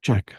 Check.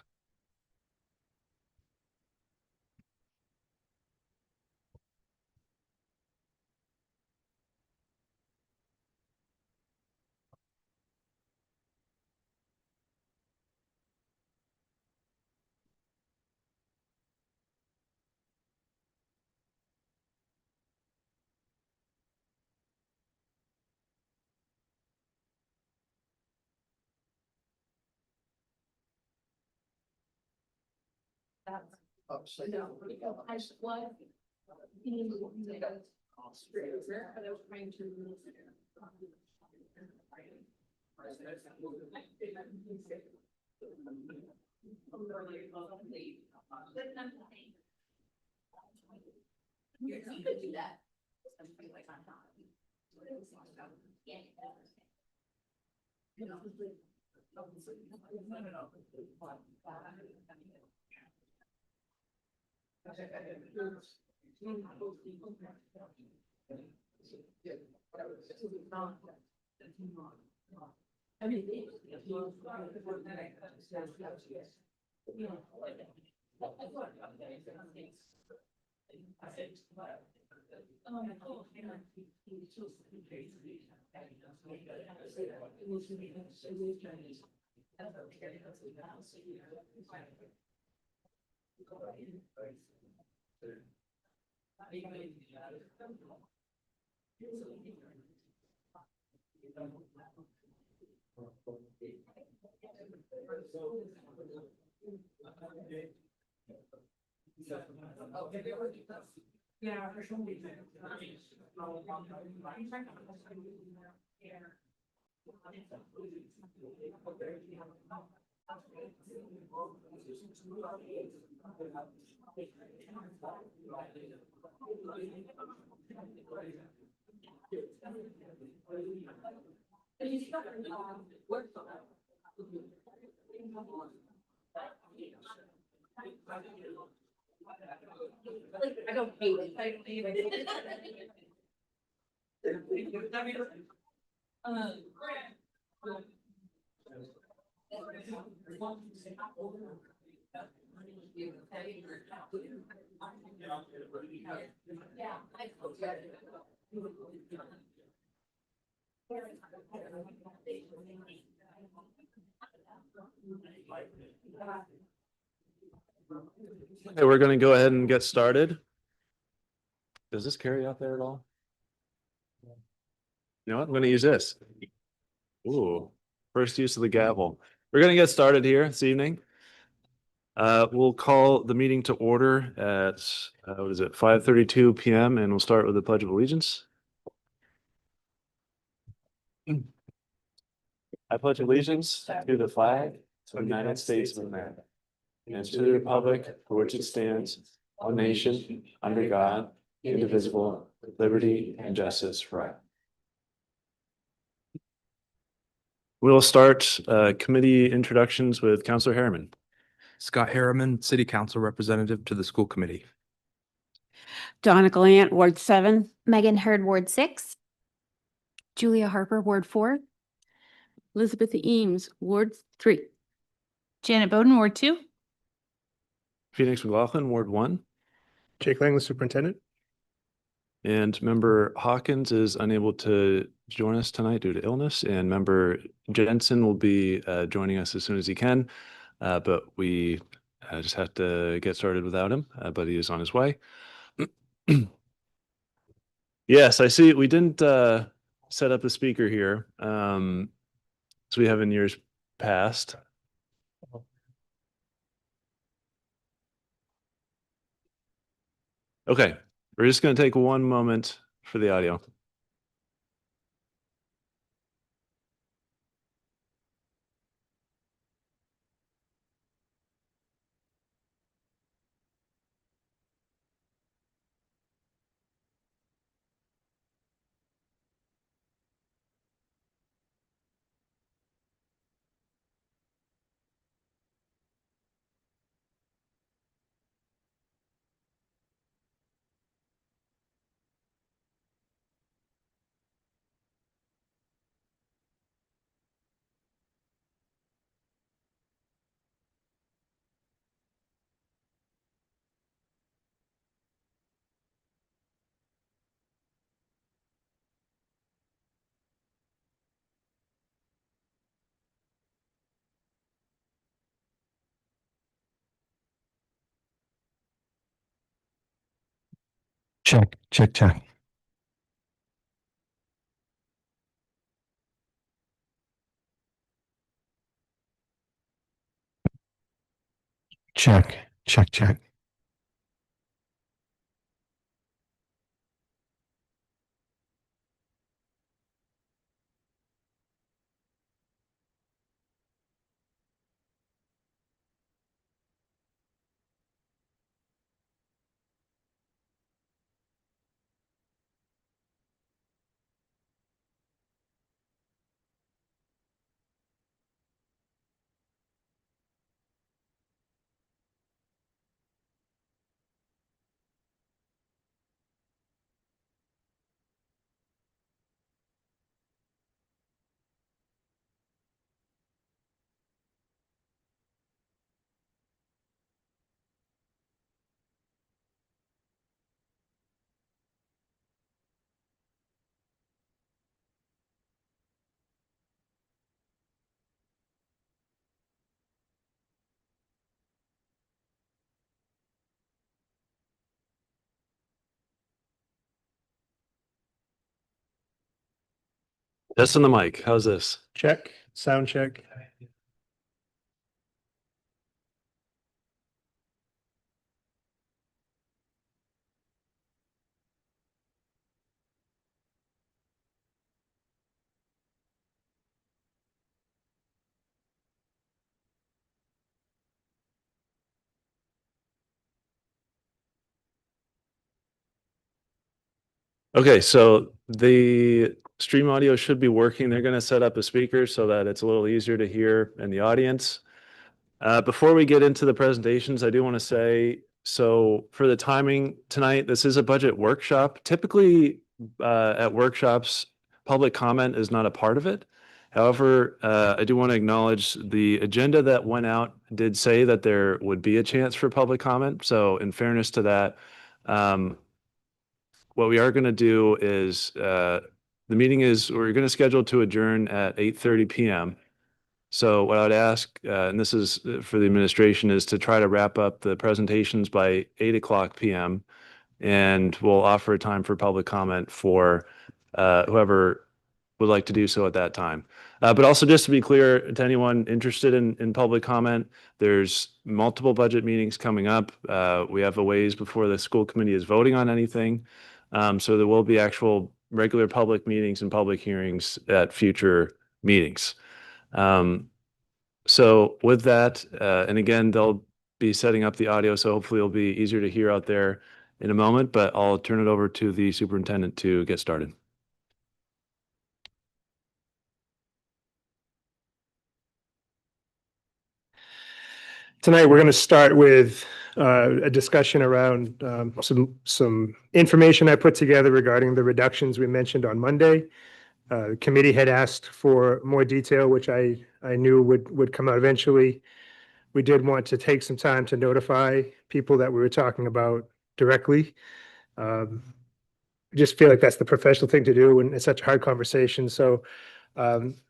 I don't hate it. I don't hate it. Okay, we're going to go ahead and get started. Does this carry out there at all? You know what? I'm going to use this. Ooh, first use of the gavel. We're going to get started here this evening. We'll call the meeting to order at, what is it, 5:32 p.m. and we'll start with the Pledge of Allegiance. I pledge allegiance to the flag of the United States of America and to the republic for which it stands, one nation, under God, indivisible, with liberty and justice for all. We'll start committee introductions with Councilor Harriman. Scott Harriman, City Council Representative to the School Committee. Donna Glant, Ward 7. Megan Hurd, Ward 6. Julia Harper, Ward 4. Elizabeth Eames, Ward 3. Janet Bowden, Ward 2. Phoenix McLaughlin, Ward 1. Jake Lang, the superintendent. And Member Hawkins is unable to join us tonight due to illness, and Member Jensen will be joining us as soon as he can, but we just have to get started without him, but he is on his way. Yes, I see. We didn't set up a speaker here, as we have in years past. Okay, we're just going to take one moment for the audio. Check, check, check. Check, check, check. Just on the mic. How's this? Check, sound check. Okay, so the stream audio should be working. They're going to set up a speaker so that it's a little easier to hear in the audience. Before we get into the presentations, I do want to say, so for the timing tonight, this is a budget workshop. Typically, at workshops, public comment is not a part of it. However, I do want to acknowledge the agenda that went out did say that there would be a chance for public comment. So in fairness to that, what we are going to do is the meeting is we're going to schedule to adjourn at 8:30 p.m. So what I would ask, and this is for the administration, is to try to wrap up the presentations by 8 o'clock p.m. And we'll offer a time for public comment for whoever would like to do so at that time. But also just to be clear to anyone interested in public comment, there's multiple budget meetings coming up. We have a ways before the school committee is voting on anything. So there will be actual regular public meetings and public hearings at future meetings. So with that, and again, they'll be setting up the audio, so hopefully it'll be easier to hear out there in a moment, but I'll turn it over to the superintendent to get started. Tonight, we're going to start with a discussion around some information I put together regarding the reductions we mentioned on Monday. The committee had asked for more detail, which I knew would come out eventually. We did want to take some time to notify people that we were talking about directly. I just feel like that's the professional thing to do, and it's such a hard conversation. So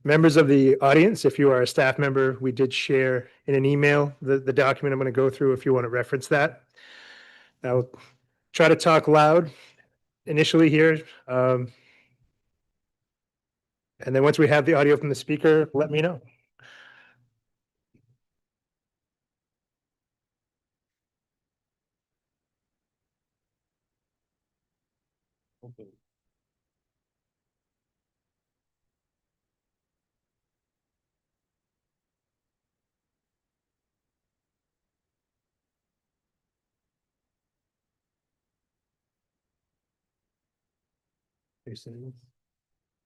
members of the audience, if you are a staff member, we did share in an email the document I'm going to go through if you want to reference that. I'll try to talk loud initially here. And then once we have the audio from the speaker, let me know.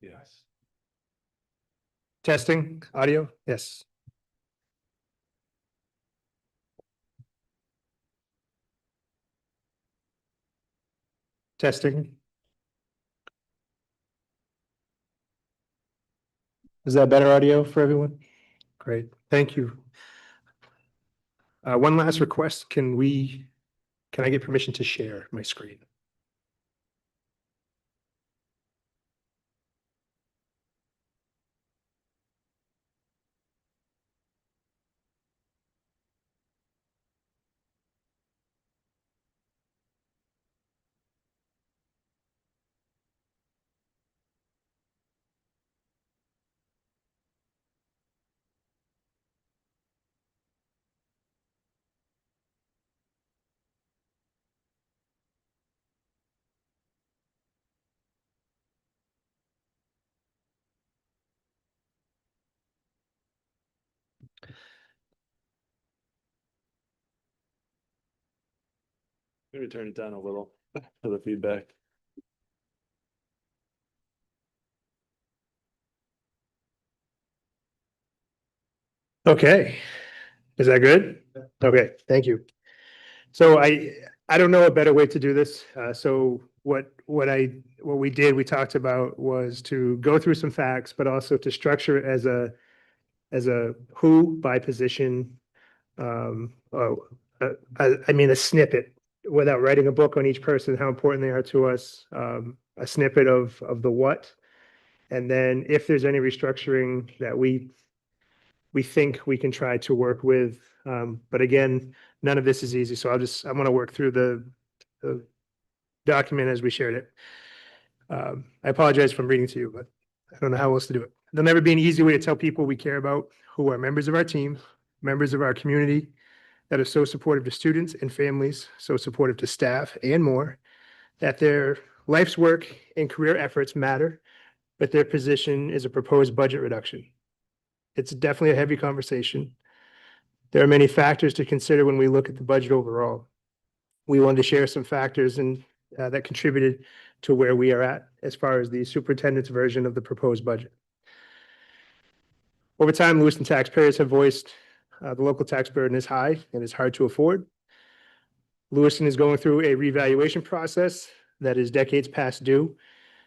Yes. Testing audio. Yes. Testing. Is that better audio for everyone? Great. Thank you. One last request. Can I get permission to share my screen? Maybe turn it down a little for the feedback. Okay, is that good? Okay, thank you. So I don't know a better way to do this. So what we did, we talked about was to go through some facts, but also to structure it as a who by position. I mean, a snippet without writing a book on each person, how important they are to us. A snippet of the what, and then if there's any restructuring that we think we can try to work with. But again, none of this is easy. So I'm going to work through the document as we shared it. I apologize for reading to you, but I don't know how else to do it. There'll never be an easy way to tell people we care about, who are members of our team, members of our community, that are so supportive to students and families, so supportive to staff and more, that their life's work and career efforts matter, but their position is a proposed budget reduction. It's definitely a heavy conversation. There are many factors to consider when we look at the budget overall. We wanted to share some factors that contributed to where we are at as far as the superintendent's version of the proposed budget. Over time, Lewiston taxpayers have voiced the local tax burden is high and is hard to afford. Lewiston is going through a revaluation process that is decades past due,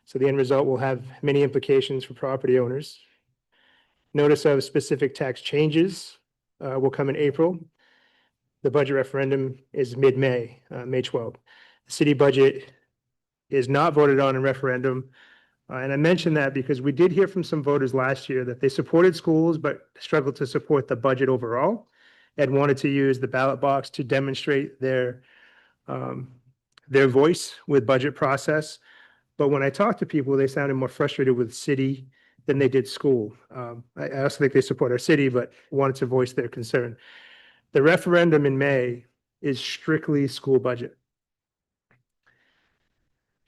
so the end result will have many implications for property owners. Notice of specific tax changes will come in April. The budget referendum is mid-May, May 12th. The city budget is not voted on in referendum. And I mentioned that because we did hear from some voters last year that they supported schools, but struggled to support the budget overall and wanted to use the ballot box to demonstrate their voice with budget process. But when I talked to people, they sounded more frustrated with city than they did school. I also think they support our city, but wanted to voice their concern. The referendum in May is strictly school budget.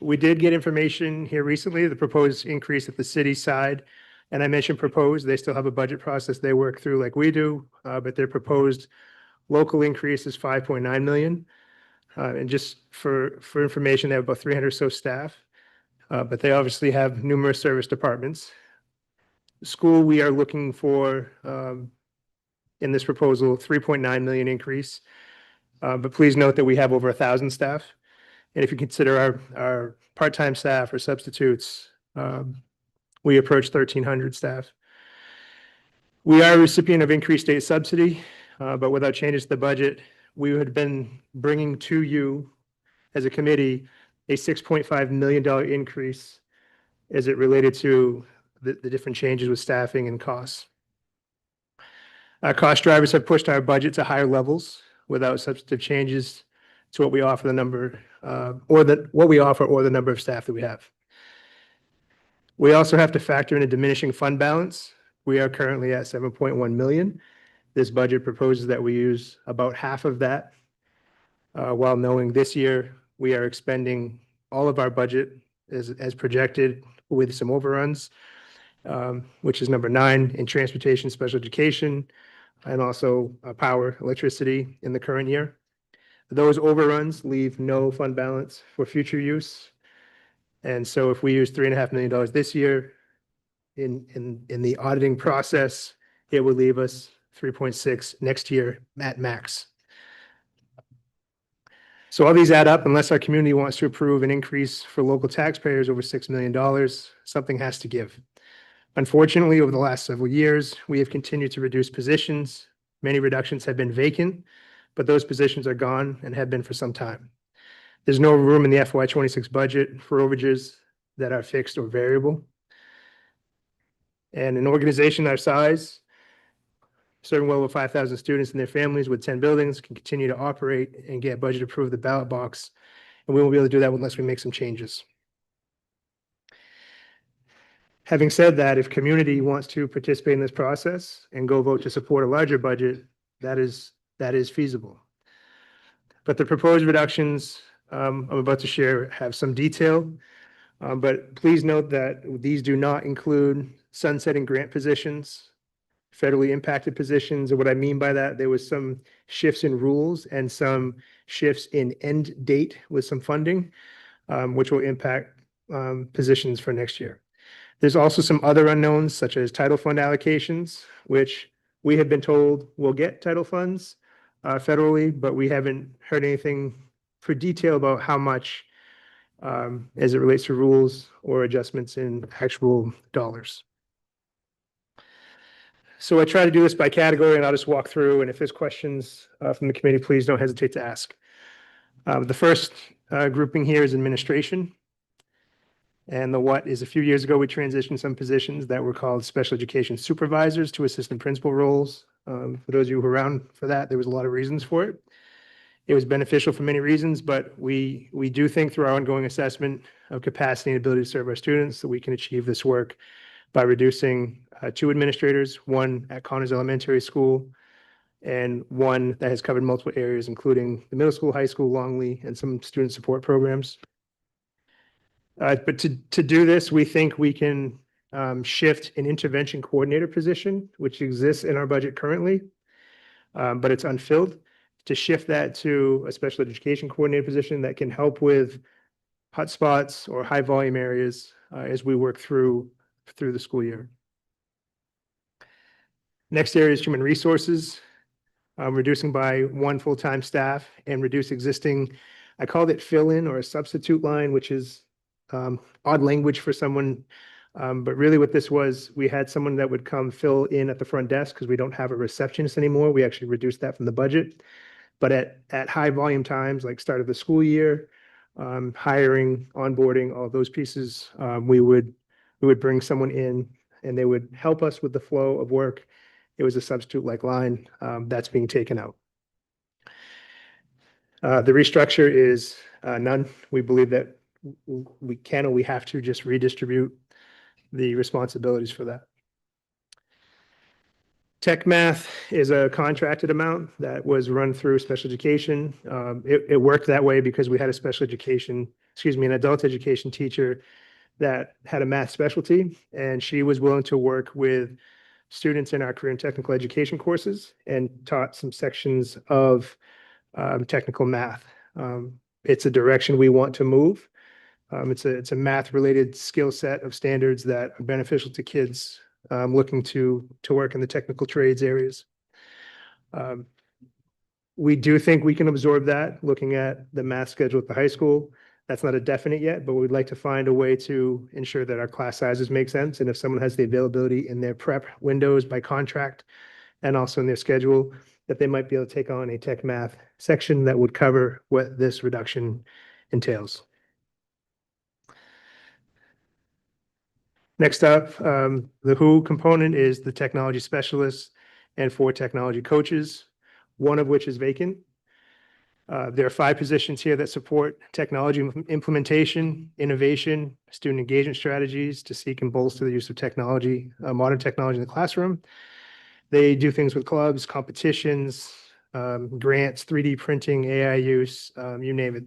We did get information here recently, the proposed increase at the city side. And I mentioned proposed, they still have a budget process they work through like we do, but their proposed local increase is 5.9 million. And just for information, they have about 300 or so staff, but they obviously have numerous service departments. School, we are looking for, in this proposal, 3.9 million increase. But please note that we have over 1,000 staff. And if you consider our part-time staff or substitutes, we approach 1,300 staff. We are a recipient of increased state subsidy, but without changes to the budget, we would have been bringing to you as a committee a $6.5 million increase as it related to the different changes with staffing and costs. Our cost drivers have pushed our budget to higher levels without substantive changes to what we offer the number or the number of staff that we have. We also have to factor in a diminishing fund balance. We are currently at 7.1 million. This budget proposes that we use about half of that, while knowing this year we are expending all of our budget as projected with some overruns, which is number 9 in transportation, special education, and also power, electricity in the current year. Those overruns leave no fund balance for future use. And so if we use $3.5 million this year in the auditing process, it would leave us 3.6 next year at max. So all these add up. Unless our community wants to approve an increase for local taxpayers over $6 million, something has to give. Unfortunately, over the last several years, we have continued to reduce positions. Many reductions have been vacant, but those positions are gone and have been for some time. There's no room in the FY26 budget for overages that are fixed or variable. And an organization our size, serving well over 5,000 students and their families with 10 buildings, can continue to operate and get budget approved the ballot box. And we won't be able to do that unless we make some changes. Having said that, if community wants to participate in this process and go vote to support a larger budget, that is feasible. But the proposed reductions I'm about to share have some detail, but please note that these do not include sunsetting grant positions, federally impacted positions. And what I mean by that, there was some shifts in rules and some shifts in end date with some funding, which will impact positions for next year. There's also some other unknowns, such as title fund allocations, which we have been told will get title funds federally, but we haven't heard anything for detail about how much as it relates to rules or adjustments in actual dollars. So I try to do this by category, and I'll just walk through, and if there's questions from the committee, please don't hesitate to ask. The first grouping here is administration. And the what is a few years ago, we transitioned some positions that were called special education supervisors to assistant principal roles. For those of you who were around for that, there was a lot of reasons for it. It was beneficial for many reasons, but we do think through our ongoing assessment of capacity and ability to serve our students that we can achieve this work by reducing 2 administrators, one at Connors Elementary School and one that has covered multiple areas, including the middle school, high school, Longley, and some student support programs. But to do this, we think we can shift an intervention coordinator position, which exists in our budget currently, but it's unfilled, to shift that to a special education coordinator position that can help with hotspots or high volume areas as we work through the school year. Next area is human resources, reducing by 1 full-time staff and reduce existing, I called it fill-in or a substitute line, which is odd language for someone. But really what this was, we had someone that would come fill in at the front desk because we don't have a receptionist anymore. We actually reduced that from the budget. But at high volume times, like start of the school year, hiring, onboarding, all those pieces, we would bring someone in and they would help us with the flow of work. It was a substitute like line that's being taken out. The restructure is none. We believe that we can or we have to just redistribute the responsibilities for that. Tech math is a contracted amount that was run through special education. It worked that way because we had a special education, an adult education teacher that had a math specialty, and she was willing to work with students in our career and technical education courses and taught some sections of technical math. It's a direction we want to move. It's a math-related skill set of standards that are beneficial to kids looking to work in the technical trades areas. We do think we can absorb that, looking at the math schedule at the high school. That's not a definite yet, but we'd like to find a way to ensure that our class sizes make sense. And if someone has the availability in their prep windows by contract and also in their schedule, that they might be able to take on a tech math section that would cover what this reduction entails. Next up, the who component is the technology specialists and 4 technology coaches, one of which is vacant. There are 5 positions here that support technology implementation, innovation, student engagement strategies to seek and bolster the use of technology, modern technology in the classroom. They do things with clubs, competitions, grants, 3D printing, AI use, you name it.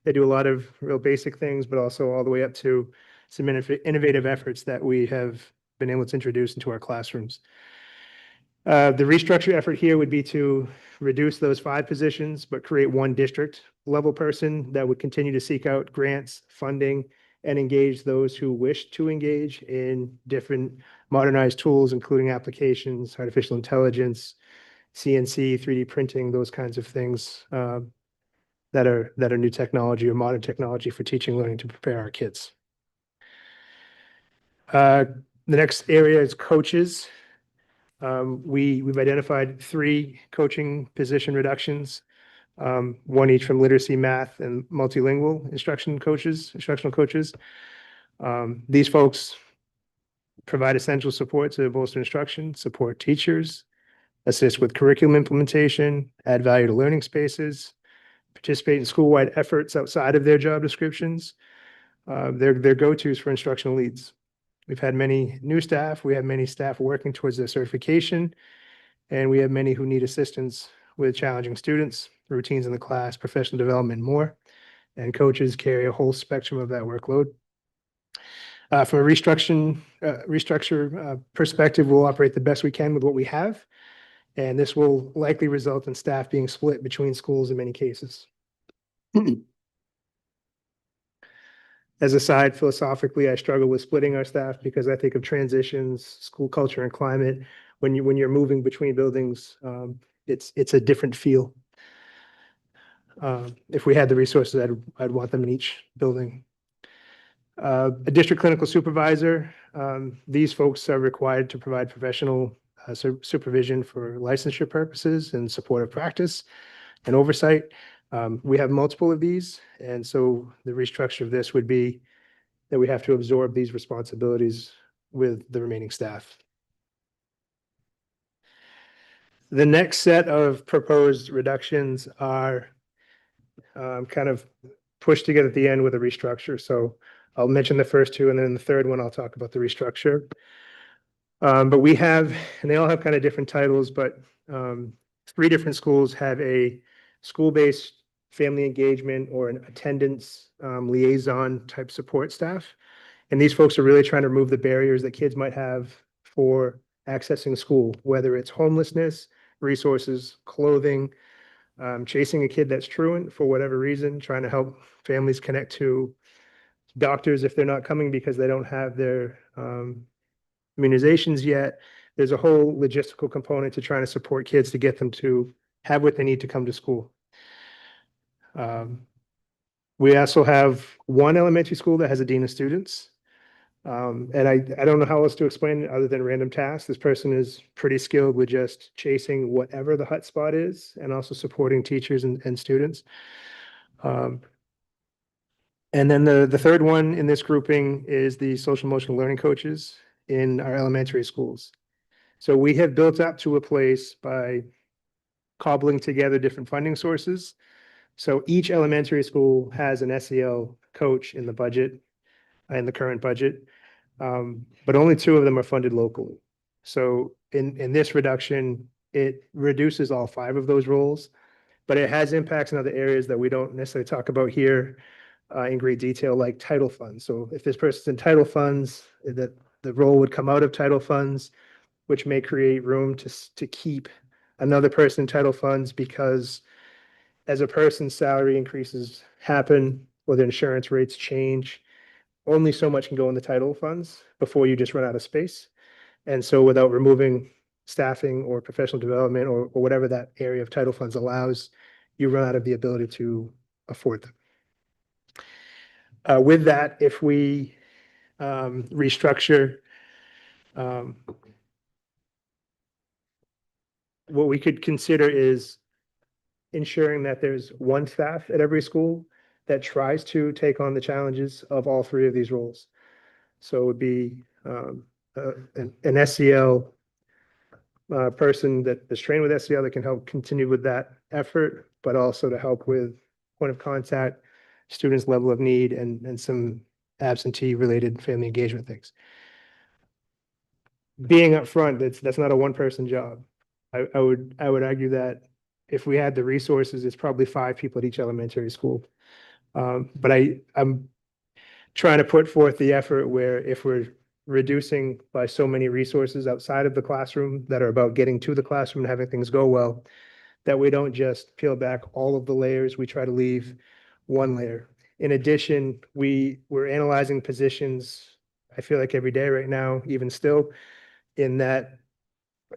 They do a lot of real basic things, but also all the way up to some innovative efforts that we have been able to introduce into our classrooms. The restructure effort here would be to reduce those 5 positions, but create 1 district level person that would continue to seek out grants, funding, and engage those who wish to engage in different modernized tools, including applications, artificial intelligence, CNC, 3D printing, those kinds of things that are new technology or modern technology for teaching and learning to prepare our kids. The next area is coaches. We've identified 3 coaching position reductions, 1 each from literacy, math, and multilingual instructional coaches. These folks provide essential support to bolster instruction, support teachers, assist with curriculum implementation, add value to learning spaces, participate in school-wide efforts outside of their job descriptions. They're go-tos for instructional leads. We've had many new staff. We have many staff working towards their certification, and we have many who need assistance with challenging students, routines in the class, professional development, and more. And coaches carry a whole spectrum of that workload. From a restructure perspective, we'll operate the best we can with what we have. And this will likely result in staff being split between schools in many cases. As a side, philosophically, I struggle with splitting our staff because I think of transitions, school culture and climate. When you're moving between buildings, it's a different feel. If we had the resources, I'd want them in each building. A district clinical supervisor, these folks are required to provide professional supervision for licensure purposes and supportive practice and oversight. We have multiple of these, and so the restructure of this would be that we have to absorb these responsibilities with the remaining staff. The next set of proposed reductions are kind of pushed together at the end with a restructure. So I'll mention the first two, and then the third one, I'll talk about the restructure. But we have, and they all have kind of different titles, but 3 different schools have a school-based family engagement or an attendance liaison type support staff. And these folks are really trying to remove the barriers that kids might have for accessing school, whether it's homelessness, resources, clothing, chasing a kid that's truant for whatever reason, trying to help families connect to doctors if they're not coming because they don't have their immunizations yet. There's a whole logistical component to trying to support kids to get them to have what they need to come to school. We also have one elementary school that has a dean of students. And I don't know how else to explain it other than random tasks. This person is pretty skilled with just chasing whatever the hotspot is and also supporting teachers and students. And then the third one in this grouping is the social emotional learning coaches in our elementary schools. So we have built up to a place by cobbling together different funding sources. So each elementary school has an SEL coach in the budget, in the current budget, but only 2 of them are funded locally. So in this reduction, it reduces all 5 of those roles, but it has impacts in other areas that we don't necessarily talk about here in great detail, like title funds. So if this person's in title funds, that the role would come out of title funds, which may create room to keep another person in title funds, because as a person's salary increases happen or the insurance rates change, only so much can go in the title funds before you just run out of space. And so without removing staffing or professional development or whatever that area of title funds allows, you run out of the ability to afford them. With that, if we restructure, what we could consider is ensuring that there's one staff at every school that tries to take on the challenges of all 3 of these roles. So it would be an SEL person that is trained with SEL that can help continue with that effort, but also to help with point of contact, students' level of need, and some absentee-related family engagement things. Being upfront, that's not a one-person job. I would argue that if we had the resources, it's probably 5 people at each elementary school. But I'm trying to put forth the effort where if we're reducing by so many resources outside of the classroom that are about getting to the classroom and having things go well, that we don't just peel back all of the layers, we try to leave one layer. In addition, we're analyzing positions, I feel like every day right now, even still, in that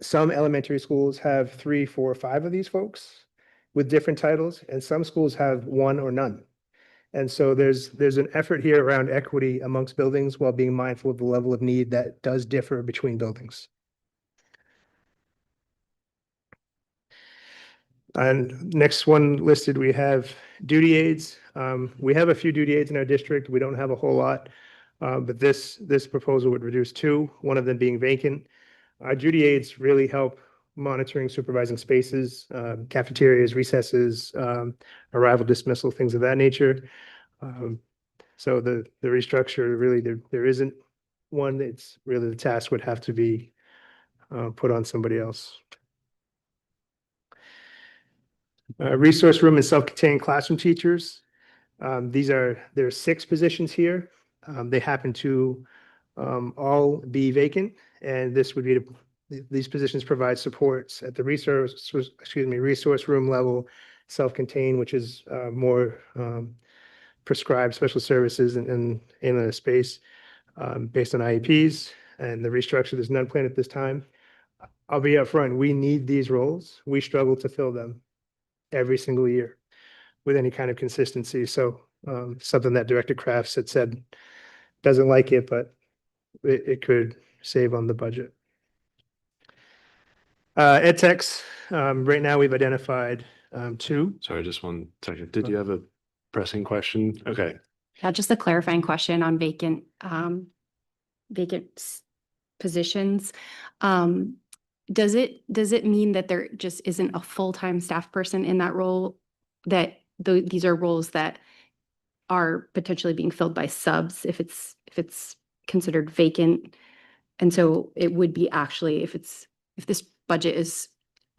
some elementary schools have 3, 4, 5 of these folks with different titles, and some schools have 1 or none. And so there's an effort here around equity amongst buildings while being mindful of the level of need that does differ between buildings. And next one listed, we have duty aids. We have a few duty aids in our district. We don't have a whole lot, but this proposal would reduce 2, one of them being vacant. Duty aids really help monitoring, supervising spaces, cafeterias, recesses, arrival dismissal, things of that nature. So the restructure, really, there isn't one. It's really the task would have to be put on somebody else. Resource room and self-contained classroom teachers. There are 6 positions here. They happen to all be vacant, and this would be to, these positions provide supports at the resource room level, self-contained, which is more prescribed special services in a space based on IEPs and the restructure. There's none planned at this time. I'll be upfront. We need these roles. We struggle to fill them every single year with any kind of consistency. So something that Director Crafts had said doesn't like it, but it could save on the budget. Ed techs, right now we've identified two. Sorry, just 1 second. Did you have a pressing question? Okay. Yeah, just a clarifying question on vacant positions. Does it mean that there just isn't a full-time staff person in that role? That these are roles that are potentially being filled by subs if it's considered vacant? And so it would be actually, if this budget is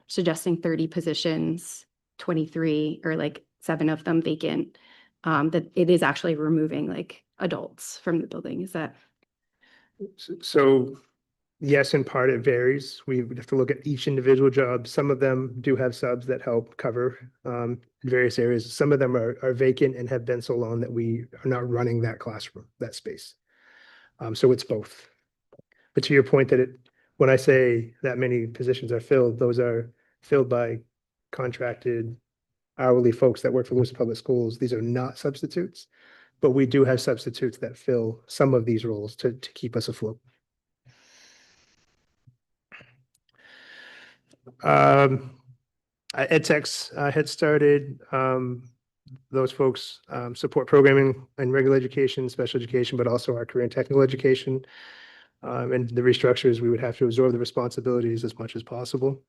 suggesting 30 positions, 23 or like 7 of them vacant, that it is actually removing like adults from the building. Is that? So yes, in part it varies. We would have to look at each individual job. Some of them do have subs that help cover various areas. Some of them are vacant and have been so long that we are not running that classroom, that space. So it's both. But to your point that when I say that many positions are filled, those are filled by contracted hourly folks that work for Lewiston Public Schools. These are not substitutes, but we do have substitutes that fill some of these roles to keep us afloat. Ed techs had started. Those folks support programming and regular education, special education, but also our career and technical education. And the restructures, we would have to absorb the responsibilities as much as possible.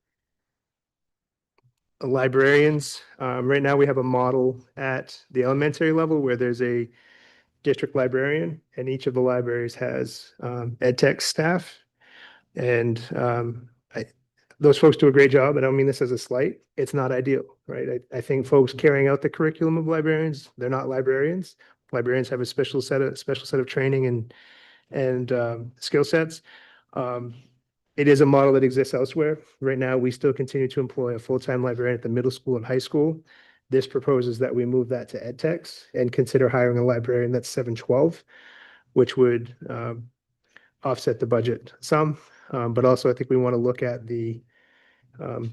Librarians, right now we have a model at the elementary level where there's a district librarian, and each of the libraries has ed tech staff. And those folks do a great job. I don't mean this as a slight. It's not ideal, right? I think folks carrying out the curriculum of librarians, they're not librarians. Librarians have a special set of training and skill sets. It is a model that exists elsewhere. Right now, we still continue to employ a full-time librarian at the middle school and high school. This proposes that we move that to ed techs and consider hiring a librarian that's 712, which would offset the budget some. But also, I think we want to look at the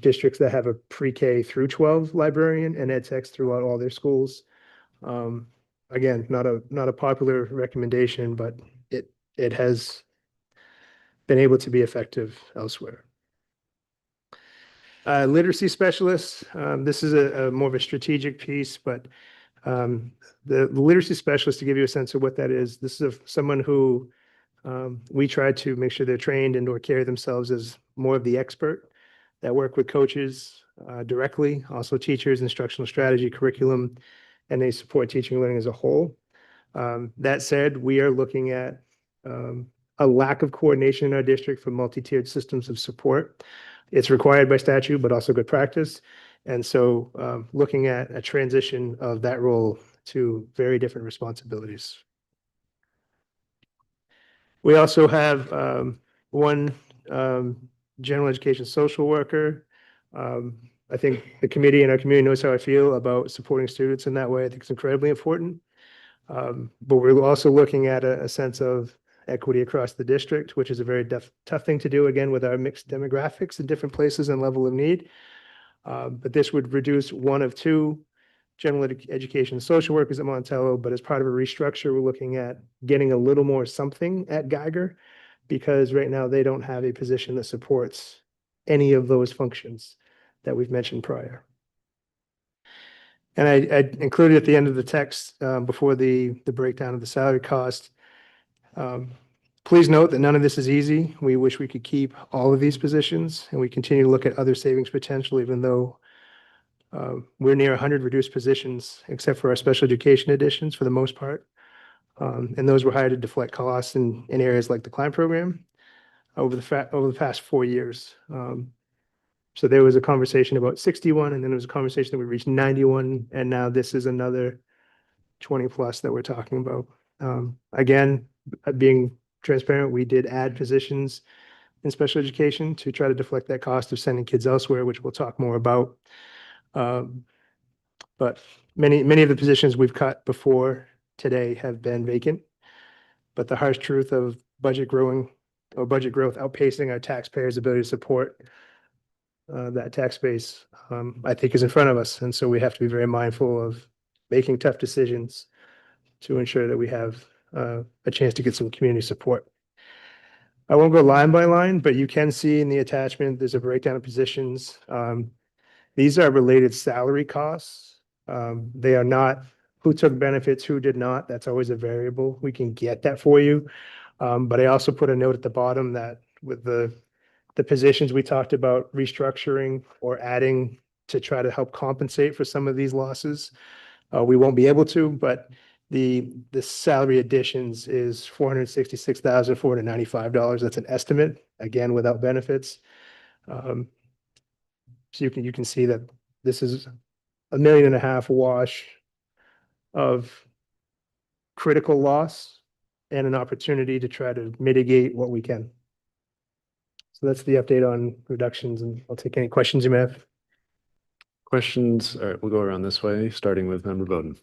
districts that have a pre-K through 12 librarian and ed techs throughout all their schools. Again, not a popular recommendation, but it has been able to be effective elsewhere. Literacy specialists, this is a more of a strategic piece, but the literacy specialist, to give you a sense of what that is, this is someone who we try to make sure they're trained and or carry themselves as more of the expert that work with coaches directly, also teachers, instructional strategy, curriculum, and they support teaching and learning as a whole. That said, we are looking at a lack of coordination in our district for multi-tiered systems of support. It's required by statute, but also good practice. And so looking at a transition of that role to very different responsibilities. We also have one general education social worker. I think the committee and our community knows how I feel about supporting students in that way. I think it's incredibly important. But we're also looking at a sense of equity across the district, which is a very tough thing to do, again, with our mixed demographics in different places and level of need. But this would reduce 1 of 2 general education social workers at Montello, but as part of a restructure, we're looking at getting a little more something at Geiger, because right now they don't have a position that supports any of those functions that we've mentioned prior. And I included at the end of the text before the breakdown of the salary cost. Please note that none of this is easy. We wish we could keep all of these positions, and we continue to look at other savings potential, even though we're near 100 reduced positions, except for our special education additions for the most part. And those were hired to deflect costs in areas like the CLIMB program over the past 4 years. So there was a conversation about 61, and then there was a conversation that we reached 91, and now this is another 20 plus that we're talking about. Again, being transparent. We did add positions in special education to try to deflect that cost of sending kids elsewhere, which we'll talk more about. But many of the positions we've cut before today have been vacant. But the harsh truth of budget growth outpacing our taxpayers' ability to support that tax base, I think is in front of us. And so we have to be very mindful of making tough decisions to ensure that we have a chance to get some community support. I won't go line by line, but you can see in the attachment, there's a breakdown of positions. These are related salary costs. They are not who took benefits, who did not. That's always a variable. We can get that for you. But I also put a note at the bottom that with the positions we talked about restructuring or adding to try to help compensate for some of these losses, we won't be able to, but the salary additions is $466,495. That's an estimate, again, without benefits. So you can see that this is $1.5 million wash of critical loss and an opportunity to try to mitigate what we can. So that's the update on reductions, and I'll take any questions you may have. Questions? All right, we'll go around this way, starting with Member Bowden.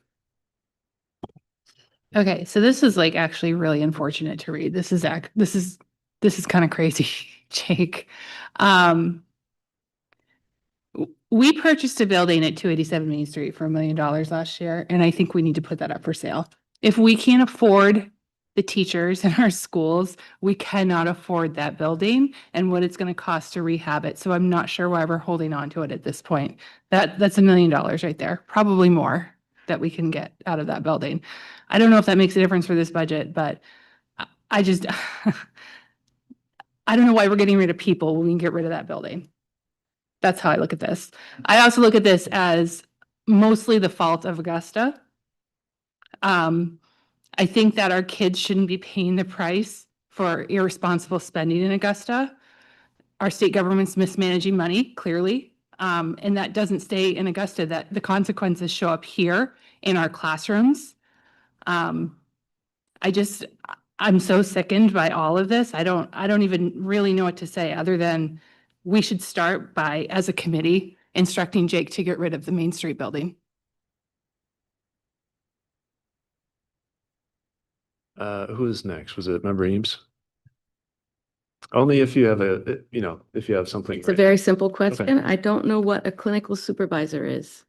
Okay, so this is like actually really unfortunate to read. This is kind of crazy, Jake. We purchased a building at 287 Main Street for $1 million last year, and I think we need to put that up for sale. If we can't afford the teachers in our schools, we cannot afford that building and what it's going to cost to rehab it. So I'm not sure why we're holding on to it at this point. That's $1 million right there, probably more that we can get out of that building. I don't know if that makes a difference for this budget, but I just, I don't know why we're getting rid of people when we can get rid of that building. That's how I look at this. I also look at this as mostly the fault of Augusta. I think that our kids shouldn't be paying the price for irresponsible spending in Augusta. Our state government's mismanaging money, clearly. And that doesn't stay in Augusta, that the consequences show up here in our classrooms. I'm so sickened by all of this. I don't even really know what to say other than we should start by, as a committee, instructing Jake to get rid of the Main Street building. Who is next? Was it Member Eames? Only if you have if you have something. It's a very simple question. I don't know what a clinical supervisor is.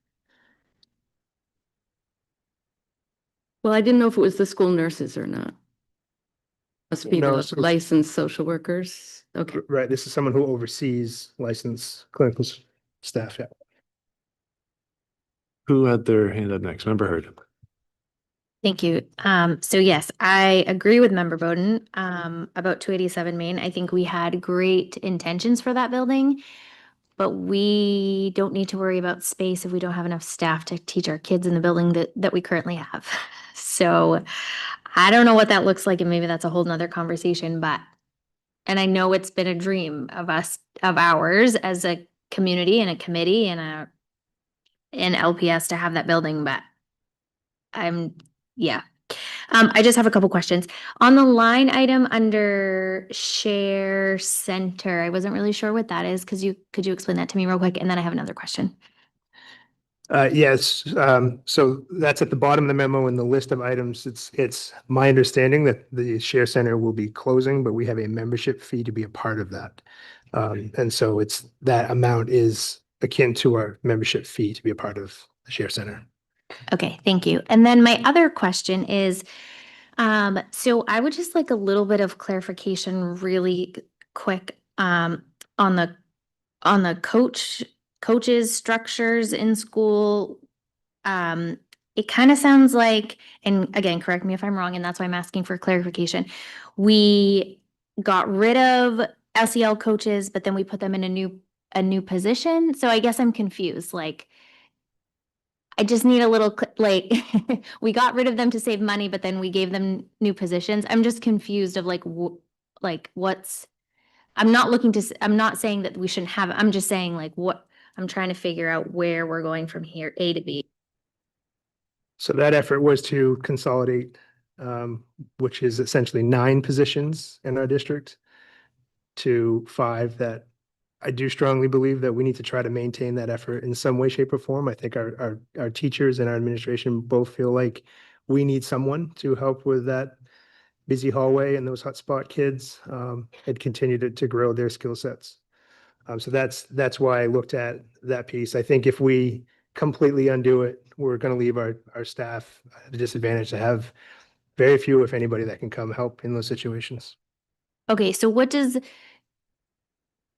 Well, I didn't know if it was the school nurses or not. Must be No, the so- licensed social workers. Okay. Right, this is someone who oversees licensed clinical staff, yeah. Who had their hand up next? Member Hurd. Thank you. So yes, I agree with Member Bowden about 287 Main. I think we had great intentions for that building, but we don't need to worry about space if we don't have enough staff to teach our kids in the building that we currently have. So I don't know what that looks like, and maybe that's a whole nother conversation, and I know it's been a dream of ours as a community and a committee and an LPS to have that building, but yeah. I just have a couple questions. On the line item under share center, I wasn't really sure what that is. Could you explain that to me real quick? And then I have another question. Yes, so that's at the bottom of the memo in the list of items. It's my understanding that the share center will be closing, but we have a membership fee to be a part of that. And so that amount is akin to our membership fee to be a part of the share center. Okay, thank you. And then my other question is, so I would just like a little bit of clarification really quick, on the coaches structures in school. It kind of sounds like, and again, correct me if I'm wrong, and that's why I'm asking for clarification. We got rid of SEL coaches, but then we put them in a new position. So I guess I'm confused, like, I just need a little, we got rid of them to save money, but then we gave them new positions. I'm just confused of I'm not saying that we shouldn't have it. I'm just saying I'm trying to figure out where we're going from here, A to B. So that effort was to consolidate which is essentially 9 positions in our district, to 5 that I do strongly believe that we need to try to maintain that effort in some way, shape, or form. I think our teachers and our administration both feel like we need someone to help with that busy hallway and those hotspot kids, and continue to grow their skill sets. So that's why I looked at that piece. I think if we completely undo it, we're going to leave our staff at a disadvantage to have very few, if anybody, that can come help in those situations. Okay, so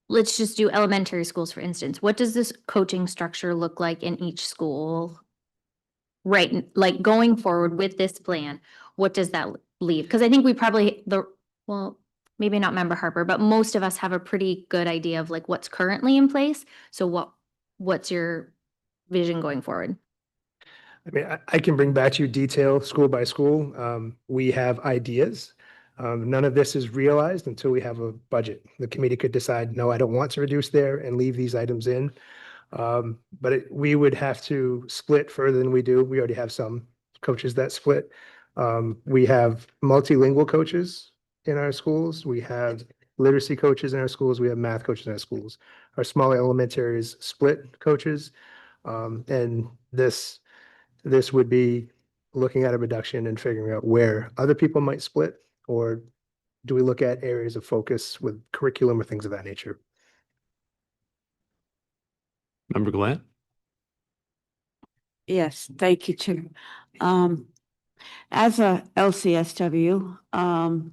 let's just do elementary schools, for instance. What does this coaching structure look like in each school? Right, like going forward with this plan, what does that leave? Because I think we probably, well, maybe not Member Harper, but most of us have a pretty good idea of like what's currently in place. So what's your vision going forward? I mean, I can bring back to you detail school by school. We have ideas. None of this is realized until we have a budget. The committee could decide, no, I don't want to reduce there, and leave these items in. But we would have to split further than we do. We already have some coaches that split. We have multilingual coaches in our schools. We have literacy coaches in our schools. We have math coaches in our schools. Our smaller elementaries split coaches. And this would be looking at a reduction and figuring out where other people might split, or do we look at areas of focus with curriculum or things of that nature? Member Glant? Yes, thank you, Chair. As a LCSW,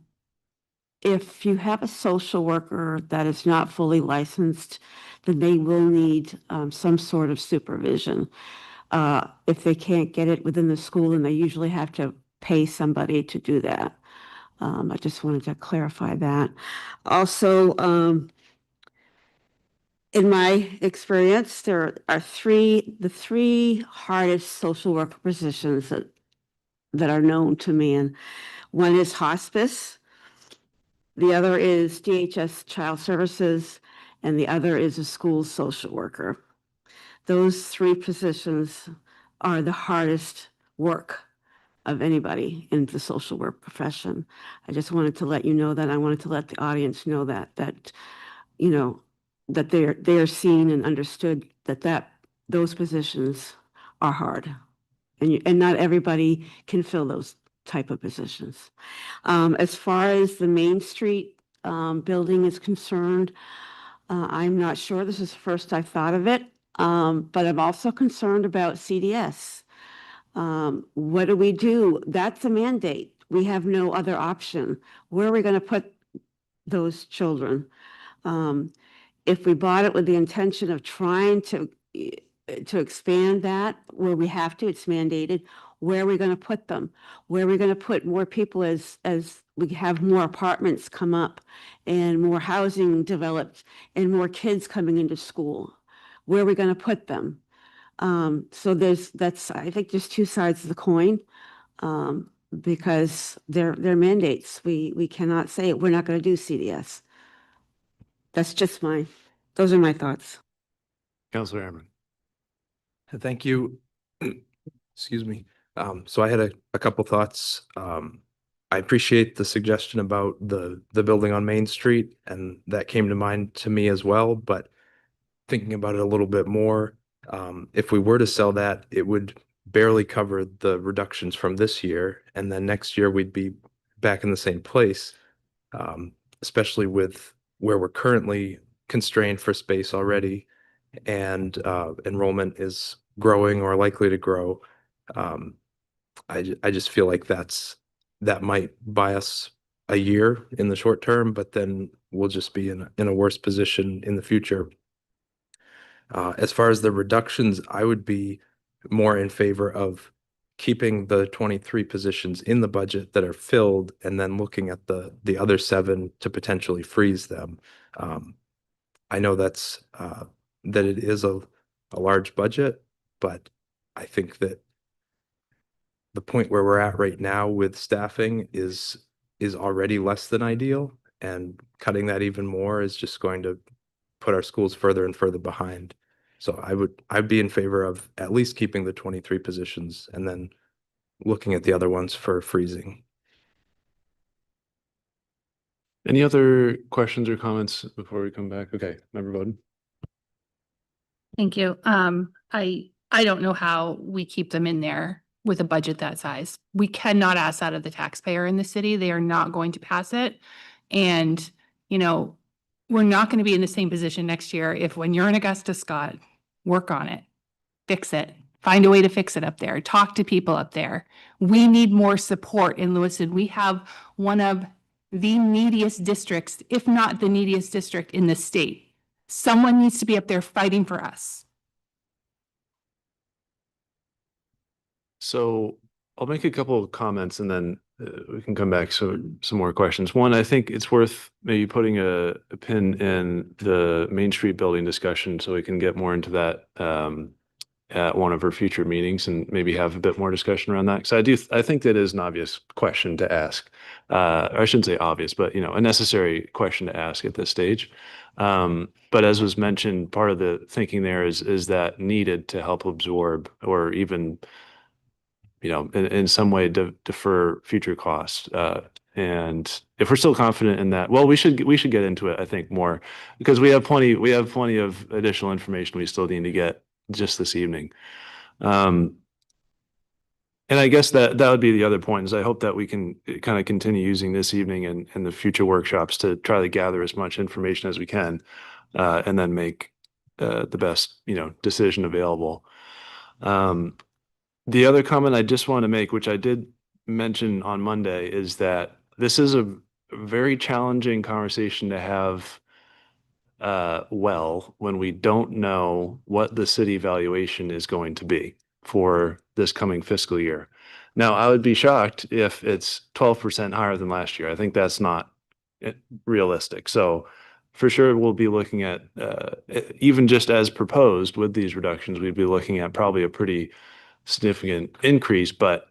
if you have a social worker that is not fully licensed, then they will need some sort of supervision. If they can't get it within the school, then they usually have to pay somebody to do that. I just wanted to clarify that. Also, in my experience, there are the three hardest social worker positions that are known to me. And one is hospice, the other is DHS Child Services, and the other is a school social worker. Those 3 positions are the hardest work of anybody in the social work profession. I just wanted to let you know that. I wanted to let the audience know that you know, that they are seen and understood that those positions are hard, and not everybody can fill those type of positions. As far as the Main Street building is concerned, I'm not sure. This is the first I've thought of it, but I'm also concerned about CDS. What do we do? That's a mandate. We have no other option. Where are we going to put those children? If we bought it with the intention of trying to expand that where we have to, it's mandated. Where are we going to put them? Where are we going to put more people as we have more apartments come up and more housing developed and more kids coming into school? Where are we going to put them? So I think there's 2 sides of the coin, because they're mandates. We cannot say we're not going to do CDS. That's just those are my thoughts. Counselor Airman? Thank you. Excuse me. So I had a couple thoughts. I appreciate the suggestion about the building on Main Street, and that came to mind to me as well. But thinking about it a little bit more, if we were to sell that, it would barely cover the reductions from this year, and then next year we'd be back in the same place, especially with where we're currently constrained for space already, and enrollment is growing or likely to grow. I just feel like that might buy us a year in the short term, but then we'll just be in a worse position in the future. As far as the reductions, I would be more in favor of keeping the 23 positions in the budget that are filled, and then looking at the other 7 to potentially freeze them. I know that it is a large budget, but I think that the point where we're at right now with staffing is already less than ideal, and cutting that even more is just going to put our schools further and further behind. So I'd be in favor of at least keeping the 23 positions and then looking at the other ones for freezing. Any other questions or comments before we come back? Okay, Member Bowden. Thank you. I don't know how we keep them in there with a budget that size. We cannot ask that of the taxpayer in the city. They are not going to pass it. And, you know, we're not going to be in the same position next year if when you're in Augusta, Scott, work on it, fix it, find a way to fix it up there, talk to people up there. We need more support in Lewiston. We have one of the neediest districts, if not the neediest district in the state. Someone needs to be up there fighting for us. So I'll make a couple of comments and then we can come back. So some more questions. One, I think it's worth maybe putting a pin in the Main Street building discussion so we can get more into that at one of our future meetings and maybe have a bit more discussion around that. Because I think that is an obvious question to ask. I shouldn't say obvious, but a necessary question to ask at this stage. But as was mentioned, part of the thinking there is that needed to help absorb or even in some way defer future costs. And if we're still confident in that, well, we should get into it, I think, more because we have plenty of additional information we still need to get just this evening. And I guess that would be the other point is I hope that we can kind of continue using this evening and the future workshops to try to gather as much information as we can, and then make the best, decision available. The other comment I just want to make, which I did mention on Monday, is that this is a very challenging conversation to have when we don't know what the city valuation is going to be for this coming fiscal year. Now, I would be shocked if it's 12% higher than last year. I think that's not realistic. So for sure, we'll be looking at, even just as proposed with these reductions, we'd be looking at probably a pretty significant increase, but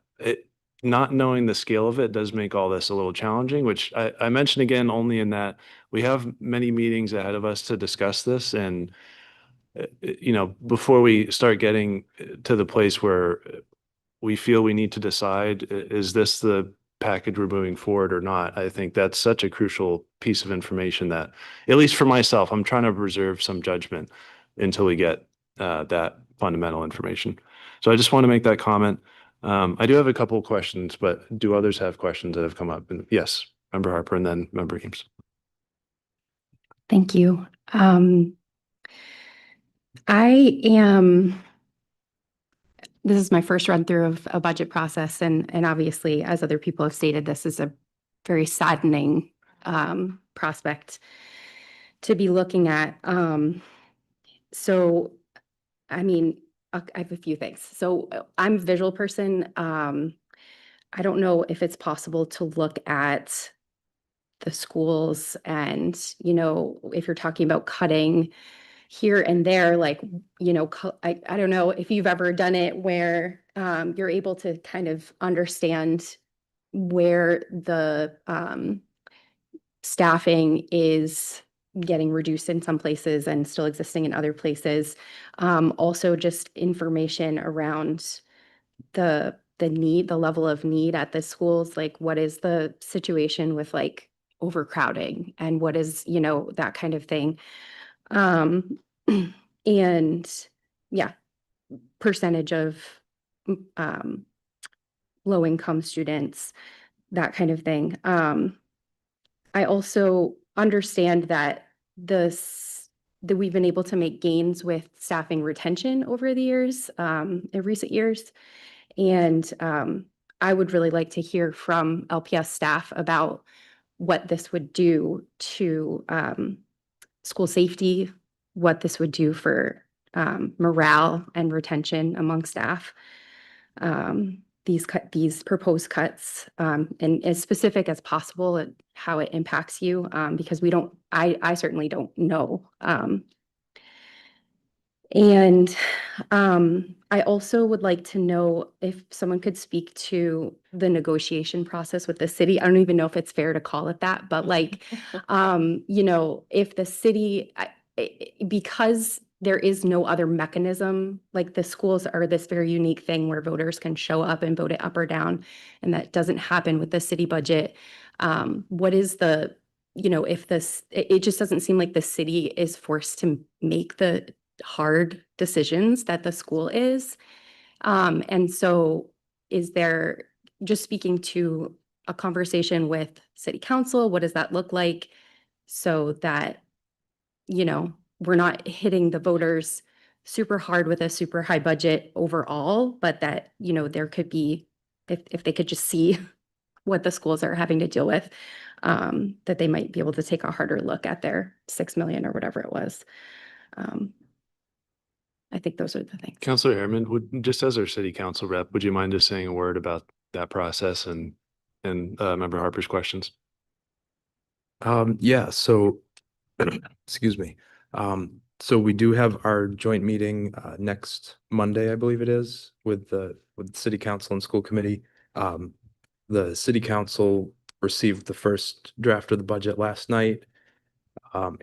not knowing the scale of it does make all this a little challenging, which I mentioned again, only in that we have many meetings ahead of us to discuss this. And, before we start getting to the place where we feel we need to decide, is this the package we're moving forward or not? I think that's such a crucial piece of information that, at least for myself, I'm trying to reserve some judgment until we get that fundamental information. So I just want to make that comment. I do have a couple of questions, but do others have questions that have come up? And yes, Member Harper and then Member Eames. Thank you. This is my first run through of a budget process, and obviously, as other people have stated, this is a very saddening prospect to be looking at. So, I mean, I have a few things. So I'm a visual person. I don't know if it's possible to look at the schools and, if you're talking about cutting here and there, like, I don't know if you've ever done it where you're able to kind of understand where the staffing is getting reduced in some places and still existing in other places. Also just information around the level of need at the schools, like what is the situation with like overcrowding and what is, that kind of thing. And yeah, percentage of low income students, that kind of thing. I also understand that that we've been able to make gains with staffing retention over the years, in recent years. And I would really like to hear from LPS staff about what this would do to school safety, what this would do for morale and retention among staff. These proposed cuts, and as specific as possible at how it impacts you, because I certainly don't know. And I also would like to know if someone could speak to the negotiation process with the city. I don't even know if it's fair to call it that, but like, if the city, because there is no other mechanism, like the schools are this very unique thing where voters can show up and vote it up or down, and that doesn't happen with the city budget. What is the you know, if it just doesn't seem like the city is forced to make the hard decisions that the school is. And so is there, just speaking to a conversation with city council, what does that look like? So that, you know, we're not hitting the voters super hard with a super high budget overall, but that, you know, there could be, if they could just see what the schools are having to deal with, that they might be able to take a harder look at their 6 million or whatever it was. I think those are the things. Counselor Ehrman, just as our city council rep, would you mind just saying a word about that process and Member Harper's questions? Yeah, so excuse me. So we do have our joint meeting next Monday, I believe it is, with the city council and school committee. The city council received the first draft of the budget last night.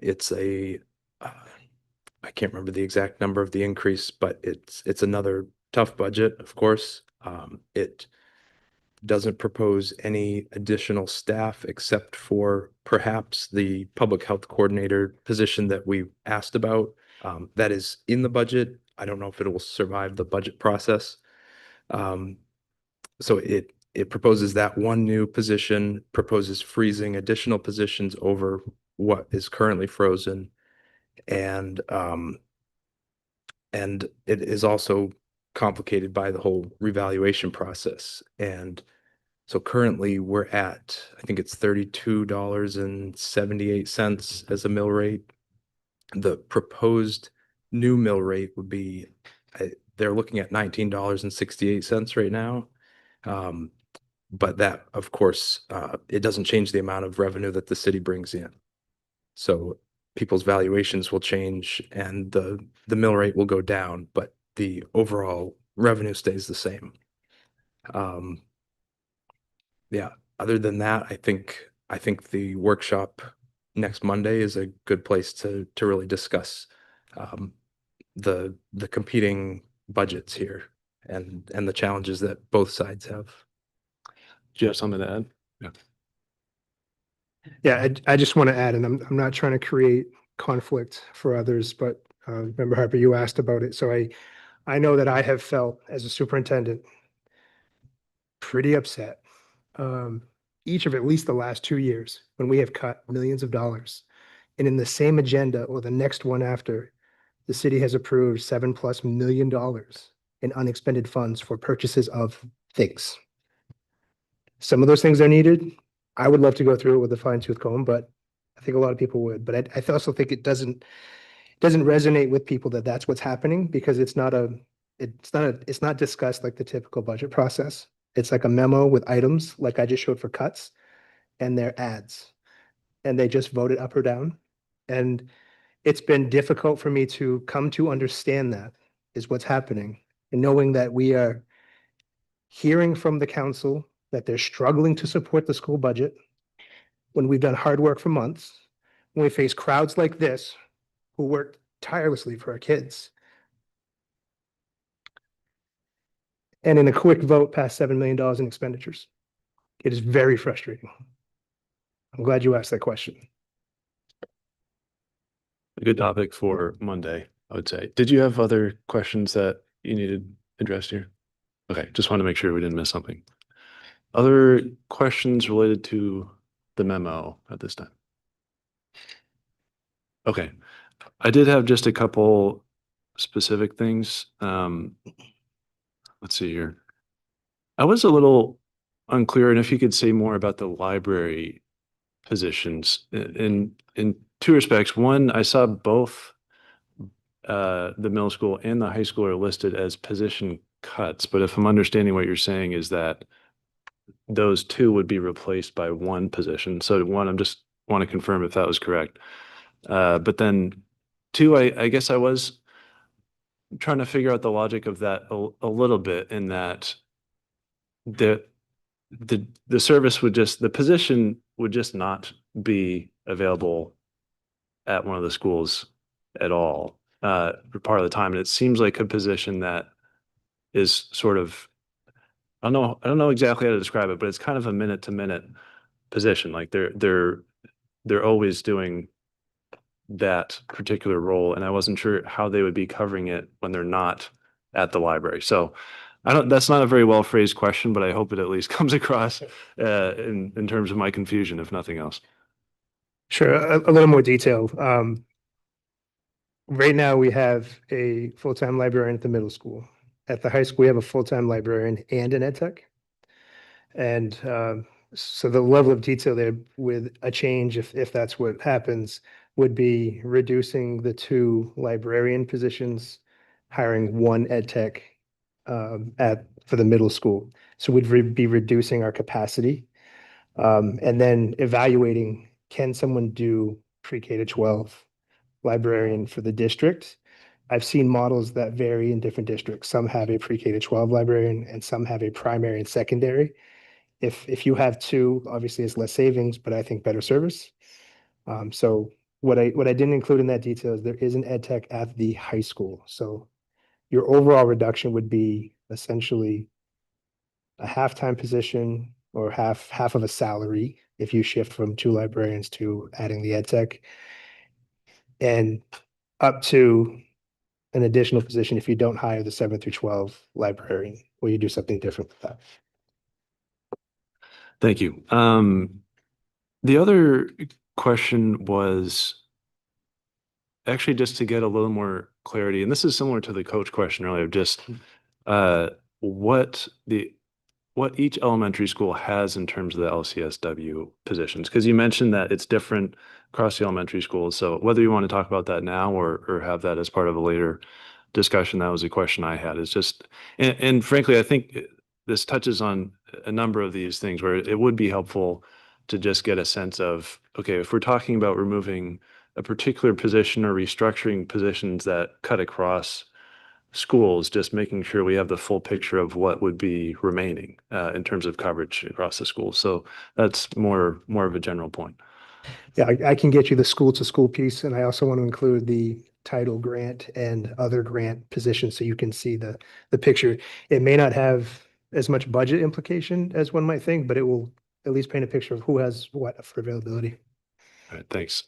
It's I can't remember the exact number of the increase, but it's another tough budget, of course. It doesn't propose any additional staff except for perhaps the public health coordinator position that we asked about. That is in the budget. I don't know if it will survive the budget process. So it proposes that one new position, proposes freezing additional positions over what is currently frozen. And it is also complicated by the whole revaluation process. And so currently we're at, I think it's $32.78 as a mill rate. The proposed new mill rate would be, they're looking at $19.68 right now. But that, of course, it doesn't change the amount of revenue that the city brings in. So people's valuations will change and the mill rate will go down, but the overall revenue stays the same. Yeah, other than that, I think the workshop next Monday is a good place to really discuss the competing budgets here and the challenges that both sides have. Do you have something to add? Yeah. Yeah, I just want to add, and I'm not trying to create conflict for others, but Member Harper, you asked about it. So I know that I have felt as a superintendent pretty upset each of at least the last 2 years when we have cut millions of dollars. And in the same agenda or the next one after, the city has approved $7+ million in unexpended funds for purchases of things. Some of those things are needed. I would love to go through it with a fine tooth comb, but I think a lot of people would. But I also think it doesn't resonate with people that that's what's happening, because it's not discussed like the typical budget process. It's like a memo with items like I just showed for cuts, and they're ads, and they just vote it up or down. And it's been difficult for me to come to understand that is what's happening, and knowing that we are hearing from the council that they're struggling to support the school budget when we've done hard work for months, when we face crowds like this who work tirelessly for our kids. And in a quick vote, pass $7 million in expenditures. It is very frustrating. I'm glad you asked that question. A good topic for Monday, I would say. Did you have other questions that you needed addressed here? Okay, just want to make sure we didn't miss something. Other questions related to the memo at this time? Okay, I did have just a couple specific things. Let's see here. I was a little unclear, and if you could say more about the library positions in two respects. One, I saw both the middle school and the high school are listed as position cuts, but if I'm understanding what you're saying is that those two would be replaced by one position. So one, I'm just want to confirm if that was correct. But then two, I guess I was trying to figure out the logic of that a little bit, in that the service would just, the position would just not be available at one of the schools at all for part of the time. And it seems like a position that is sort of, I don't know exactly how to describe it, but it's kind of a minute to minute position. Like they're they're always doing that particular role, and I wasn't sure how they would be covering it when they're not at the library. So that's not a very well phrased question, but I hope it at least comes across in terms of my confusion, if nothing else. Sure, a little more detail. Right now, we have a full-time librarian at the middle school. At the high school, we have a full-time librarian and an ed tech. And so the level of detail there with a change, if that's what happens, would be reducing the 2 librarian positions, hiring 1 ed tech for the middle school. So we'd be reducing our capacity. And then evaluating, can someone do pre-K to 12 librarian for the district? I've seen models that vary in different districts. Some have a pre-K to 12 librarian and some have a primary and secondary. If you have 2, obviously it's less savings, but I think better service. So what I didn't include in that detail is there is an ed tech at the high school. So your overall reduction would be essentially a half-time position or half of a salary if you shift from 2 librarians to adding the ed tech, and up to an additional position if you don't hire the 7 through 12 librarian, or you do something different with that. Thank you. The other question was actually just to get a little more clarity, and this is similar to the coach question earlier, just what each elementary school has in terms of the LCSW positions, because you mentioned that it's different across the elementary schools. So whether you want to talk about that now or have that as part of a later discussion, that was a question I had. Is just, and frankly, I think this touches on a number of these things where it would be helpful to just get a sense of, okay, if we're talking about removing a particular position or restructuring positions that cut across schools, just making sure we have the full picture of what would be remaining in terms of coverage across the schools. So that's more of a general point. Yeah, I can get you the school to school piece, and I also want to include the title grant and other grant positions so you can see the picture. It may not have as much budget implication as one might think, but it will at least paint a picture of who has what for availability. All right, thanks.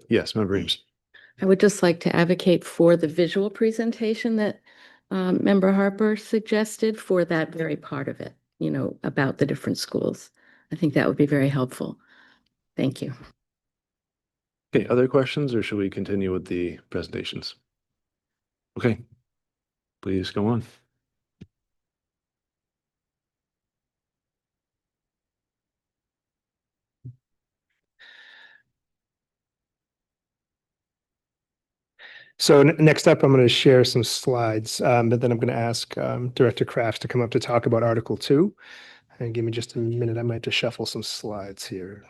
Yes, Member Eames. I would just like to advocate for the visual presentation that Member Harper suggested for that very part of it, about the different schools. I think that would be very helpful. Thank you. Okay, other questions, or should we continue with the presentations? Okay, please go on. So next up, I'm going to share some slides, but then I'm going to ask Director Crafts to come up to talk about Article 2. And give me just a minute. I might just shuffle some slides here.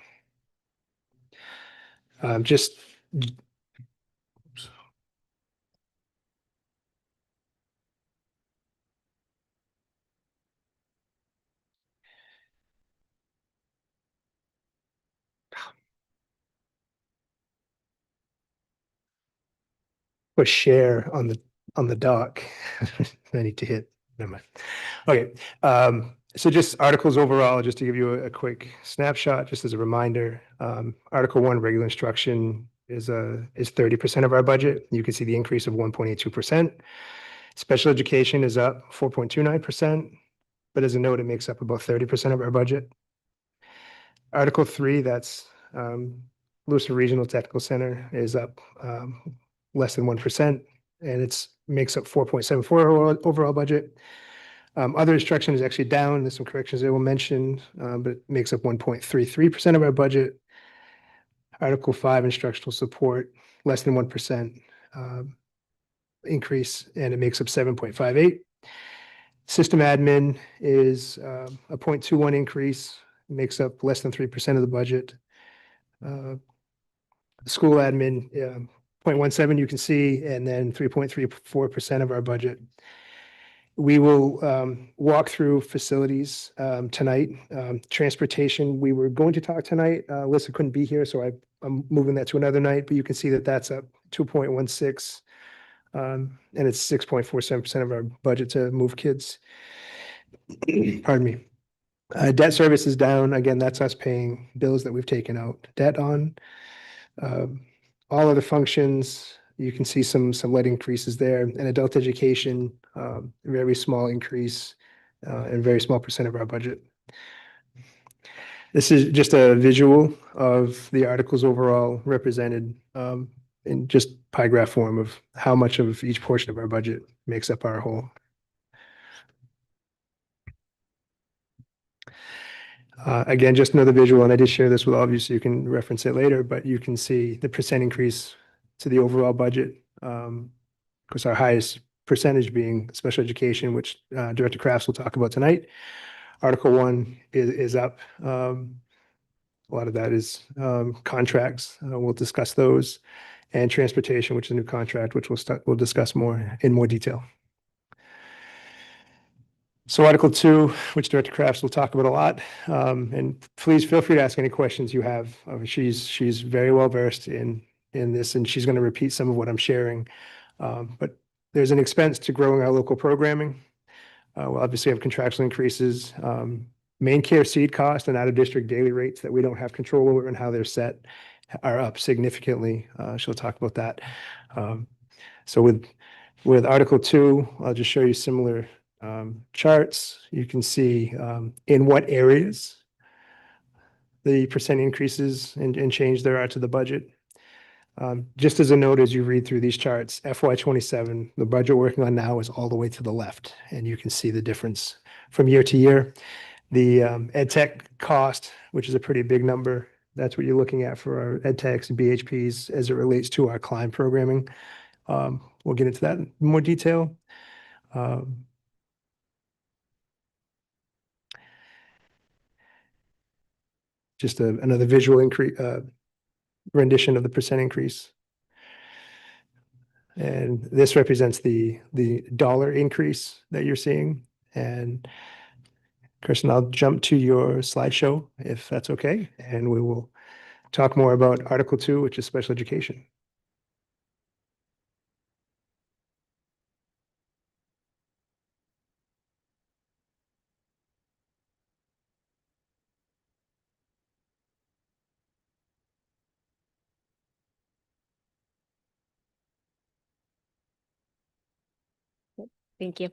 Just push share on the dock. I need to hit. Never mind. Okay. So just articles overall, just to give you a quick snapshot, just as a reminder. Article 1, regular instruction is 30% of our budget. You can see the increase of 1.82%. Special education is up 4.29%, but as a note, it makes up about 30% of our budget. Article 3, that's Lewiston Regional Technical Center, is up less than 1%, and it makes up 4.74 overall budget. Other instruction is actually down. There's some corrections I will mention, but it makes up 1.33% of our budget. Article 5, instructional support, less than 1% increase, and it makes up 7.58. System admin is a 0.21 increase, makes up less than 3% of the budget. School admin, 0.17 you can see, and then 3.34% of our budget. We will walk through facilities tonight. Transportation, we were going to talk tonight. Alyssa couldn't be here, so I'm moving that to another night, but you can see that that's up 2.16. And it's 6.47% of our budget to move kids. Pardon me. Debt service is down. Again, that's us paying bills that we've taken out debt on. All other functions, you can see some light increases there. And adult education, very small increase, and very small percent of our budget. This is just a visual of the articles overall represented in just pie graph form of how much of each portion of our budget makes up our whole. Again, just another visual, and I did share this with all of you, so you can reference it later, but you can see the percent increase to the overall budget. Of course, our highest percentage being special education, which Director Crafts will talk about tonight. Article 1 is up. A lot of that is contracts. We'll discuss those, and transportation, which is a new contract, which we'll discuss in more detail. So Article 2, which Director Crafts will talk about a lot, and please feel free to ask any questions you have. She's very well versed in this, and she's going to repeat some of what I'm sharing. But there's an expense to growing our local programming. We'll obviously have contractual increases, main care seed cost and out-of-district daily rates that we don't have control over and how they're set are up significantly. She'll talk about that. So with Article 2, I'll just show you similar charts. You can see in what areas the percent increases and change there are to the budget. Just as a note, as you read through these charts, FY27, the budget we're working on now is all the way to the left, and you can see the difference from year to year. The ed tech cost, which is a pretty big number, that's what you're looking at for our ed techs and BHPs as it relates to our CLIMB programming. We'll get into that in more detail. Just another visual increase, rendition of the percent increase. And this represents the dollar increase that you're seeing. And Kirsten, I'll jump to your slideshow if that's okay. And we will talk more about Article 2, which is special education. Thank you.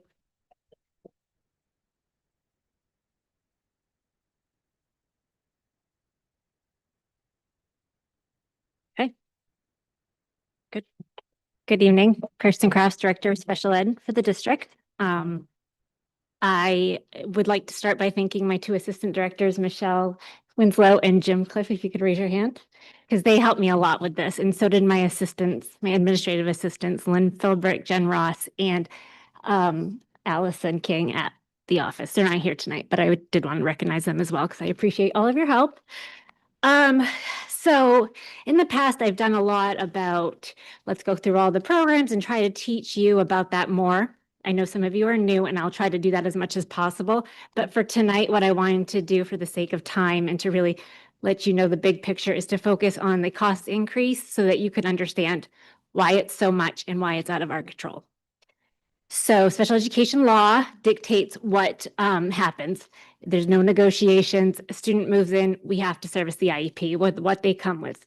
Okay. Good evening. Kirsten Crafts, Director of Special Ed for the district. I would like to start by thanking my two assistant directors, Michelle Winslow and Jim Cliff, if you could raise your hand, because they helped me a lot with this. And so did my assistants, my administrative assistants, Lynn Philbrick, Jen Ross, and Allison King at the office. They're not here tonight, but I did want to recognize them as well because I appreciate all of your help. So in the past, I've done a lot about, let's go through all the programs and try to teach you about that more. I know some of you are new and I'll try to do that as much as possible. But for tonight, what I wanted to do for the sake of time and to really let you know the big picture is to focus on the cost increase so that you can understand why it's so much and why it's out of our control. So special education law dictates what happens. There's no negotiations. A student moves in, we have to service the IEP with what they come with.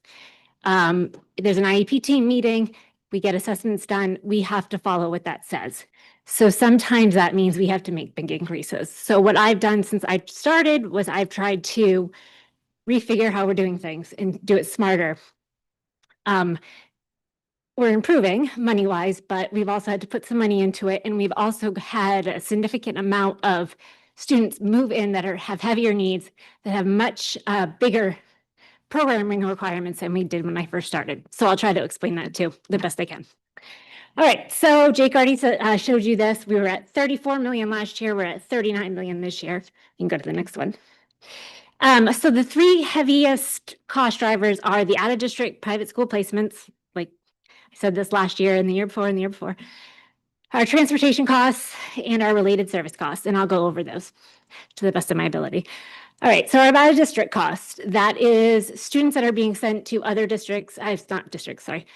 There's an IEP team meeting, we get assessments done, we have to follow what that says. So sometimes that means we have to make big increases. So what I've done since I started was I've tried to refigure how we're doing things and do it smarter. We're improving money-wise, but we've also had to put some money into it. And we've also had a significant amount of students move in that have heavier needs, that have much bigger programming requirements than we did when I first started. So I'll try to explain that too, the best I can. All right, so Jake already showed you this. We were at 34 million last year. We're at 39 million this year. You can go to the next one. So the three heaviest cost drivers are the out-of-district private school placements, like I said this last year and the year before and the year before, our transportation costs and our related service costs, and I'll go over those to the best of my ability. All right, so our out-of-district cost, that is students that are being sent to other districts, not districts, sorry,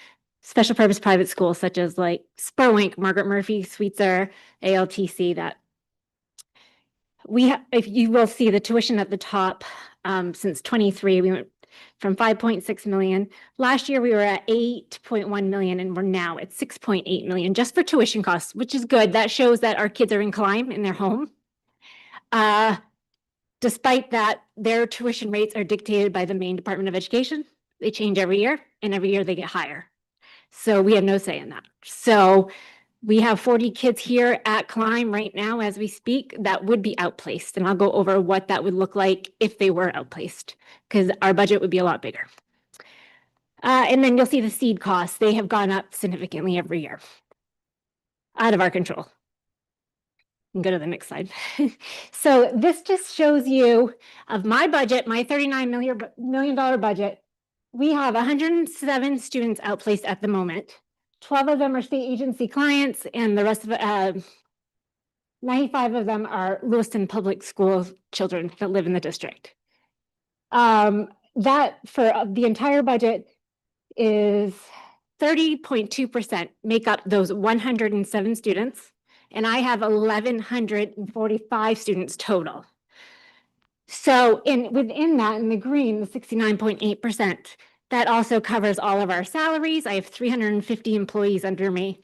special purpose private schools such as like Spurwink, Margaret Murphy, Sweetser, ALTC, that if you will see the tuition at the top, since 23, we went from 5.6 million. Last year, we were at 8.1 million, and we're now at 6.8 million just for tuition costs, which is good. That shows that our kids are in climb in their home. Despite that, their tuition rates are dictated by the Maine Department of Education. They change every year, and every year they get higher. So we have no say in that. So we have 40 kids here at Climb right now as we speak that would be outplaced. And I'll go over what that would look like if they were outplaced, because our budget would be a lot bigger. And then you'll see the seed costs. They have gone up significantly every year. Out of our control. Go to the next slide. So this just shows you of my budget, my $39 million budget. We have 107 students outplaced at the moment. 12 of them are state agency clients, and the rest of 95 of them are Lewiston public school children that live in the district. That for the entire budget is 30.2% make up those 107 students. And I have 1,145 students total. So within that, in the green, the 69.8%, that also covers all of our salaries. I have 350 employees under me.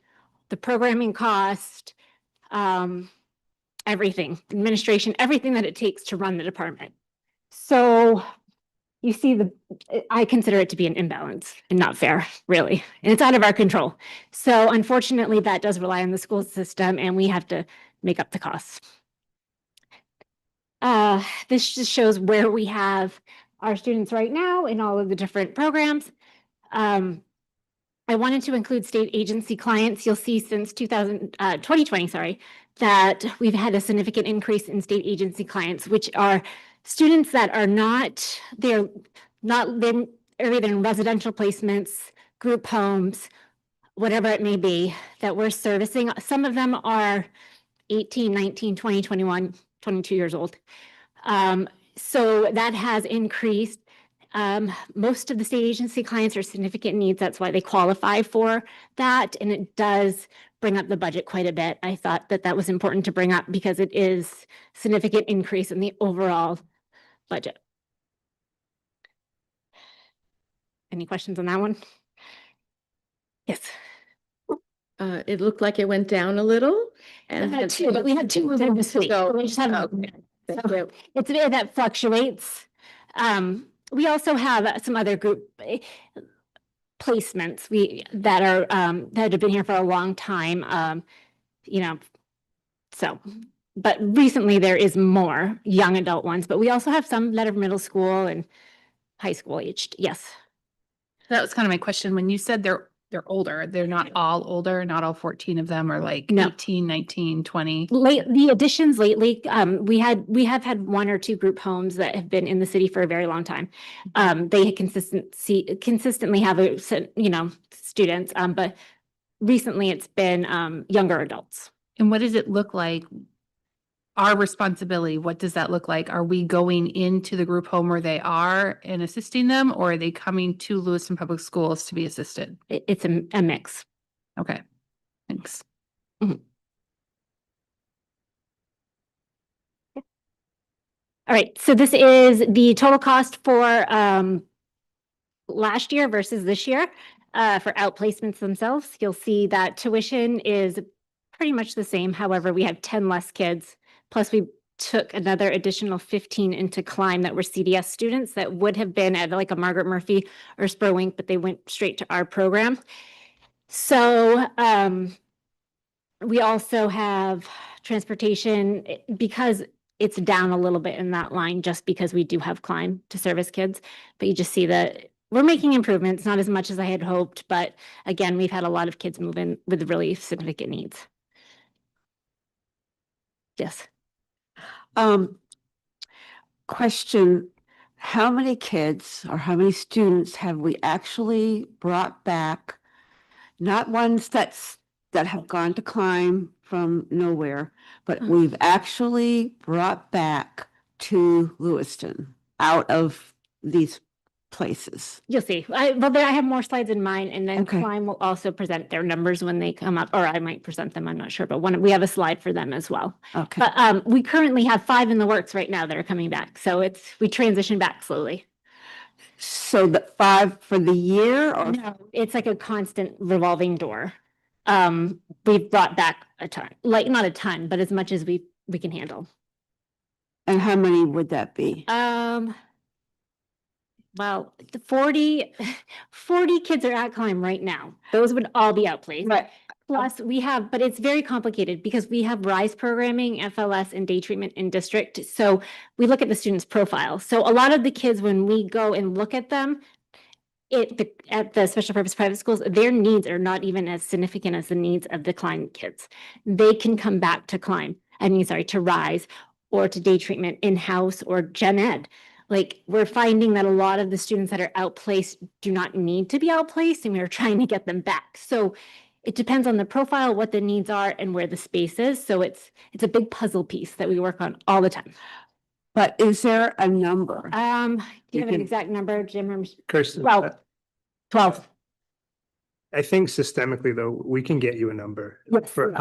The programming cost, everything, administration, everything that it takes to run the department. So you see I consider it to be an imbalance and not fair, really. And it's out of our control. So unfortunately, that does rely on the school system, and we have to make up the costs. This just shows where we have our students right now in all of the different programs. I wanted to include state agency clients. You'll see since 2020, that we've had a significant increase in state agency clients, which are students that are they're either in residential placements, group homes, whatever it may be, that we're servicing. Some of them are 18, 19, 20, 21, 22 years old. So that has increased. Most of the state agency clients are significant needs. That's why they qualify for that. And it does bring up the budget quite a bit. I thought that was important to bring up because it is significant increase in the overall budget. Any questions on that one? Yes. It looked like it went down a little. And But we had two moving this week. So- We just had that fluctuates. We also have some other group placements that have been here for a long time. But recently there is more young adult ones, but we also have some that are middle school and high school aged. Yes. That was kind of my question. When you said they're older, they're not all older, not all 14 of them are like No. 18, 19, 20. The additions lately, we have had one or two group homes that have been in the city for a very long time. They consistently have students, but recently it's been younger adults. And what does it look like? Our responsibility, what does that look like? Are we going into the group home where they are and assisting them, or are they coming to Lewiston Public Schools to be assisted? It's a mix. Okay, thanks. Mm-hmm. All right, so this is the total cost for last year versus this year for outplacements themselves. You'll see that tuition is pretty much the same. However, we have 10 less kids. Plus, we took another additional 15 into Climb that were CDS students that would have been at like a Margaret Murphy or Spur Wink, but they went straight to our program. So we also have transportation because it's down a little bit in that line just because we do have Climb to service kids. But you just see that we're making improvements, not as much as I had hoped. But again, we've had a lot of kids move in with really significant needs. Yes. Question, how many kids or how many students have we actually brought back? Not ones that have gone to Climb from nowhere, but we've actually brought back to Lewiston out of these places? You'll see. Well, I have more slides in mine, and then Okay. Climb will also present their numbers when they come up, or I might present them, I'm not sure, but we have a slide for them as well. Okay. But we currently have 5 in the works right now that are coming back, so we transition back slowly. So the 5 for the year, or? No, it's like a constant revolving door. We've brought back a ton, like not a ton, but as much as we can handle. And how many would that be? Well, the 40 kids are at Climb right now. Those would all be outplaced. Right. Plus we have, but it's very complicated because we have RISE programming, FLS, and day treatment in district. So we look at the student's profile. So a lot of the kids, when we go and look at them, at the special purpose private schools, their needs are not even as significant as the needs of the Climb kids. They can come back to to RISE or to day treatment in-house or gen ed. Like, we're finding that a lot of the students that are outplaced do not need to be outplaced, and we're trying to get them back. So it depends on the profile, what the needs are, and where the space is. So it's a big puzzle piece that we work on all the time. But is there a number? Do you have an can- exact number, Jim? Kirsten, 12. 12. I think systemically, though, we can get you a number. Yes. For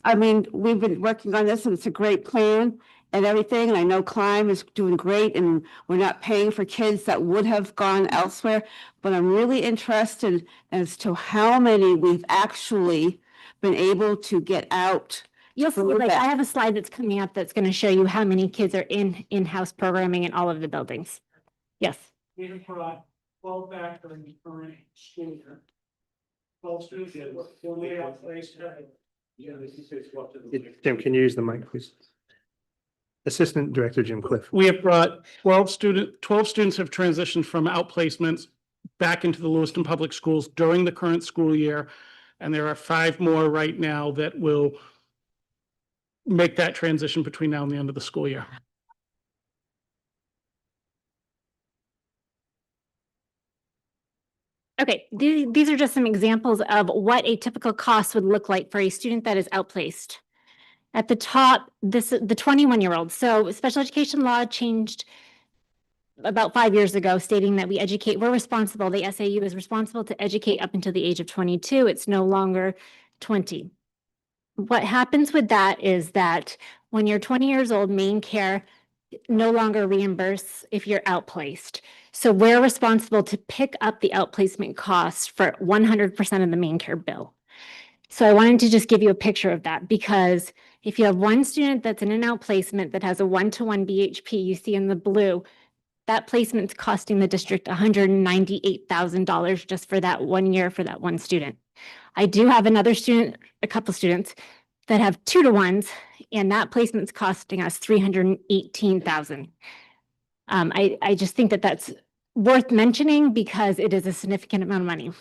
I mean, we've been working on this and it's a great plan and everything. And I know Climb is doing great and we're not paying for kids that would have gone elsewhere. But I'm really interested as to how many we've actually been able to get out. You'll see, Look like, at- I have a slide that's coming up that's going to show you how many kids are in-house programming in all of the buildings. Yes. We have brought 12 back during the current school year. 12 students were laid out place. Jim, can you use the mic, please? Assistant Director Jim Cliff. We have brought 12 students have transitioned from outplacements back into the Lewiston Public Schools during the current school year. And there are 5 more right now that will make that transition between now and the end of the school year. Okay, these are just some examples of what a typical cost would look like for a student that is outplaced. At the top, the 21-year-old. So special education law changed about 5 years ago, stating that we're responsible, the SAU is responsible to educate up until the age of 22. It's no longer 20. What happens with that is that when you're 20 years old, main care no longer reimburse if you're outplaced. So we're responsible to pick up the outplacement costs for 100% of the main care bill. So I wanted to just give you a picture of that, because if you have one student that's in an outplacement that has a 1-to-1 BHP, you see in the blue, that placement's costing the district $198,000 just for that 1 year for that one student. I do have a couple students that have 2-to-1s, and that placement's costing us $318,000. I just think that that's worth mentioning because it is a significant amount of money.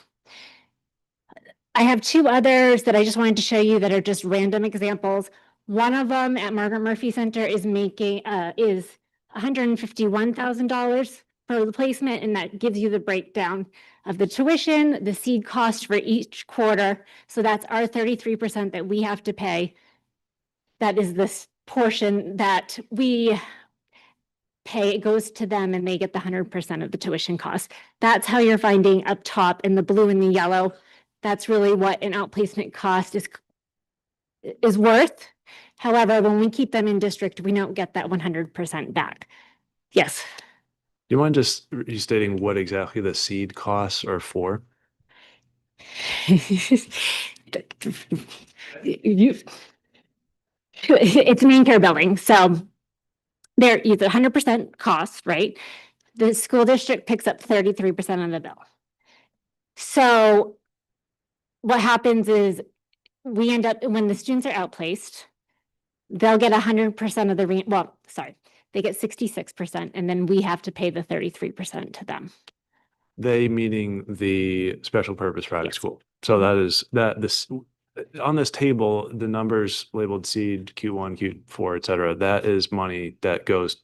I have 2 others that I just wanted to show you that are just random examples. One of them at Margaret Murphy Center is making is $151,000 for the placement, and that gives you the breakdown of the tuition, the seed cost for each quarter. So that's our 33% that we have to pay. That is this portion that we pay. It goes to them and they get the 100% of the tuition cost. That's how you're finding up top in the blue and the yellow. That's really what an outplacement cost is worth. However, when we keep them in district, we don't get that 100% back. Yes. Do you mind just restating what exactly the seed costs are for? It's main care building. So they're either 100% cost, right? The school district picks up 33% of the bill. So what happens is we end up, when the students are outplaced, they'll get 100% of the, they get 66%, and then we have to pay the 33% to them. They meaning the special purpose private Yes. school. So this on this table, the numbers labeled seed Q1, Q4, et cetera, that is money that goes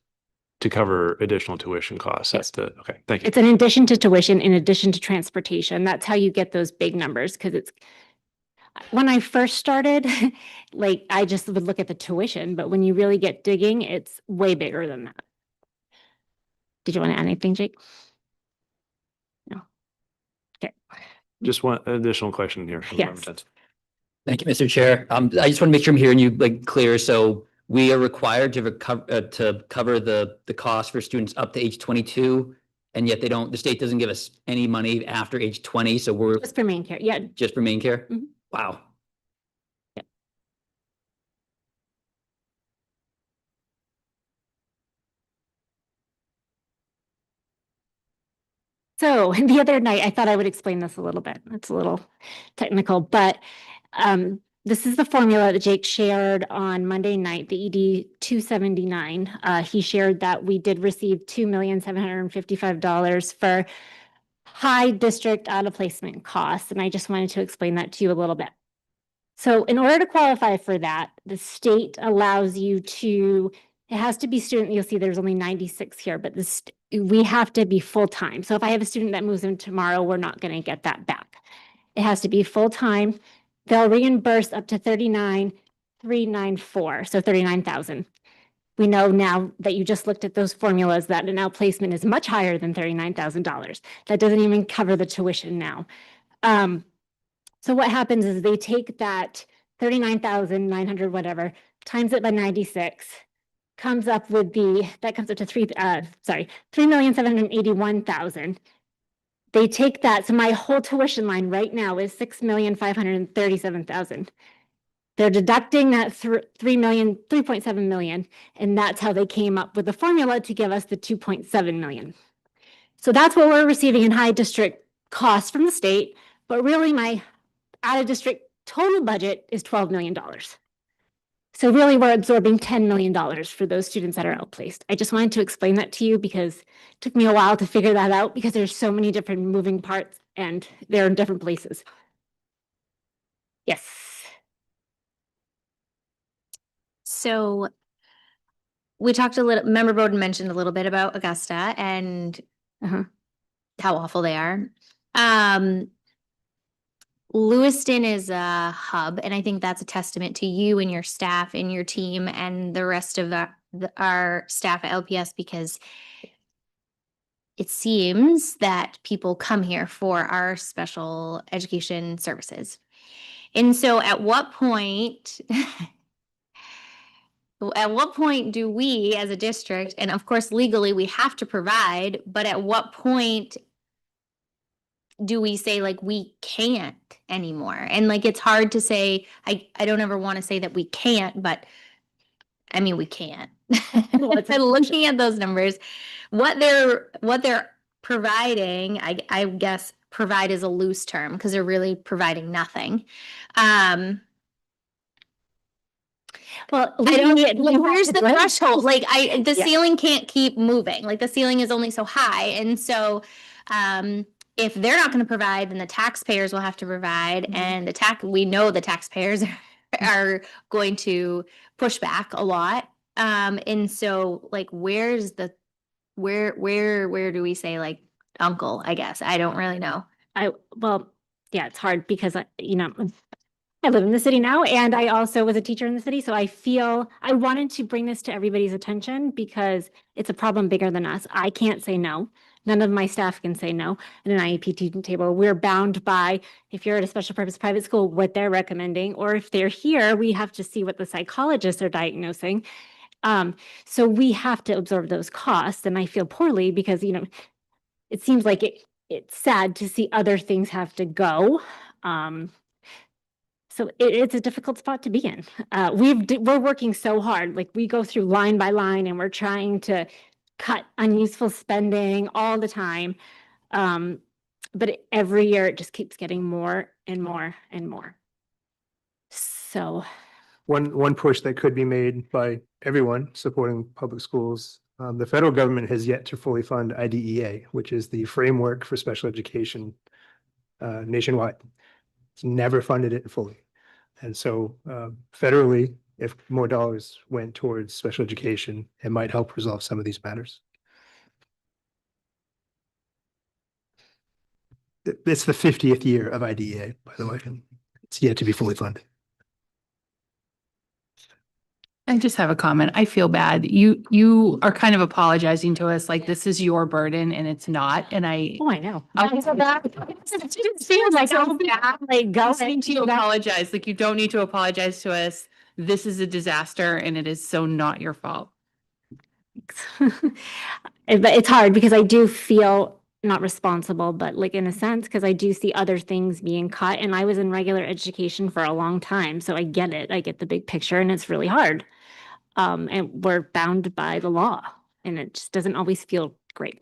to cover additional tuition costs. Yes. Okay, thank you. It's in addition to tuition, in addition to transportation. That's how you get those big numbers, because when I first started, like, I just would look at the tuition, but when you really get digging, it's way bigger than that. Did you want to add anything, Jake? Just one additional question here. from Yes. Member Jensen. Thank you, Mr. Chair. I just want to make sure I'm hearing you like clear. So we are required to cover the cost for students up to age 22, and yet the state doesn't give us any money after age 20. So we're Just for main care, yeah. just for main care. Mhm. Wow. So the other night, I thought I would explain this a little bit. It's a little technical, but this is the formula that Jake shared on Monday night, the ED 279. He shared that we did receive $2,755 for high district out of placement costs. And I just wanted to explain that to you a little bit. So in order to qualify for that, the state allows you to, it has to be student, you'll see there's only 96 here, but we have to be full-time. So if I have a student that moves in tomorrow, we're not going to get that back. It has to be full-time. They'll reimburse up to 39,394, so 39,000. We know now that you just looked at those formulas that an outplacement is much higher than $39,000. That doesn't even cover the tuition now. So what happens is they take that 39,900 whatever, times it by 96, comes up with that comes up to 3,781,000. They take that, so my whole tuition line right now is 6,537,000. They're deducting that 3.7 million, and that's how they came up with the formula to give us the 2.7 million. So that's what we're receiving in high district costs from the state, but really my out of district total budget is $12 million. So really we're absorbing $10 million for those students that are outplaced. I just wanted to explain that to you because it took me a while to figure that out because there's so many different moving parts and they're in different places. Yes. So we talked a little, Member Bowden mentioned a little bit about Augusta and how awful they are. Lewiston is a hub, and I think that's a testament to you and your staff and your team and the rest of our staff at LPS, because it seems that people come here for our special education services. And so at what point do we as a district, and of course legally we have to provide, but at what point do we say like we can't anymore? And like it's hard to say, I don't ever want to say that we can't, but I mean we can't. Looking at those numbers, what they're providing, I guess provide is a loose term because they're really providing nothing. Well, where's the threshold? Like the Yeah. ceiling can't keep moving. Like the ceiling is only so high. And so if they're not going to provide, then the taxpayers will have to provide. And we know the taxpayers are going to push back a lot. And so like where do we say like uncle, I guess? I don't really know. Well, yeah, it's hard because I live in the city now, and I also was a teacher in the city. So I feel I wanted to bring this to everybody's attention because it's a problem bigger than us. I can't say no. None of my staff can say no. In an IEP teaching table, we're bound by, if you're at a special purpose private school, what they're recommending, or if they're here, we have to see what the psychologists are diagnosing. So we have to absorb those costs. And I feel poorly because, it seems like it's sad to see other things have to go. So it's a difficult spot to be in. We're working so hard. Like we go through line by line and we're trying to cut unuseful spending all the time. But every year it just keeps getting more and more and more. So One push that could be made by everyone supporting public schools, the federal government has yet to fully fund IDEA, which is the framework for special education nationwide. It's never funded it fully. And so federally, if more dollars went towards special education, it might help resolve some of these matters. It's the 50th year of IDEA, by the way. It's yet to be fully funded. I just have a comment. I feel bad. You are kind of apologizing to us like this is your burden and it's not. And I Oh, I know. I- So that it feels like so bad, like listening going to you apologize. Like you don't need to apologize to us. This is a disaster and it is so not your fault. But it's hard because I do feel not responsible, but like in a sense, because I do see other things being cut and I was in regular education for a long time. So I get it. I get the big picture and it's really hard. And we're bound by the law and it just doesn't always feel great.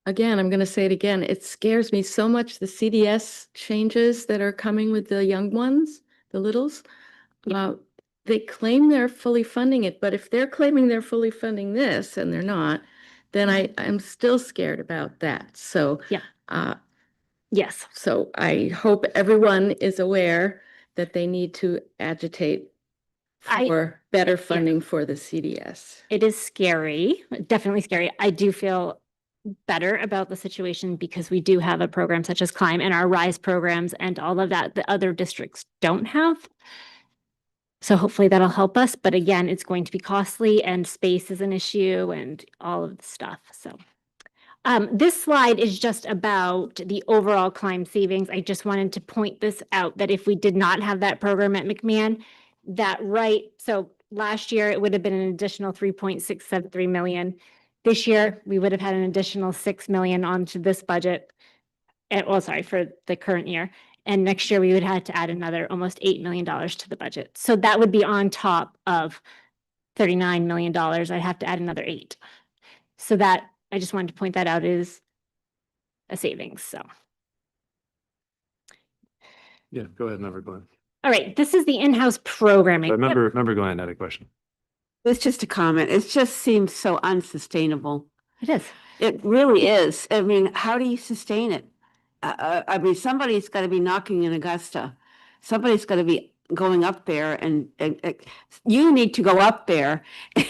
Again, I'm going to say it again. It scares me so much, the CDS changes that are coming with the young ones, the littles. They claim they're fully funding it, but if they're claiming they're fully funding this and they're not, then I'm still scared about that. So, Yeah. Yes. so I hope everyone is aware that they need to agitate for better funding for the CDS. It is scary, definitely scary. I do feel better about the situation because we do have a program such as Climb and our RISE programs and all of that the other districts don't have. So hopefully that'll help us. But again, it's going to be costly and space is an issue and all of the stuff. So this slide is just about the overall Climb savings. I just wanted to point this out that if we did not have that program at McMahon, so last year it would have been an additional 3.673 million. This year we would have had an additional 6 million onto this budget. For the current year. And next year we would have to add another almost $8 million to the budget. So that would be on top of $39 million. I'd have to add another 8. So that, I just wanted to point that out is a savings, so. Yeah, go ahead, member Glenn. All right, this is the in-house programming. Member Glenn had a question. It's just a comment. It just seems so unsustainable. It is. It really is. I mean, how do you sustain it? I mean, somebody's got to be knocking in Augusta. Somebody's got to be going up there and you need to go up there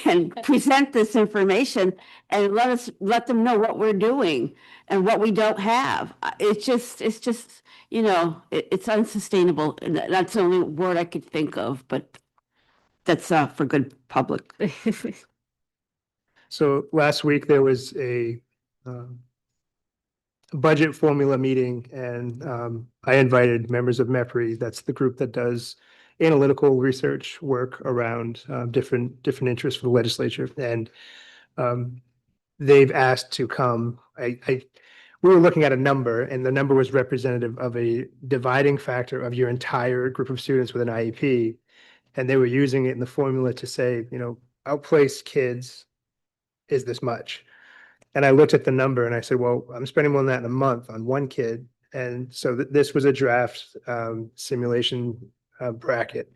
and present this information and let them know what we're doing and what we don't have. It's just, it's unsustainable. And that's the only word I could think of, but that's for good public. So last week there was a budget formula meeting and I invited members of MEPRI, that's the group that does analytical research work around different interests for the legislature. And they've asked to come. We were looking at a number and the number was representative of a dividing factor of your entire group of students with an IEP. And they were using it in the formula to say, outplaced kids is this much. And I looked at the number and I said, well, I'm spending more than that in a month on one kid. And so this was a draft simulation bracket.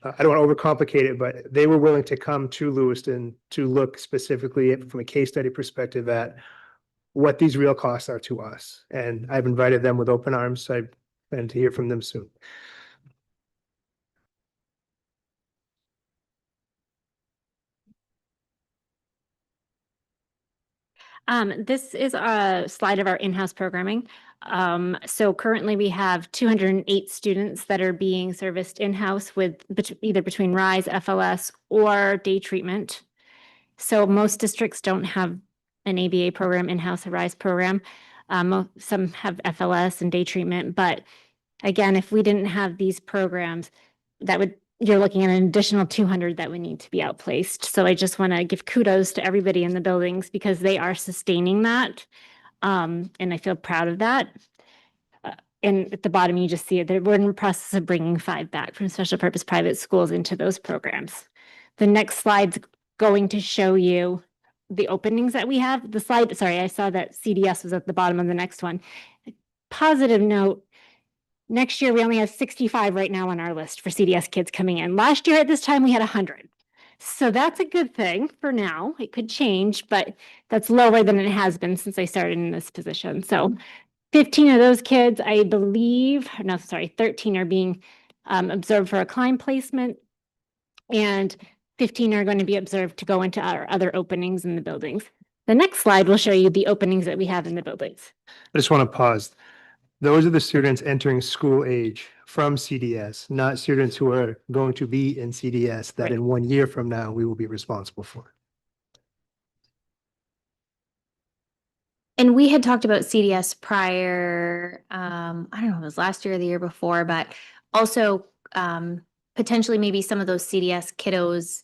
I don't want to overcomplicate it, but they were willing to come to Lewiston to look specifically from a case study perspective at what these real costs are to us. And I've invited them with open arms. So I plan to hear from them soon. This is a slide of our in-house programming. So currently we have 208 students that are being serviced in-house with either between RISE, FLS, or day treatment. So most districts don't have an ABA program in-house, a RISE program. Some have FLS and day treatment, but again, if we didn't have these programs, you're looking at an additional 200 that would need to be outplaced. So I just want to give kudos to everybody in the buildings because they are sustaining that. And I feel proud of that. And at the bottom, you just see it. We're in the process of bringing 5 back from special purpose private schools into those programs. The next slide's going to show you the openings that we have. I saw that CDS was at the bottom of the next one. Positive note, next year, we only have 65 right now on our list for CDS kids coming in. Last year at this time, we had 100. So that's a good thing for now. It could change, but that's lower than it has been since I started in this position. So 15 of those kids, I believe, 13 are being observed for a Climb placement. And 15 are going to be observed to go into our other openings in the buildings. The next slide will show you the openings that we have in the buildings. I just want to pause. Those are the students entering school age from CDS, not students who are going to be in CDS that Right. in 1 year from now, we will be responsible for. And we had talked about CDS prior, I don't know if it was last year or the year before, but also potentially maybe some of those CDS kiddos,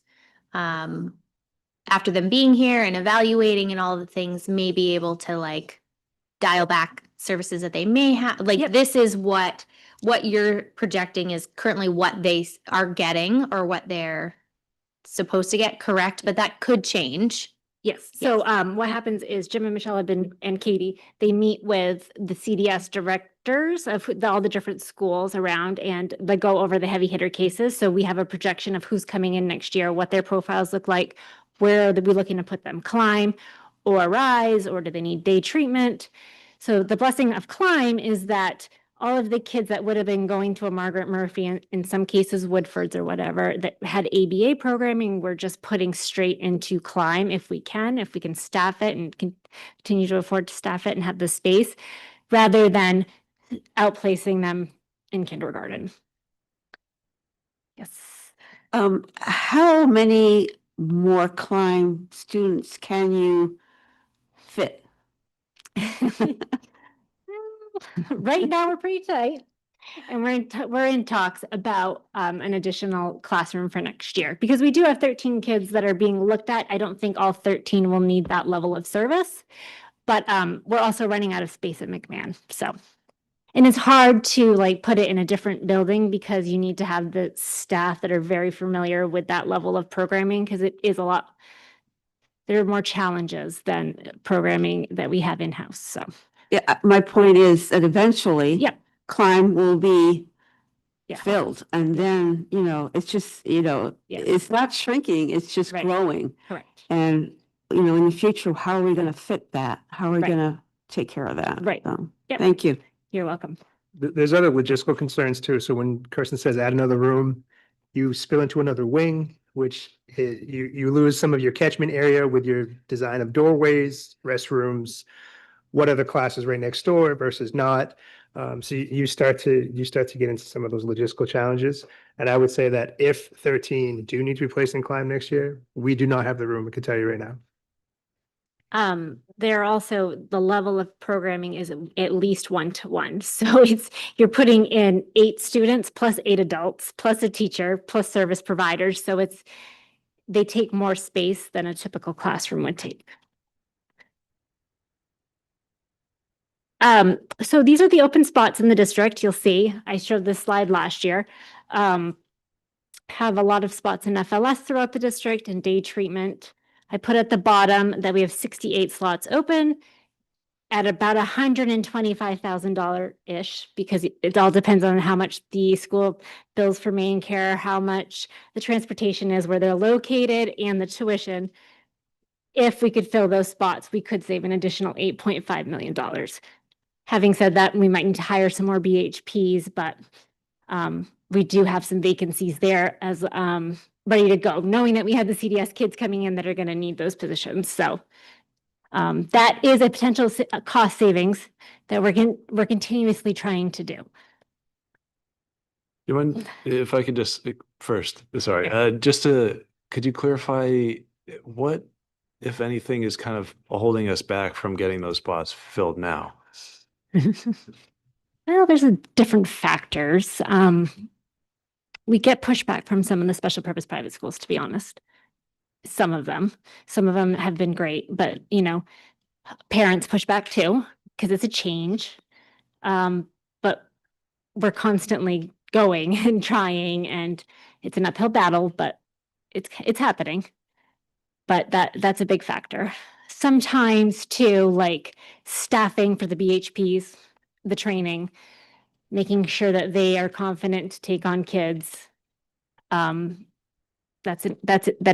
after them being here and evaluating and all the things, may be able to like dial back services that they may have. Like this is what you're projecting is currently what they are getting or what they're supposed to get, correct? But that could change. Yes. So what happens is Jim and Michelle have been, and Katie, they meet with the CDS directors of all the different schools around, and they go over the heavy hitter cases. So we have a projection of who's coming in next year, what their profiles look like, where are we looking to put them, climb or rise, or do they need day treatment? So the blessing of climb is that all of the kids that would have been going to a Margaret Murphy, and in some cases Woodford's or whatever, that had ABA programming, we're just putting straight into climb if we can staff it and continue to afford to staff it and have the space, rather than outplacing them in kindergarten. Yes. How many more climb students can you fit? Right now, we're pretty tight. And we're in talks about an additional classroom for next year, because we do have 13 kids that are being looked at. I don't think all 13 will need that level of service, but we're also running out of space at McMahon. So, and it's hard to like put it in a different building because you need to have the staff that are very familiar with that level of programming, because it is a lot. There are more challenges than programming that we have in-house. So Yeah, my point is that eventually Yep. climb will be Yeah. filled, and then, it's just, it's not shrinking, it's just Right. growing. Correct. And, in the future, how are we going to fit that? How are we Right. going to take care of that? Right. So, Yep. Thank you. You're welcome. There's other logistical concerns too. So when Kirsten says add another room, you spill into another wing, which you lose some of your catchment area with your design of doorways, restrooms, what other classes right next door versus not. So you start to get into some of those logistical challenges. And I would say that if 13 do need to be placed in climb next year, we do not have the room. I can tell you right now. There are also, the level of programming is at least 1-to-1. So you're putting in 8 students plus 8 adults, plus a teacher, plus service providers. So they take more space than a typical classroom would take. So these are the open spots in the district. You'll see, I showed this slide last year. Have a lot of spots in FLS throughout the district and day treatment. I put at the bottom that we have 68 slots open at about $125,000-ish, because it all depends on how much the school bills for main care, how much the transportation is, where they're located, and the tuition. If we could fill those spots, we could save an additional $8.5 million. Having said that, we might need to hire some more BHPs, but we do have some vacancies there as ready to go, knowing that we have the CDS kids coming in that are going to need those positions. So that is a potential cost savings that we're continuously trying to do. You mind if I could just first, sorry, could you clarify what, if anything, is kind of holding us back from getting those spots filled now? Well, there's different factors. We get pushback from some of the special purpose private schools, to be honest. Some of them have been great, but parents push back too, because it's a change. But we're constantly going and trying, and it's an uphill battle, but it's happening. But that's a big factor. Sometimes too, like staffing for the BHPs, the training, making sure that they are confident to take on kids. That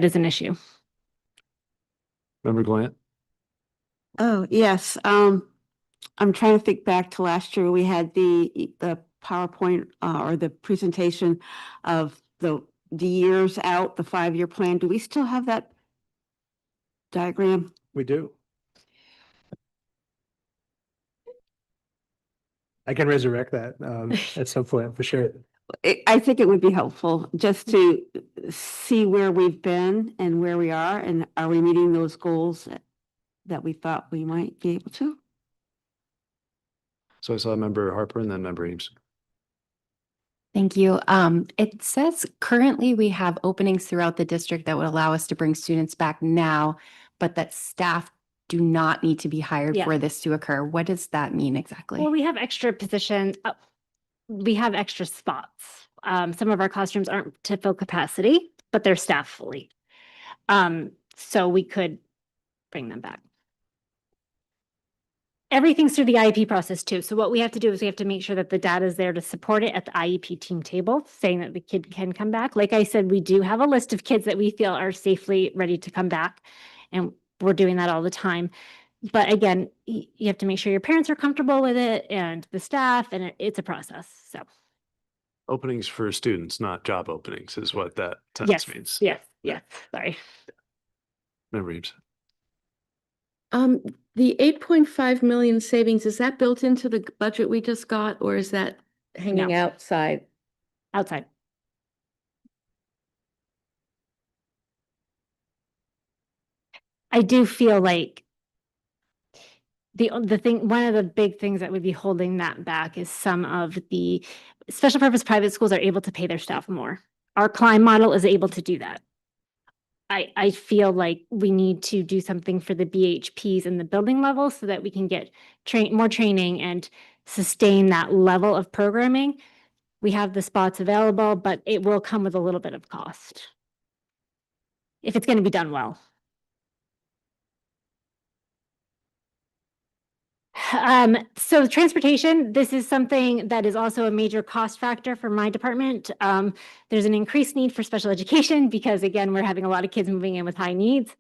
is an issue. Member Glant? Oh, yes. I'm trying to think back to last year. We had the PowerPoint or the presentation of the years out, the 5-year plan. Do we still have that diagram? We do. I can resurrect that at some point for sure. I think it would be helpful just to see where we've been and where we are, and are we meeting those goals that we thought we might be able to? So I saw member Harper and then member Eames. Thank you. It says currently we have openings throughout the district that would allow us to bring students back now, but that staff do not need to be hired Yeah. for this to occur. What does that mean exactly? Well, we have extra positions. We have extra spots. Some of our classrooms aren't to full capacity, but they're staffed fully. So we could bring them back. Everything's through the IEP process too. So what we have to do is we have to make sure that the data is there to support it at the IEP team table, saying that the kid can come back. Like I said, we do have a list of kids that we feel are safely ready to come back, and we're doing that all the time. But again, you have to make sure your parents are comfortable with it and the staff, and it's a process. So Openings for students, not job openings, is what that yes, sentence means. yes. Sorry. Member Eames. The 8.5 million savings, is that built into the budget we just got, or is that hanging No. outside? Outside. I do feel like the thing, one of the big things that would be holding that back is some of the special purpose private schools are able to pay their staff more. Our Climb model is able to do that. I feel like we need to do something for the BHPs in the building level so that we can get more training and sustain that level of programming. We have the spots available, but it will come with a little bit of cost if it's going to be done well. So transportation, this is something that is also a major cost factor for my department. There's an increased need for special education because again, we're having a lot of kids moving in with high needs.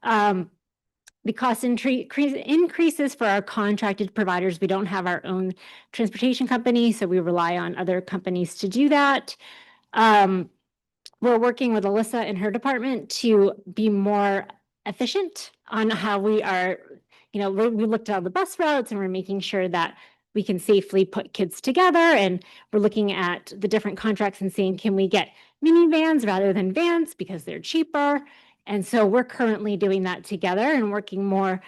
The cost increases for our contracted providers. We don't have our own transportation company, so we rely on other companies to do that. We're working with Alyssa and her department to be more efficient on how we are, we looked at all the bus routes and we're making sure that we can safely put kids together, and we're looking at the different contracts and seeing, can we get minivans rather than vans because they're cheaper? And so we're currently doing that together and working more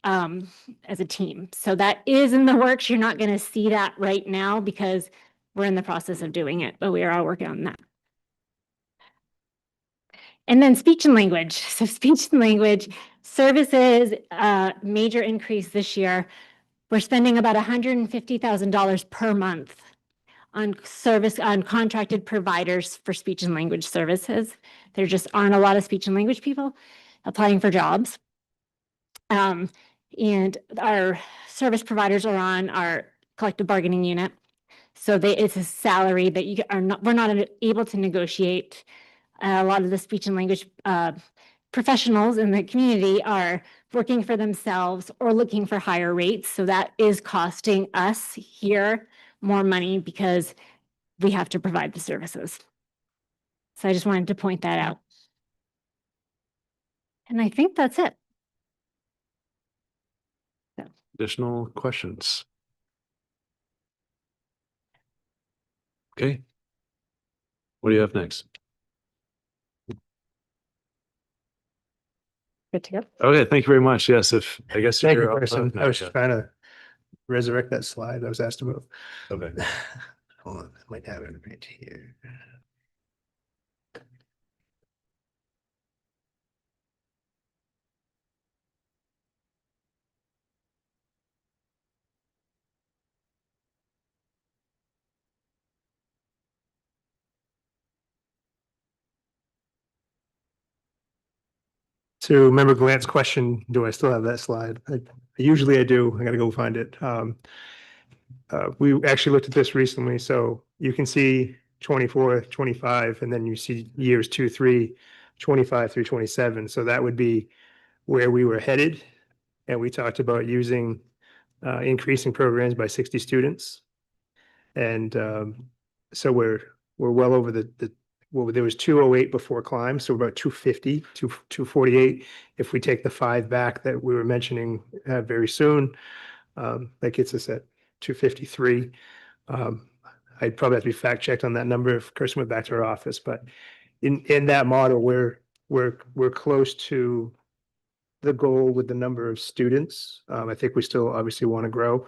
as a team. So that is in the works. You're not going to see that right now because we're in the process of doing it, but we are all working on that. And then speech and language. So speech and language services, major increase this year. We're spending about $150,000 per month on contracted providers for speech and language services. There just aren't a lot of speech and language people applying for jobs. And our service providers are on our collective bargaining unit. So it's a salary that we're not able to negotiate. A lot of the speech and language professionals in the community are working for themselves or looking for higher rates. So that is costing us here more money because we have to provide the services. So I just wanted to point that out. And I think that's it. Additional questions? Okay. What do you have next? Good to go. Okay, thank you very much. Yes, I guess Thank you, you're Kristen. no, I was yeah. trying to resurrect that slide I was asked about. Okay. Hold on, I might have it right here. To Member Glant's question, do I still have that slide? Usually I do. I gotta go find it. We actually looked at this recently, so you can see 24, 25, and then you see years 2, 3, 25 through 27. So that would be where we were headed. And we talked about using increasing programs by 60 students. And so we're well over there was 208 before Climb, so about 250, 248. If we take the 5 back that we were mentioning very soon, that gets us at 253. I'd probably have to be fact checked on that number if Kirsten went back to her office, but in that model, we're close to the goal with the number of students. I think we still obviously want to grow.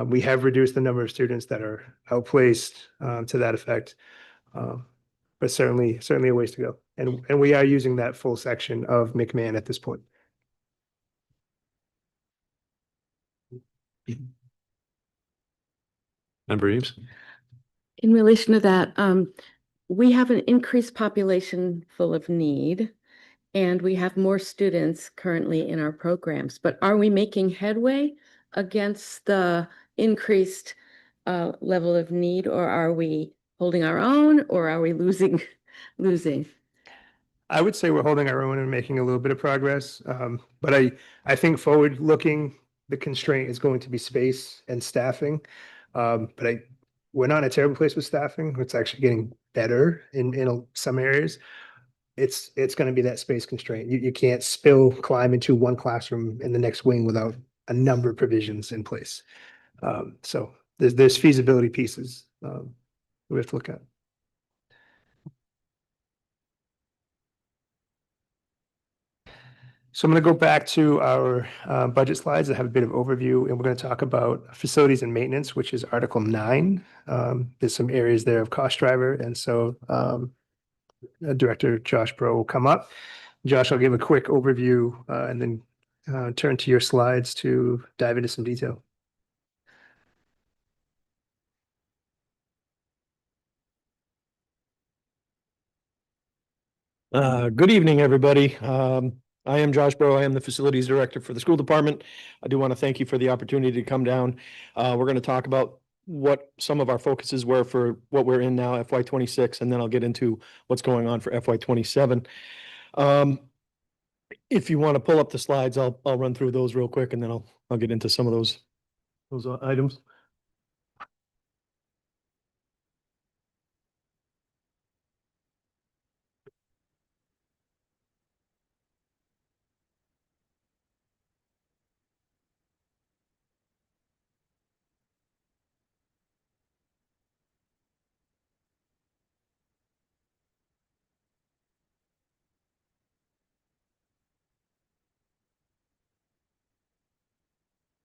We have reduced the number of students that are outplaced to that effect. But certainly a ways to go. And we are using that full section of McMahon at this point. Member Eames? In relation to that, we have an increased population full of need, and we have more students currently in our programs. But are we making headway against the increased level of need, or are we holding our own, or are we losing? I would say we're holding our own and making a little bit of progress. But I think forward looking, the constraint is going to be space and staffing. But we're not in a terrible place with staffing. It's actually getting better in some areas. It's going to be that space constraint. You can't climb into one classroom in the next wing without a number of provisions in place. So there's feasibility pieces we have to look at. So I'm going to go back to our budget slides that have a bit of overview, and we're going to talk about facilities and maintenance, which is Article 9. There's some areas there of cost driver, and so Director Josh Bro will come up. Josh, I'll give a quick overview and then turn to your slides to dive into some detail. Good evening, everybody. I am Josh Bro. I am the Facilities Director for the School Department. I do want to thank you for the opportunity to come down. We're going to talk about what some of our focuses were for what we're in now, FY26, and then I'll get into what's going on for FY27. If you want to pull up the slides, I'll run through those real quick, and then I'll get into some of those items.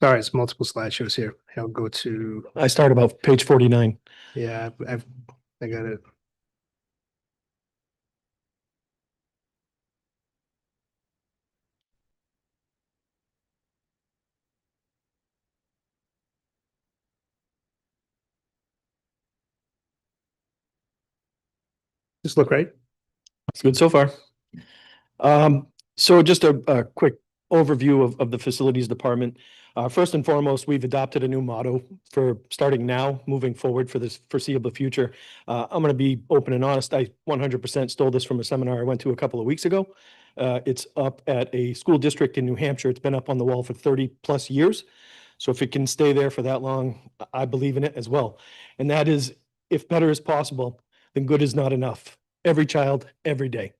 Sorry, it's multiple slideshows here. I'll go to. I start about page 49. Yeah, I got it. Just look right. It's good so far. So just a quick overview of the facilities department. First and foremost, we've adopted a new motto for starting now, moving forward for this foreseeable future. I'm going to be open and honest. I 100% stole this from a seminar I went to a couple of weeks ago. It's up at a school district in New Hampshire. It's been up on the wall for 30 plus years. So if it can stay there for that long, I believe in it as well. And that is, if better is possible, then good is not enough. Every child, every day.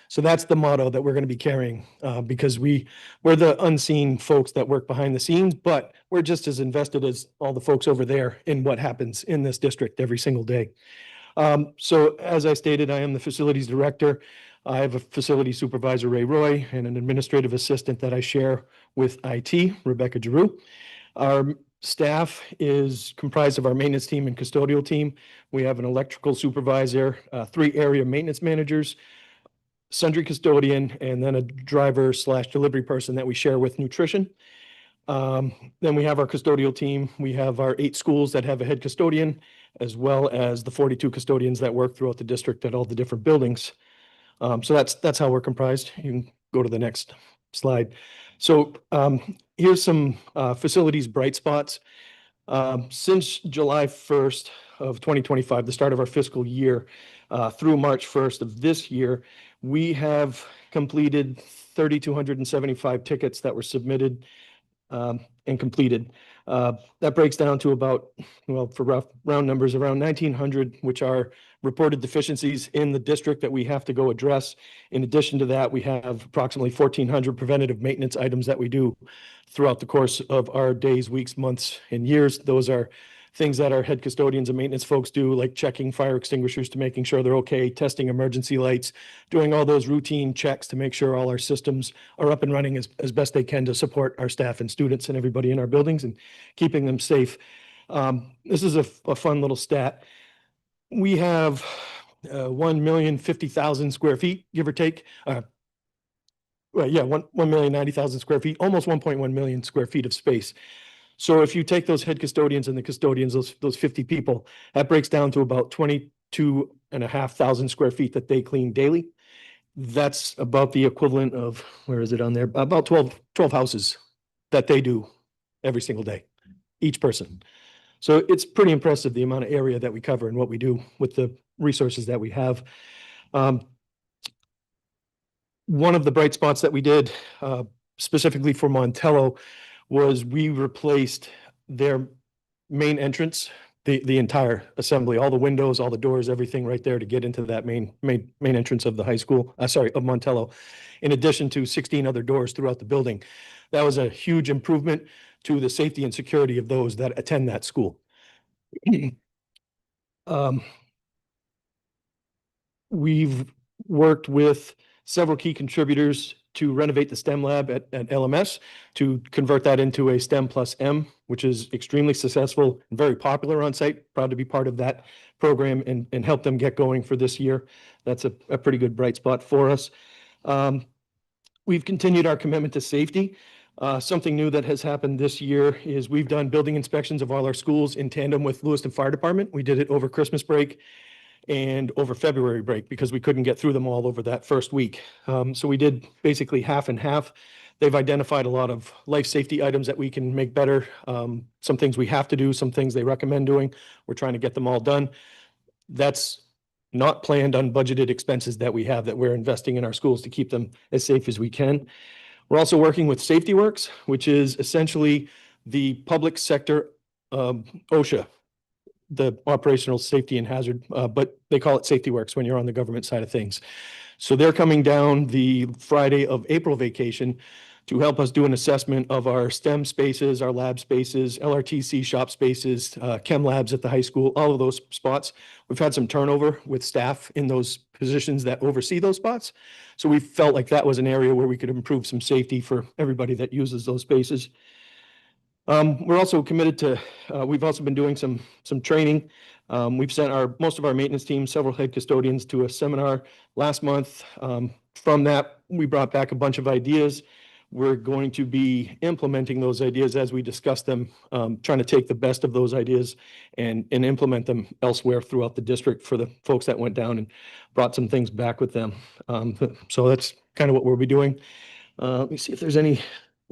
So that's the motto that we're going to be carrying because we're the unseen folks that work behind the scenes, but we're just as invested as all the folks over there in what happens in this district every single day. So as I stated, I am the facilities director. I have a facility supervisor, Ray Roy, and an administrative assistant that I share with IT, Rebecca Giroux. Our staff is comprised of our maintenance team and custodial team. We have an electrical supervisor, 3 area maintenance managers, sundry custodian, and then a driver / delivery person that we share with nutrition. Then we have our custodial team. We have our 8 schools that have a head custodian, as well as the 42 custodians that work throughout the district at all the different buildings. So that's how we're comprised. You can go to the next slide. So here's some facilities bright spots. Since July 1st of 2025, the start of our fiscal year, through March 1st of this year, we have completed 3,275 tickets that were submitted and completed. That breaks down to about, well, for round numbers, around 1,900, which are reported deficiencies in the district that we have to go address. In addition to that, we have approximately 1,400 preventative maintenance items that we do throughout the course of our days, weeks, months, and years. Those are things that our head custodians and maintenance folks do, like checking fire extinguishers to making sure they're okay, testing emergency lights, doing all those routine checks to make sure all our systems are up and running as best they can to support our staff and students and everybody in our buildings and keeping them safe. This is a fun little stat. We have 1,050,000 square feet, give or take. Well, yeah, 1,090,000 square feet, almost 1.1 million square feet of space. So if you take those head custodians and the custodians, those 50 people, that breaks down to about 22,500 square feet that they clean daily. That's about the equivalent of, where is it on there? About 12 houses that they do every single day, each person. So it's pretty impressive, the amount of area that we cover and what we do with the resources that we have. One of the bright spots that we did specifically for Montello was we replaced their main entrance, the entire assembly, all the windows, all the doors, everything right there to get into that main entrance of the high school, of Montello, in addition to 16 other doors throughout the building. That was a huge improvement to the safety and security of those that attend that school. We've worked with several key contributors to renovate the STEM lab at LMS, to convert that into a STEM plus M, which is extremely successful and very popular on site. Proud to be part of that program and help them get going for this year. That's a pretty good bright spot for us. We've continued our commitment to safety. Something new that has happened this year is we've done building inspections of all our schools in tandem with Lewiston Fire Department. We did it over Christmas break and over February break because we couldn't get through them all over that first week. So we did basically half and half. They've identified a lot of life safety items that we can make better. Some things we have to do, some things they recommend doing. We're trying to get them all done. That's not planned unbudgeted expenses that we have that we're investing in our schools to keep them as safe as we can. We're also working with Safety Works, which is essentially the public sector OSHA, the operational safety and hazard, but they call it Safety Works when you're on the government side of things. So they're coming down the Friday of April vacation to help us do an assessment of our STEM spaces, our lab spaces, LRTC shop spaces, chem labs at the high school, all of those spots. We've had some turnover with staff in those positions that oversee those spots. So we felt like that was an area where we could improve some safety for everybody that uses those spaces. We're also committed to, we've also been doing some training. We've sent most of our maintenance team, several head custodians, to a seminar last month. From that, we brought back a bunch of ideas. We're going to be implementing those ideas as we discuss them, trying to take the best of those ideas and implement them elsewhere throughout the district for the folks that went down and brought some things back with them. So that's kind of what we'll be doing. Let me see if there's any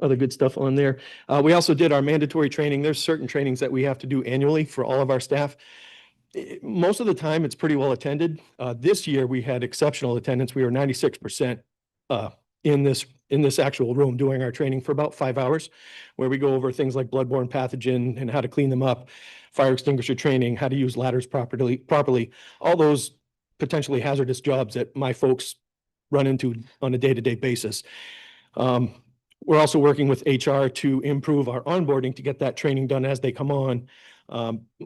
other good stuff on there. We also did our mandatory training. There's certain trainings that we have to do annually for all of our staff. Most of the time, it's pretty well attended. This year, we had exceptional attendance. We were 96% in this actual room doing our training for about 5 hours, where we go over things like bloodborne pathogen and how to clean them up, fire extinguisher training, how to use ladders properly, all those potentially hazardous jobs that my folks run into on a day-to-day basis. We're also working with HR to improve our onboarding to get that training done as they come on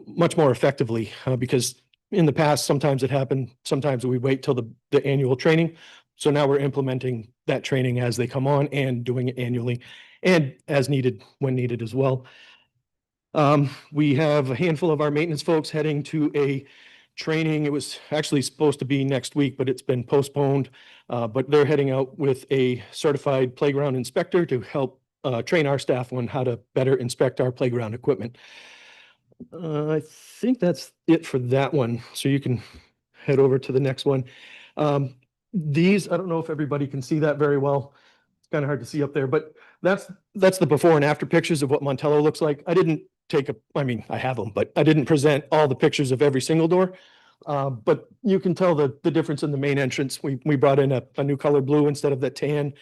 much more effectively, because in the past, sometimes it happened, sometimes we wait till the annual training. So now we're implementing that training as they come on and doing it annually and as needed, when needed as well. We have a handful of our maintenance folks heading to a training. It was actually supposed to be next week, but it's been postponed. But they're heading out with a certified playground inspector to help train our staff on how to better inspect our playground equipment. I think that's it for that one. So you can head over to the next one. These, I don't know if everybody can see that very well. It's kind of hard to see up there, but that's the before and after pictures of what Montello looks like. I didn't I have them, but I didn't present all the pictures of every single door. But you can tell the difference in the main entrance. We brought in a new color blue instead of the tan.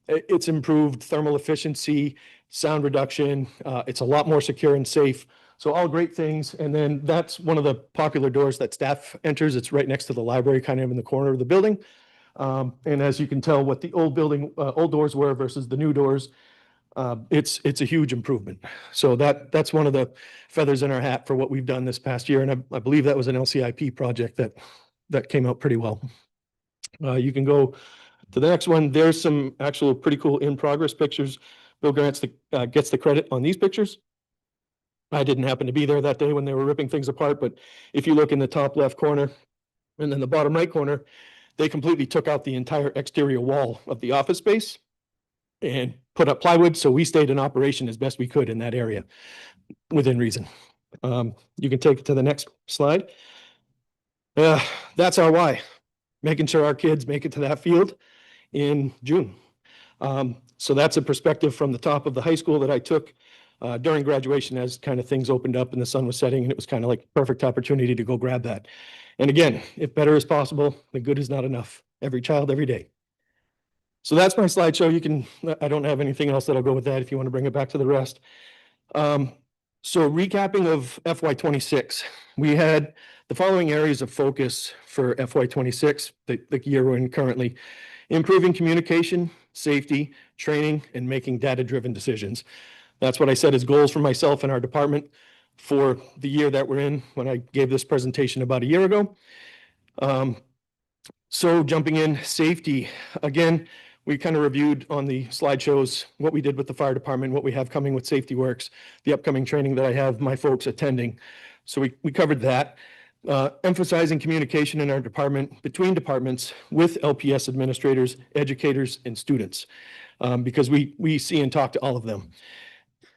It's improved thermal efficiency, sound reduction. It's a lot more secure and safe. So all great things. And then that's one of the popular doors that staff enters. It's right next to the library, kind of in the corner of the building. And as you can tell, what the old doors were versus the new doors, it's a huge improvement. So that's one of the feathers in our hat for what we've done this past year. And I believe that was an LCIP project that came out pretty well. You can go to the next one. There's some actual pretty cool in-progress pictures. Bill gets the credit on these pictures. I didn't happen to be there that day when they were ripping things apart, but if you look in the top left corner and then the bottom right corner, they completely took out the entire exterior wall of the office space and put up plywood. So we stayed in operation as best we could in that area within reason. You can take it to the next slide. That's our why, making sure our kids make it to that field in June. So that's a perspective from the top of the high school that I took during graduation as kind of things opened up and the sun was setting, and it was kind of like perfect opportunity to go grab that. And again, if better is possible, then good is not enough. Every child, every day. So that's my slideshow. I don't have anything else that'll go with that if you want to bring it back to the rest. So recapping of FY26, we had the following areas of focus for FY26, the year we're in currently: improving communication, safety, training, and making data-driven decisions. That's what I said as goals for myself and our department for the year that we're in when I gave this presentation about a year ago. So jumping in, safety. Again, we kind of reviewed on the slideshows what we did with the fire department, what we have coming with Safety Works, the upcoming training that I have my folks attending. So we covered that. Emphasizing communication in our department, between departments, with LPS administrators, educators, and students, because we see and talk to all of them.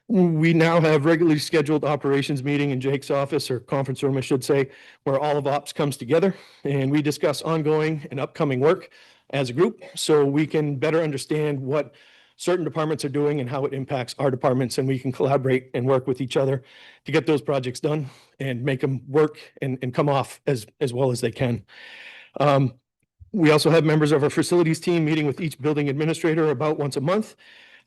We now have regularly scheduled operations meeting in Jake's office, or conference room, I should say, where all of ops comes together and we discuss ongoing and upcoming work as a group so we can better understand what certain departments are doing and how it impacts our departments, and we can collaborate and work with each other to get those projects done and make them work and come off as well as they can. We also have members of our facilities team meeting with each building administrator about once a month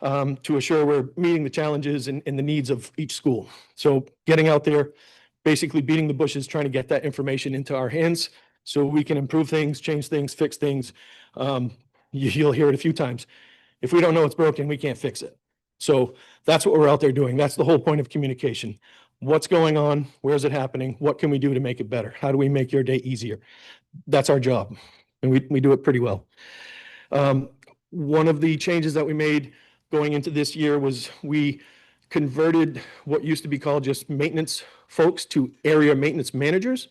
to assure we're meeting the challenges and the needs of each school. So getting out there, basically beating the bushes, trying to get that information into our hands so we can improve things, change things, fix things. You'll hear it a few times. If we don't know it's broken, we can't fix it. So that's what we're out there doing. That's the whole point of communication. What's going on? Where is it happening? What can we do to make it better? How do we make your day easier? That's our job, and we do it pretty well. One of the changes that we made going into this year was we converted what used to be called just maintenance folks to area maintenance managers.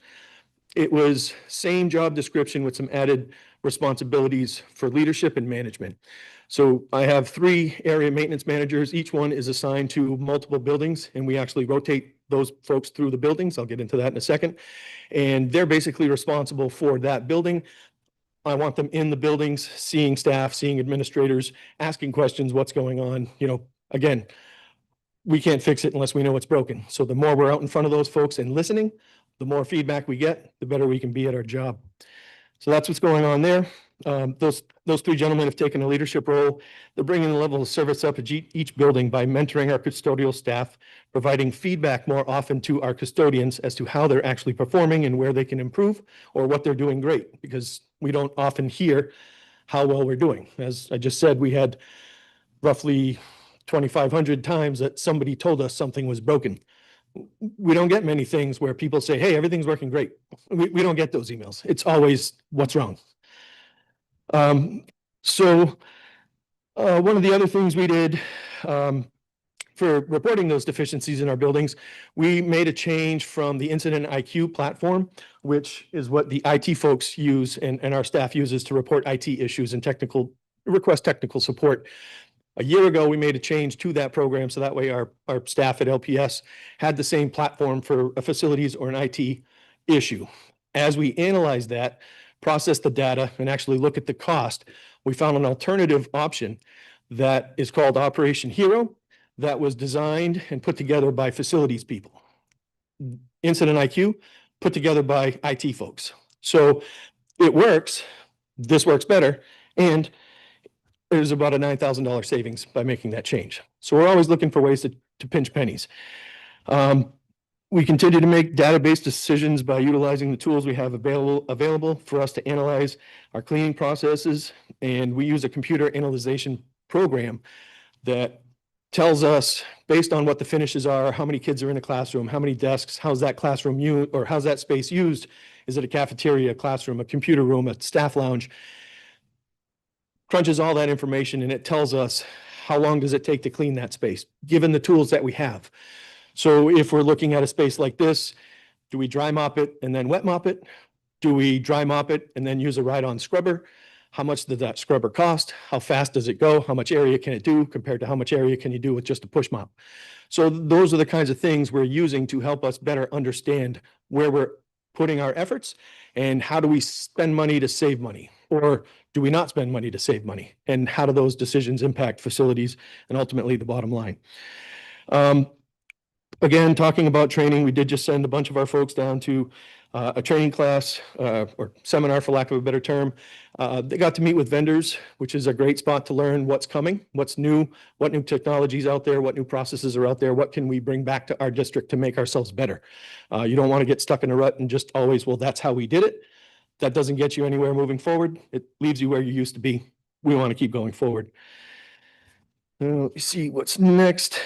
It was same job description with some added responsibilities for leadership and management. So I have 3 area maintenance managers. Each one is assigned to multiple buildings, and we actually rotate those folks through the buildings. I'll get into that in a second. And they're basically responsible for that building. I want them in the buildings, seeing staff, seeing administrators, asking questions, what's going on. Again, we can't fix it unless we know what's broken. So the more we're out in front of those folks and listening, the more feedback we get, the better we can be at our job. So that's what's going on there. Those 3 gentlemen have taken a leadership role. They're bringing the level of service up at each building by mentoring our custodial staff, providing feedback more often to our custodians as to how they're actually performing and where they can improve or what they're doing great, because we don't often hear how well we're doing. As I just said, we had roughly 2,500 times that somebody told us something was broken. We don't get many things where people say, hey, everything's working great. We don't get those emails. It's always what's wrong. So one of the other things we did for reporting those deficiencies in our buildings, we made a change from the Incident IQ platform, which is what the IT folks use and our staff uses to report IT issues and request technical support. A year ago, we made a change to that program so that way our staff at LPS had the same platform for a facilities or an IT issue. As we analyzed that, process the data, and actually look at the cost, we found an alternative option that is called Operation Hero that was designed and put together by facilities people. Incident IQ put together by IT folks. So it works, this works better, and there's about a $9,000 savings by making that change. So we're always looking for ways to pinch pennies. We continue to make database decisions by utilizing the tools we have available for us to analyze our cleaning processes. And we use a computer analyzation program that tells us, based on what the finishes are, how many kids are in a classroom, how many desks, how's that classroom used, or how's that space used? Is it a cafeteria, a classroom, a computer room, a staff lounge? Crunches all that information and it tells us how long does it take to clean that space, given the tools that we have. So if we're looking at a space like this, do we dry mop it and then wet mop it? Do we dry mop it and then use a ride-on scrubber? How much does that scrubber cost? How fast does it go? How much area can it do compared to how much area can you do with just a push mop? So those are the kinds of things we're using to help us better understand where we're putting our efforts and how do we spend money to save money, or do we not spend money to save money? And how do those decisions impact facilities and ultimately the bottom line? Again, talking about training, we did just send a bunch of our folks down to a training class or seminar, for lack of a better term. They got to meet with vendors, which is a great spot to learn what's coming, what's new, what new technologies out there, what new processes are out there, what can we bring back to our district to make ourselves better. You don't want to get stuck in a rut and just always, well, that's how we did it. That doesn't get you anywhere moving forward. It leaves you where you used to be. We want to keep going forward. Let me see what's next.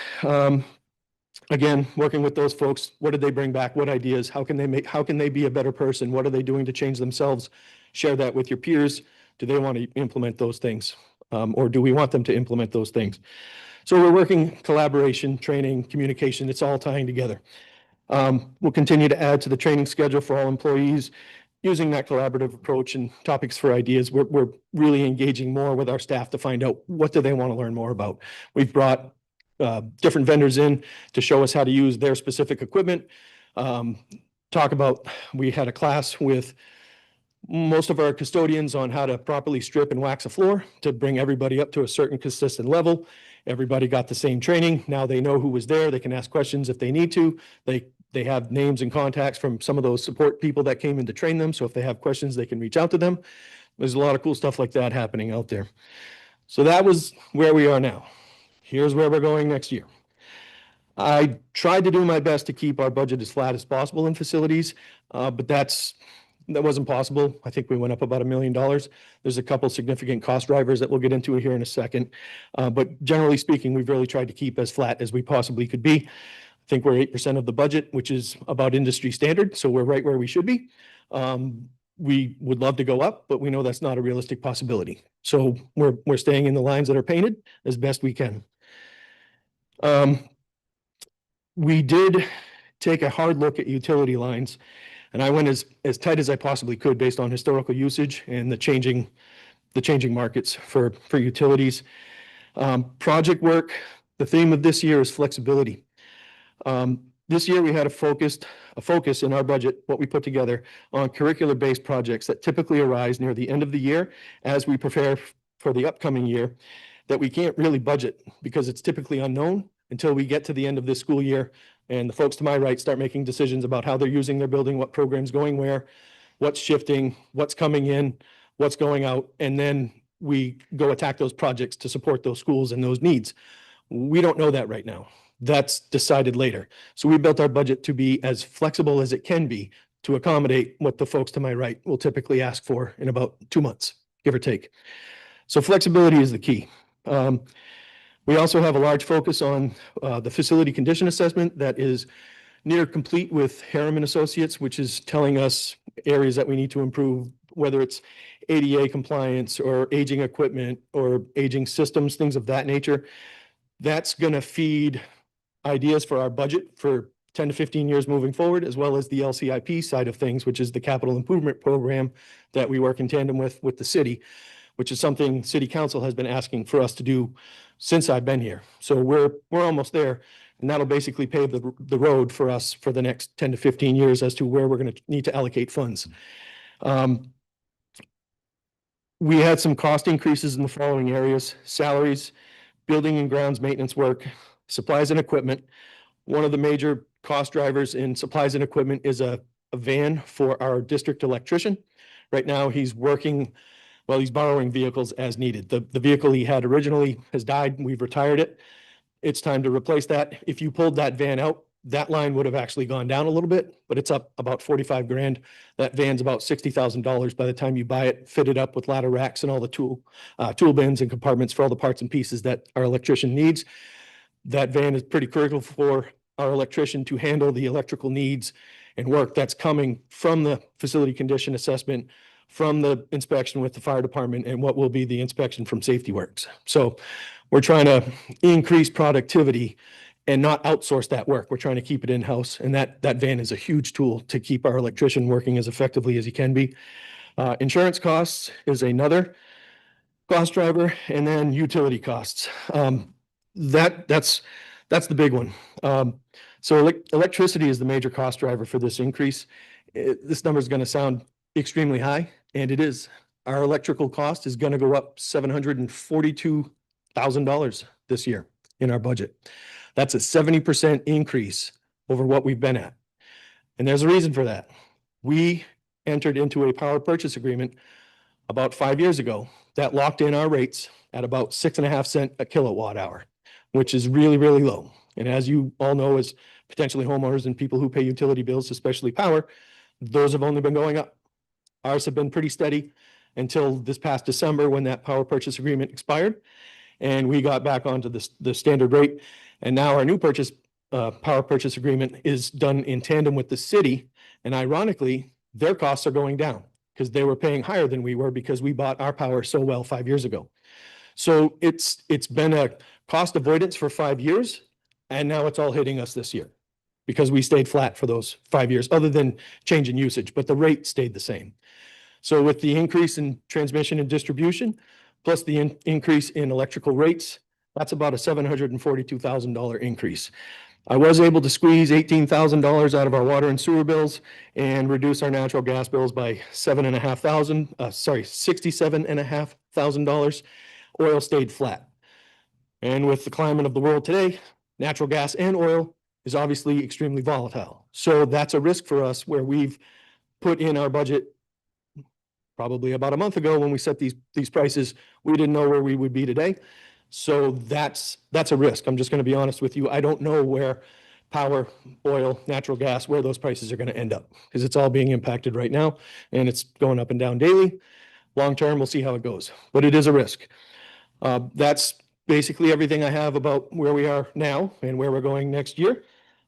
Again, working with those folks, what did they bring back? What ideas? How can they be a better person? What are they doing to change themselves? Share that with your peers. Do they want to implement those things? Or do we want them to implement those things? So we're working collaboration, training, communication. It's all tying together. We'll continue to add to the training schedule for all employees using that collaborative approach and topics for ideas. We're really engaging more with our staff to find out what do they want to learn more about. We've brought different vendors in to show us how to use their specific equipment. We had a class with most of our custodians on how to properly strip and wax a floor to bring everybody up to a certain consistent level. Everybody got the same training. Now they know who was there. They can ask questions if they need to. They have names and contacts from some of those support people that came in to train them. So if they have questions, they can reach out to them. There's a lot of cool stuff like that happening out there. So that was where we are now. Here's where we're going next year. I tried to do my best to keep our budget as flat as possible in facilities, but that wasn't possible. I think we went up about $1 million. There's a couple significant cost drivers that we'll get into here in a second. But generally speaking, we've really tried to keep as flat as we possibly could be. I think we're 8% of the budget, which is about industry standard. So we're right where we should be. We would love to go up, but we know that's not a realistic possibility. So we're staying in the lines that are painted as best we can. We did take a hard look at utility lines, and I went as tight as I possibly could based on historical usage and the changing markets for utilities. Project work, the theme of this year is flexibility. This year we had a focus in our budget, what we put together, on curricular-based projects that typically arise near the end of the year as we prepare for the upcoming year, that we can't really budget because it's typically unknown until we get to the end of this school year and the folks to my right start making decisions about how they're using their building, what program's going where, what's shifting, what's coming in, what's going out, and then we go attack those projects to support those schools and those needs. We don't know that right now. That's decided later. So we built our budget to be as flexible as it can be to accommodate what the folks to my right will typically ask for in about 2 months, give or take. So flexibility is the key. We also have a large focus on the facility condition assessment that is near complete with Harriman Associates, which is telling us areas that we need to improve, whether it's ADA compliance or aging equipment or aging systems, things of that nature. That's going to feed ideas for our budget for 10 to 15 years moving forward, as well as the LCIP side of things, which is the capital improvement program that we work in tandem with the city, which is something City Council has been asking for us to do since I've been here. So we're almost there, and that'll basically pave the road for us for the next 10 to 15 years as to where we're going to need to allocate funds. We had some cost increases in the following areas: salaries, building and grounds maintenance work, supplies and equipment. One of the major cost drivers in supplies and equipment is a van for our district electrician. Right now, he's working Well, he's borrowing vehicles as needed. The vehicle he had originally has died. We've retired it. It's time to replace that. If you pulled that van out, that line would have actually gone down a little bit, but it's up about 45 grand. That van's about $60,000 by the time you buy it, fit it up with ladder racks and all the tool bins and compartments for all the parts and pieces that our electrician needs. That van is pretty critical for our electrician to handle the electrical needs and work that's coming from the facility condition assessment, from the inspection with the fire department, and what will be the inspection from Safety Works. So we're trying to increase productivity and not outsource that work. We're trying to keep it in-house, and that van is a huge tool to keep our electrician working as effectively as he can be. Insurance costs is another cost driver, and then utility costs. That's the big one. So electricity is the major cost driver for this increase. This number is going to sound extremely high, and it is. Our electrical cost is going to go up $742,000 this year in our budget. That's a 70% increase over what we've been at. And there's a reason for that. We entered into a power purchase agreement about 5 years ago that locked in our rates at about 6.5 cents a kilowatt hour, which is really, really low. And as you all know, as potentially homeowners and people who pay utility bills, especially power, those have only been going up. Ours have been pretty steady until this past December when that power purchase agreement expired. And we got back onto the standard rate. And now our new power purchase agreement is done in tandem with the city. And ironically, their costs are going down because they were paying higher than we were because we bought our power so well 5 years ago. So it's been a cost avoidance for 5 years. And now it's all hitting us this year because we stayed flat for those 5 years, other than change in usage, but the rate stayed the same. So with the increase in transmission and distribution, plus the increase in electrical rates, that's about a $742,000 increase. I was able to squeeze $18,000 out of our water and sewer bills and reduce our natural gas bills by $67,500. Oil stayed flat. And with the climate of the world today, natural gas and oil is obviously extremely volatile. So that's a risk for us where we've put in our budget probably about a month ago when we set these prices. We didn't know where we would be today. So that's a risk. I'm just going to be honest with you. I don't know where power, oil, natural gas, where those prices are going to end up because it's all being impacted right now and it's going up and down daily. Long term, we'll see how it goes, but it is a risk. That's basically everything I have about where we are now and where we're going next year.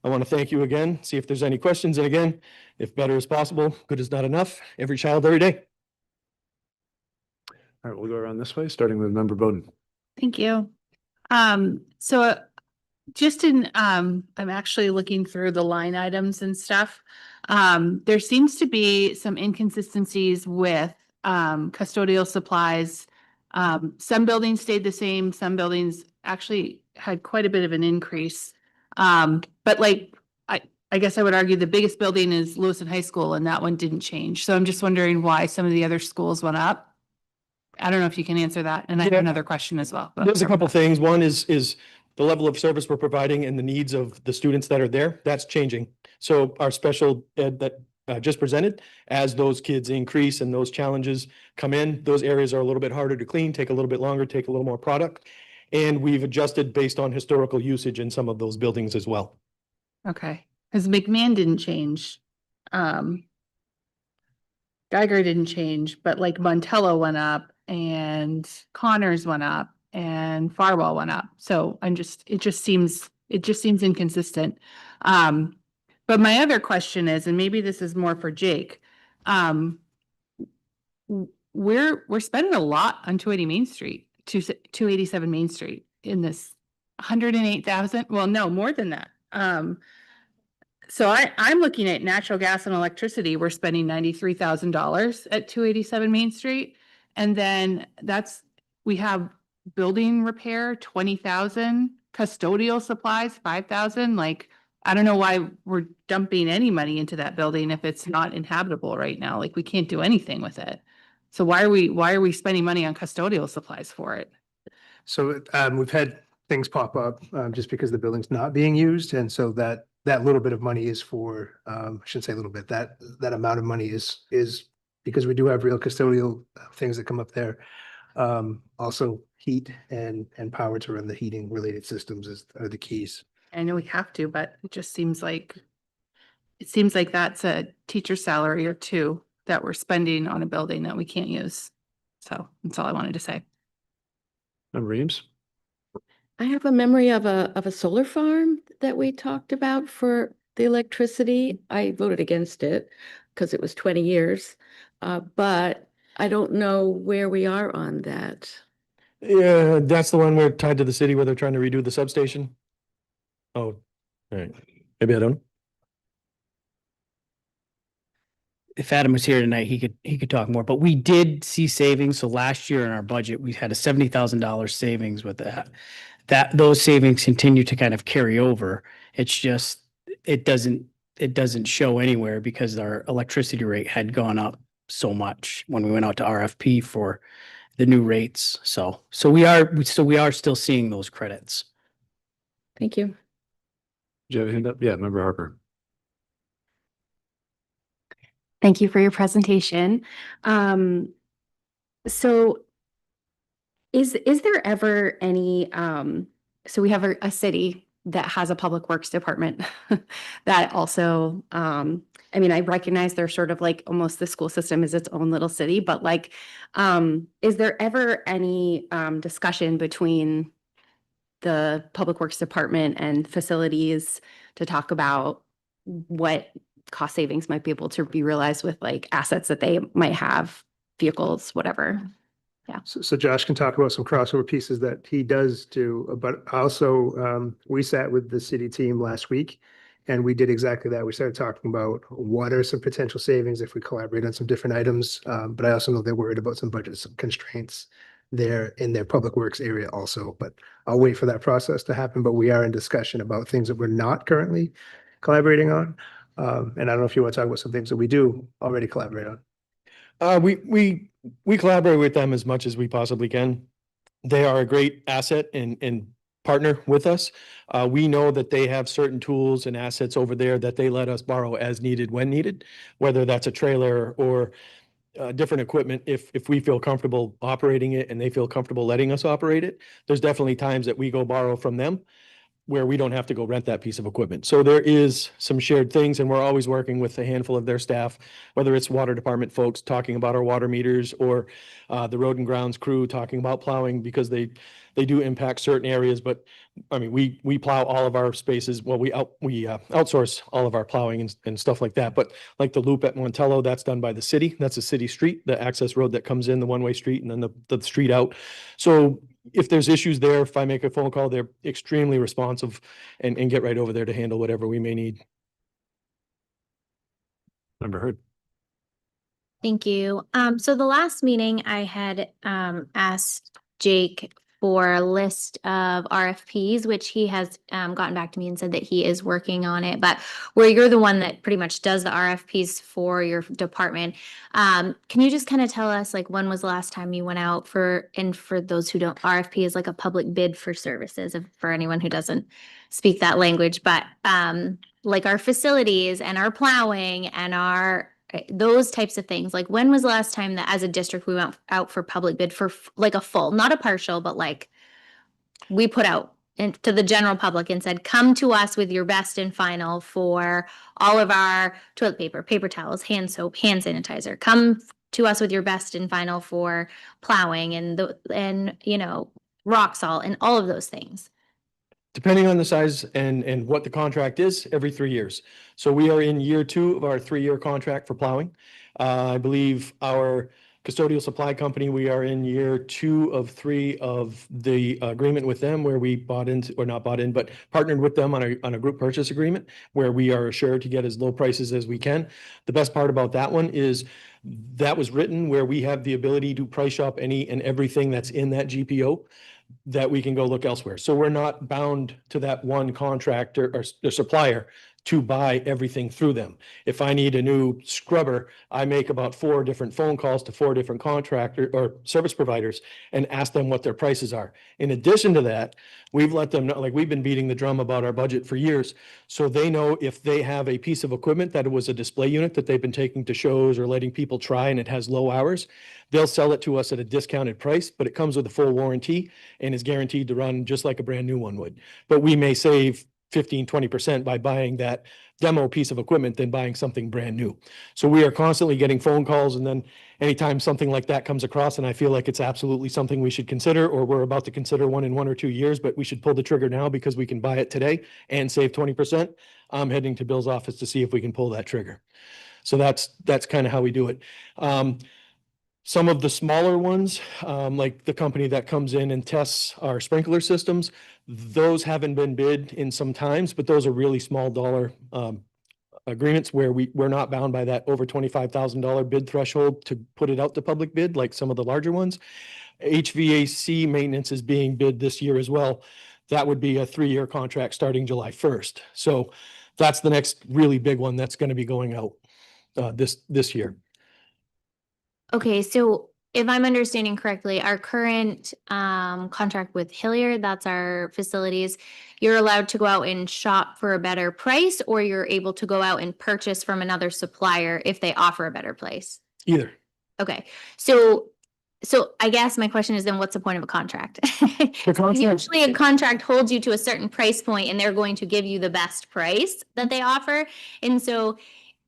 I want to thank you again, see if there's any questions. And again, if better is possible, good is not enough. Every child, every day. All right, we'll go around this way, starting with Member Bowden. Thank you. I'm actually looking through the line items and stuff. There seems to be some inconsistencies with custodial supplies. Some buildings stayed the same, some buildings actually had quite a bit of an increase. But like, I guess I would argue the biggest building is Lewiston High School and that one didn't change. So I'm just wondering why some of the other schools went up. I don't know if you can answer that. And I have another question as well. There's a couple things. One is the level of service we're providing and the needs of the students that are there. That's changing. So our special ed that just presented, as those kids increase and those challenges come in, those areas are a little bit harder to clean, take a little bit longer, take a little more product. And we've adjusted based on historical usage in some of those buildings as well. Okay, because McMahon didn't change. Geiger didn't change, but like Montello went up and Connors went up and Farwell went up. So it just seems inconsistent. But my other question is, and maybe this is more for Jake, we're spending a lot on 280 Main Street, 287 Main Street in this 108,000. Well, no, more than that. So I'm looking at natural gas and electricity. We're spending $93,000 at 287 Main Street. And then we have building repair, 20,000, custodial supplies, 5,000. Like, I don't know why we're dumping any money into that building if it's not inhabitable right now. Like, we can't do anything with it. So why are we spending money on custodial supplies for it? So we've had things pop up just because the building's not being used. And so that little bit of money is for, I shouldn't say a little bit, that amount of money is because we do have real custodial things that come up there. Also heat and power to run the heating related systems are the keys. I know we have to, but it just seems like that's a teacher salary or two that we're spending on a building that we can't use. So that's all I wanted to say. Member Reams? I have a memory of a solar farm that we talked about for the electricity. I voted against it because it was 20 years. But I don't know where we are on that. Yeah, that's the one where tied to the city where they're trying to redo the substation. Oh, all right. Maybe I don't. If Adam was here tonight, he could talk more, but we did see savings. So last year in our budget, we had a $70,000 savings with that those savings continue to kind of carry over. It's just, it doesn't show anywhere because our electricity rate had gone up so much when we went out to RFP for the new rates. So we are still seeing those credits. Thank you. Do you have a hand up? Yeah, Member Harper. Thank you for your presentation. So is there ever any, so we have a city that has a public works department that also, I mean, I recognize they're sort of like almost the school system is its own little city, but like, is there ever any discussion between the public works department and facilities to talk about what cost savings might be able to be realized with like assets that they might have, vehicles, whatever? Yeah. So Josh can talk about some crossover pieces that he does do, but also we sat with the city team last week and we did exactly that. We started talking about what are some potential savings if we collaborate on some different items. But I also know they're worried about some budget constraints there in their public works area also, but I'll wait for that process to happen. But we are in discussion about things that we're not currently collaborating on. And I don't know if you want to talk about some things that we do already collaborate on. We collaborate with them as much as we possibly can. They are a great asset and partner with us. We know that they have certain tools and assets over there that they let us borrow as needed when needed, whether that's a trailer or different equipment. If we feel comfortable operating it and they feel comfortable letting us operate it, there's definitely times that we go borrow from them where we don't have to go rent that piece of equipment. So there is some shared things, and we're always working with a handful of their staff, whether it's water department folks talking about our water meters or the road and grounds crew talking about plowing, because they do impact certain areas. But I mean, we plow all of our spaces. Well, we outsource all of our plowing and stuff like that. But like the loop at Montello, that's done by the city. That's a city street, the access road that comes in, the one-way street, and then the street out. So if there's issues there, if I make a phone call, they're extremely responsive and get right over there to handle whatever we may need. Member Hurd. Thank you. So the last meeting I had asked Jake for a list of RFPs, which he has gotten back to me and said that he is working on it, but where you're the one that pretty much does the RFPs for your department. Can you just kind of tell us, like, when was the last time you went out and for those who don't, RFP is like a public bid for services, for anyone who doesn't speak that language, but like our facilities and our plowing and those types of things. Like, when was the last time that as a district we went out for public bid for like a full, not a partial, but like we put out to the general public and said, come to us with your best and final for all of our toilet paper, paper towels, hand soap, hand sanitizer. Come to us with your best and final for plowing and rock salt and all of those things. Depending on the size and what the contract is, every 3 years. So we are in year 2 of our 3-year contract for plowing. I believe our custodial supply company, we are in year 2 of 3 of the agreement with them, where we but partnered with them on a group purchase agreement where we are assured to get as low prices as we can. The best part about that one is that was written where we have the ability to price shop any and everything that's in that GPO, that we can go look elsewhere. So we're not bound to that one contractor or supplier to buy everything through them. If I need a new scrubber, I make about 4 different phone calls to 4 different contractor or service providers and ask them what their prices are. In addition to that, we've let them know, like we've been beating the drum about our budget for years. So they know if they have a piece of equipment that it was a display unit that they've been taking to shows or letting people try and it has low hours, they'll sell it to us at a discounted price, but it comes with a full warranty and is guaranteed to run just like a brand new one would. But we may save 15-20% by buying that demo piece of equipment than buying something brand new. So we are constantly getting phone calls, and then anytime something like that comes across and I feel like it's absolutely something we should consider, or we're about to consider one in 1 or 2 years, but we should pull the trigger now because we can buy it today and save 20%, I'm heading to Bill's office to see if we can pull that trigger. So that's kind of how we do it. Some of the smaller ones, like the company that comes in and tests our sprinkler systems, those haven't been bid in some times, but those are really small dollar agreements where we're not bound by that over $25,000 bid threshold to put it out to public bid, like some of the larger ones. HVAC maintenance is being bid this year as well. That would be a 3-year contract starting July 1st. So that's the next really big one that's going to be going out this year. Okay, so if I'm understanding correctly, our current contract with Hilliard, that's our facilities, you're allowed to go out and shop for a better price, or you're able to go out and purchase from another supplier if they offer a better price? Either. Okay, so I guess my question is then what's the point of a contract? Usually a contract holds you to a certain price point and they're going to give you the best price that they offer. And so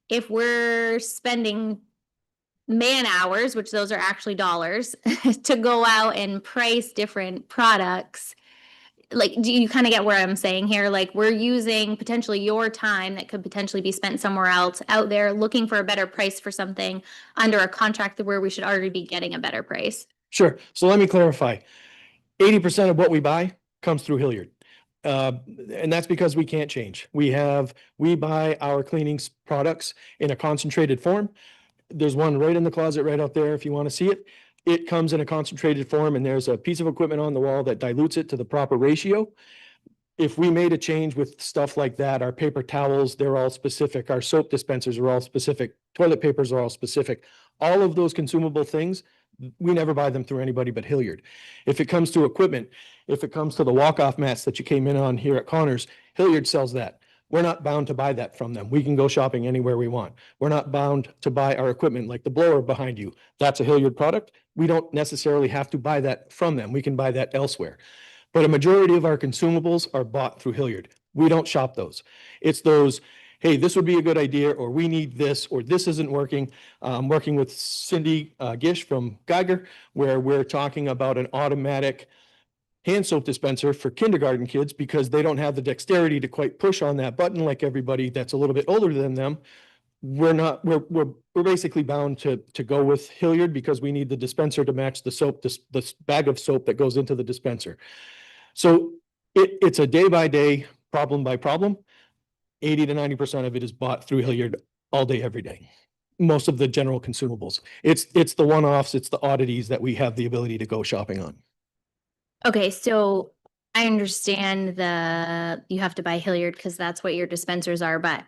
if we're spending man hours, which those are actually dollars, to go out and price different products, like, do you kind of get where I'm saying here? Like, we're using potentially your time that could potentially be spent somewhere else out there looking for a better price for something under a contract where we should already be getting a better price. Sure. So let me clarify. 80% of what we buy comes through Hilliard. And that's because we can't change. We buy our cleaning products in a concentrated form. There's one right in the closet right out there if you want to see it. It comes in a concentrated form and there's a piece of equipment on the wall that dilutes it to the proper ratio. If we made a change with stuff like that, our paper towels, they're all specific. Our soap dispensers are all specific. Toilet papers are all specific. All of those consumable things, we never buy them through anybody but Hilliard. If it comes to equipment, if it comes to the walk-off mats that you came in on here at Connors, Hilliard sells that. We're not bound to buy that from them. We can go shopping anywhere we want. We're not bound to buy our equipment like the blower behind you. That's a Hilliard product. We don't necessarily have to buy that from them. We can buy that elsewhere. But a majority of our consumables are bought through Hilliard. We don't shop those. It's those, hey, this would be a good idea, or we need this, or this isn't working. I'm working with Cindy Gish from Geiger, where we're talking about an automatic hand soap dispenser for kindergarten kids because they don't have the dexterity to quite push on that button like everybody that's a little bit older than them. We're basically bound to go with Hilliard because we need the dispenser to match the soap, the bag of soap that goes into the dispenser. So it's a day by day, problem by problem. 80 to 90% of it is bought through Hilliard all day, every day. Most of the general consumables. It's the one-offs, it's the oddities that we have the ability to go shopping on. Okay, so I understand you have to buy Hilliard because that's what your dispensers are, but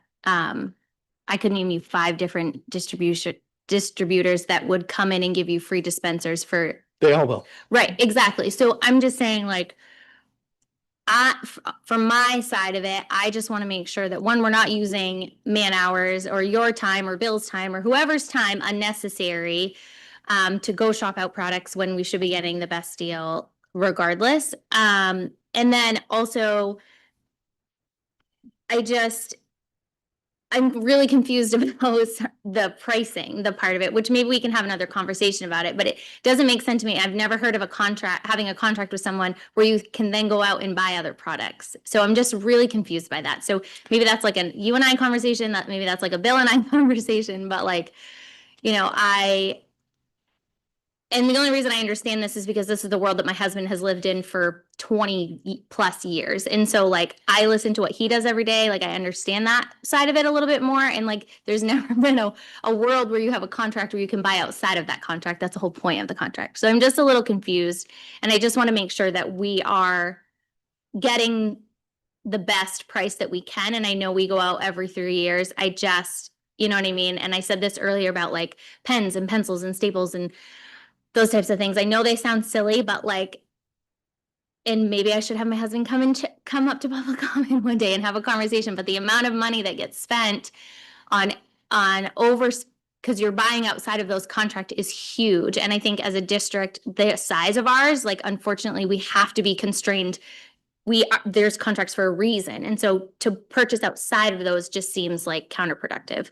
I could name you 5 different distributors that would come in and give you free dispensers for. They all will. Right, exactly. So I'm just saying, like, from my side of it, I just want to make sure that, one, we're not using man hours or your time or Bill's time or whoever's time unnecessary to go shop out products when we should be getting the best deal regardless. And then also, I'm really confused about the pricing, the part of it, which maybe we can have another conversation about it, but it doesn't make sense to me. I've never heard of having a contract with someone where you can then go out and buy other products. So I'm just really confused by that. So maybe that's like a you and I conversation, maybe that's like a Bill and I conversation, but like, and the only reason I understand this is because this is the world that my husband has lived in for 20 plus years. And so like, I listen to what he does every day. Like, I understand that side of it a little bit more. And like, there's never been a world where you have a contract where you can buy outside of that contract. That's the whole point of the contract. So I'm just a little confused. And I just want to make sure that we are getting the best price that we can. And I know we go out every 3 years. I just, you know what I mean? And I said this earlier about like pens and pencils and staples and those types of things. I know they sound silly, but like, and maybe I should have my husband come up to public comment one day and have a conversation, but the amount of money that gets spent on because you're buying outside of those contract is huge. And I think as a district, the size of ours, like, unfortunately, we have to be constrained. There's contracts for a reason. And so to purchase outside of those just seems like counterproductive.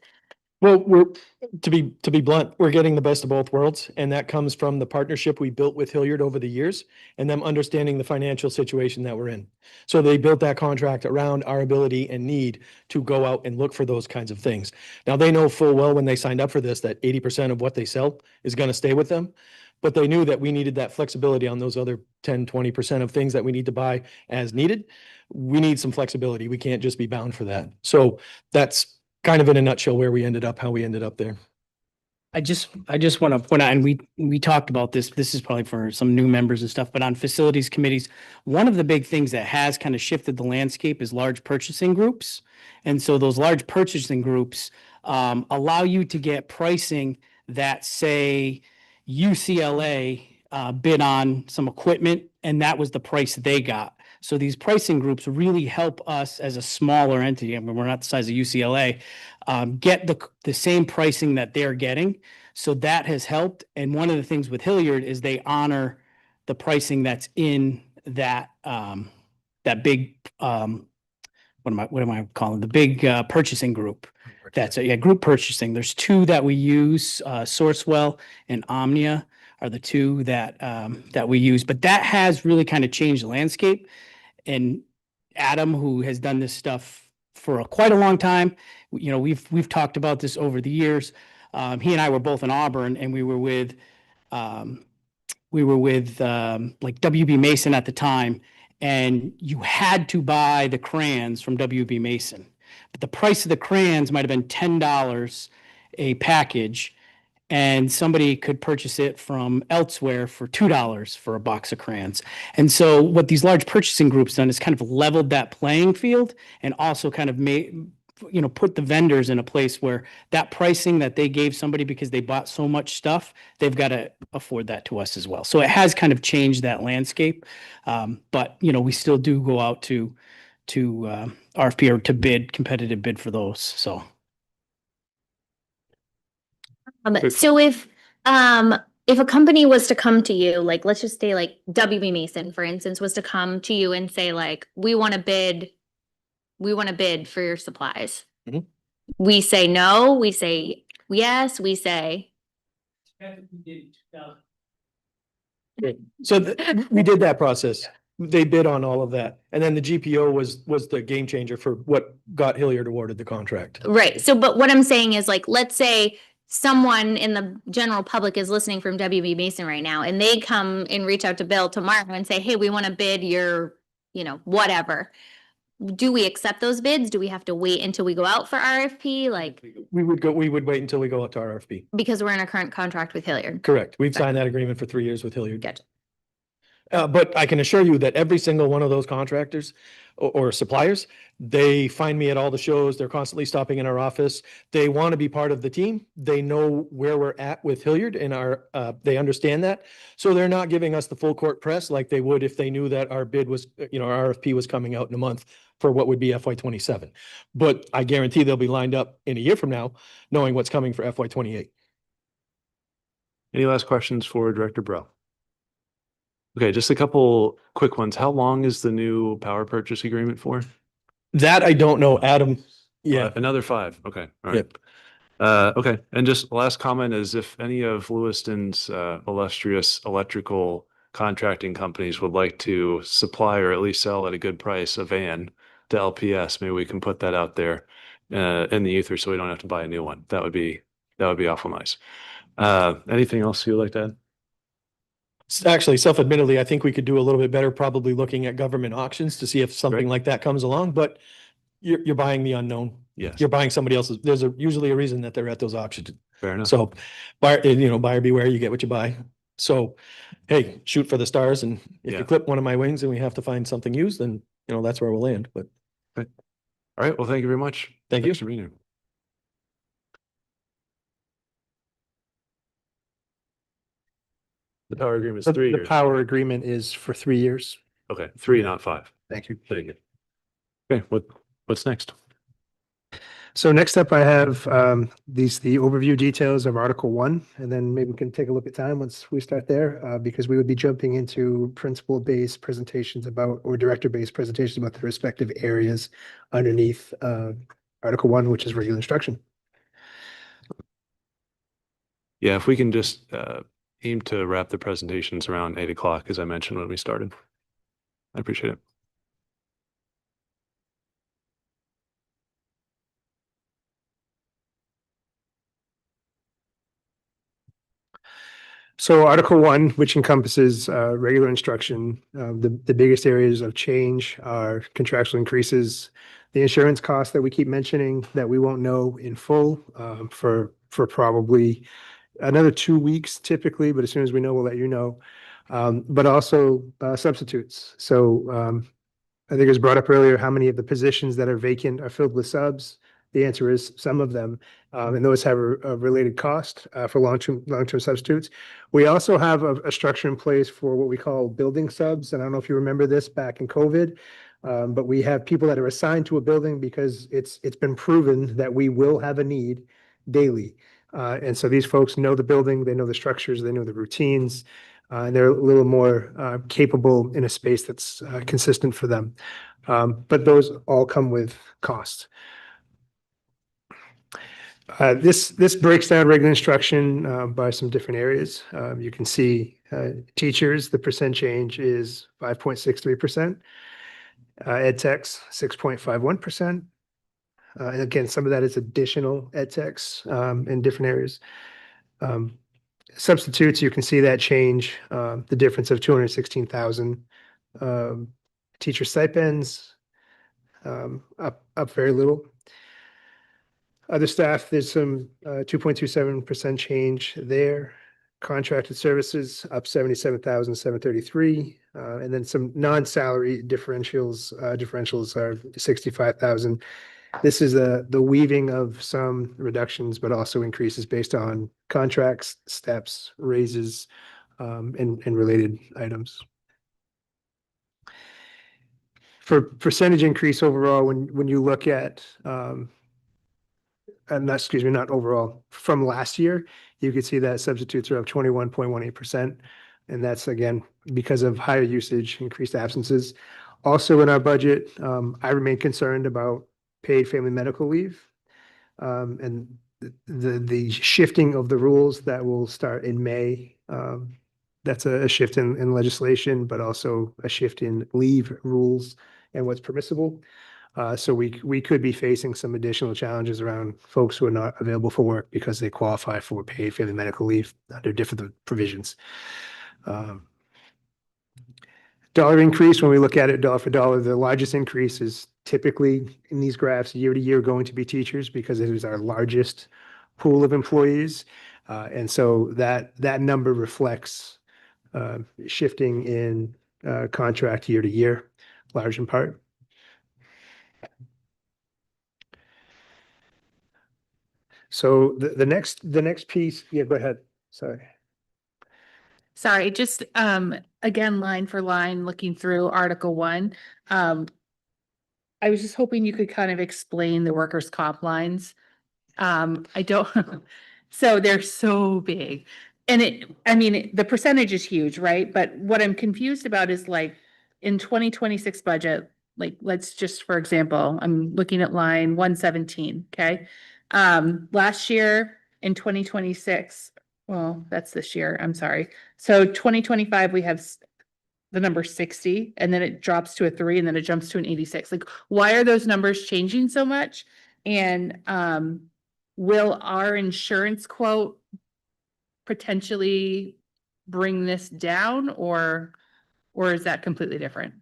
Well, to be blunt, we're getting the best of both worlds, and that comes from the partnership we built with Hilliard over the years and them understanding the financial situation that we're in. So they built that contract around our ability and need to go out and look for those kinds of things. Now, they know full well when they signed up for this that 80% of what they sell is going to stay with them, but they knew that we needed that flexibility on those other 10, 20% of things that we need to buy as needed. We need some flexibility. We can't just be bound for that. So that's kind of in a nutshell where we ended up, how we ended up there. I just want to point out, and we talked about this. This is probably for some new members and stuff, but on facilities committees, one of the big things that has kind of shifted the landscape is large purchasing groups. And so those large purchasing groups allow you to get pricing that, say, UCLA bid on some equipment, and that was the price they got. So these pricing groups really help us as a smaller entity. I mean, we're not the size of UCLA, get the same pricing that they're getting. So that has helped. And one of the things with Hilliard is they honor the pricing that's in that that big what am I calling the big purchasing group? That's it. Yeah, group purchasing. There's two that we use, Sourcewell and Omnia are the two that that we use. But that has really kind of changed the landscape. And Adam, who has done this stuff for quite a long time, you know, we've talked about this over the years. He and I were both in Auburn, and we were with like WB Mason at the time, and you had to buy the crayons from WB Mason. But the price of the crayons might have been $10 a package, and somebody could purchase it from elsewhere for $2 for a box of crayons. And so what these large purchasing groups done is kind of leveled that playing field and also kind of made, you know, put the vendors in a place where that pricing that they gave somebody because they bought so much stuff, they've got to afford that to us as well. So it has kind of changed that landscape. But, you know, we still do go out to RFP or to bid, competitive bid for those. So. So if a company was to come to you, like, let's just say like WB Mason, for instance, was to come to you and say like, we want to bid for your supplies. Mm-hmm. We say no, we say yes, we say. So we did that process. They bid on all of that. And then the GPO was the game changer for what got Hilliard awarded the contract. Right. So, but what I'm saying is like, let's say someone in the general public is listening from WB Mason right now, and they come and reach out to Bill tomorrow and say, hey, we want to bid your, you know, whatever. Do we accept those bids? Do we have to wait until we go out for RFP? Like, we would wait until we go out to RFP. because we're in a current contract with Hilliard. Correct. We've signed that agreement for 3 years with Hilliard. Gotcha. But I can assure you that every single one of those contractors or suppliers, they find me at all the shows. They're constantly stopping in our office. They want to be part of the team. They know where we're at with Hilliard and they understand that. So they're not giving us the full court press like they would if they knew that our bid was, you know, our RFP was coming out in a month for what would be FY27. But I guarantee they'll be lined up in a year from now, knowing what's coming for FY28. Any last questions for Director Bro? Okay, just a couple quick ones. How long is the new power purchase agreement for? That I don't know, Adam. Yeah. Another 5. Okay. All right. Okay. And just last comment is if any of Lewiston's illustrious electrical contracting companies would like to supply or at least sell at a good price a van to LPS, maybe we can put that out there in the ether so we don't have to buy a new one. That would be awful nice. Anything else you'd like to add? Actually, self-admittedly, I think we could do a little bit better, probably looking at government auctions to see if something like that comes along, but you're buying the unknown. Yes. You're buying somebody else's. There's usually a reason that they're at those auctions. Fair enough. So buyer beware, you get what you buy. So, hey, shoot for the stars. And if you clip one of my wings and we have to find something used, then, you know, that's where we'll land. But All right. Well, thank you very much. Thank you. Thanks for being here. The power agreement is 3 The years. power agreement is for 3 years. Okay, 3, not 5. Thank you. Thank you. Okay, what's next? So next up, I have the overview details of Article 1, and then maybe we can take a look at time once we start there, because we would be jumping into principal-based presentations about, or director-based presentations about the respective areas underneath Article 1, which is regular instruction. Yeah, if we can just aim to wrap the presentations around 8 o'clock, as I mentioned when we started. I appreciate it. So Article 1, which encompasses regular instruction, the biggest areas of change are contractual increases, the insurance costs that we keep mentioning that we won't know in full for probably another 2 weeks typically, but as soon as we know, we'll let you know. But also substitutes. So I think it was brought up earlier, how many of the positions that are vacant are filled with subs? The answer is some of them, and those have a related cost for long-term substitutes. We also have a structure in place for what we call building subs, and I don't know if you remember this back in COVID, but we have people that are assigned to a building because it's been proven that we will have a need daily. And so these folks know the building, they know the structures, they know the routines, and they're a little more capable in a space that's consistent for them. But those all come with cost. This breaks down regular instruction by some different areas. You can see teachers, the percent change is 5.63%. Ed techs, 6.51%. And again, some of that is additional ed techs in different areas. Substitutes, you can see that change, the difference of 216,000. Teacher stipends, up very little. Other staff, there's some 2.27% change there. Contracted services up 77,733, and then some non-salary differentials are 65,000. This is the weaving of some reductions, but also increases based on contracts, steps, raises, and related items. For percentage increase overall, when you look at not overall, from last year, you could see that substitutes are up 21.18%. And that's again, because of higher usage, increased absences. Also in our budget, I remain concerned about paid family medical leave. And the shifting of the rules that will start in May. That's a shift in legislation, but also a shift in leave rules and what's permissible. So we could be facing some additional challenges around folks who are not available for work because they qualify for paid family medical leave under different provisions. Dollar increase, when we look at it dollar for dollar, the largest increase is typically in these graphs year to year going to be teachers because it is our largest pool of employees. And so that number reflects shifting in contract year to year, large in part. So the next piece, yeah, go ahead. Sorry, just again, line for line, looking through Article 1. I was just hoping you could kind of explain the workers' comp lines. I don't, so they're so big. And the percentage is huge, right? But what I'm confused about is like in 2026 budget, like let's just, for example, I'm looking at line 117, okay? Last year in 2026, well, that's this year, I'm sorry. So 2025, we have the number 60, and then it drops to a 3, and then it jumps to an 86. Like, why are those numbers changing so much? And will our insurance quote potentially bring this down, or is that completely different?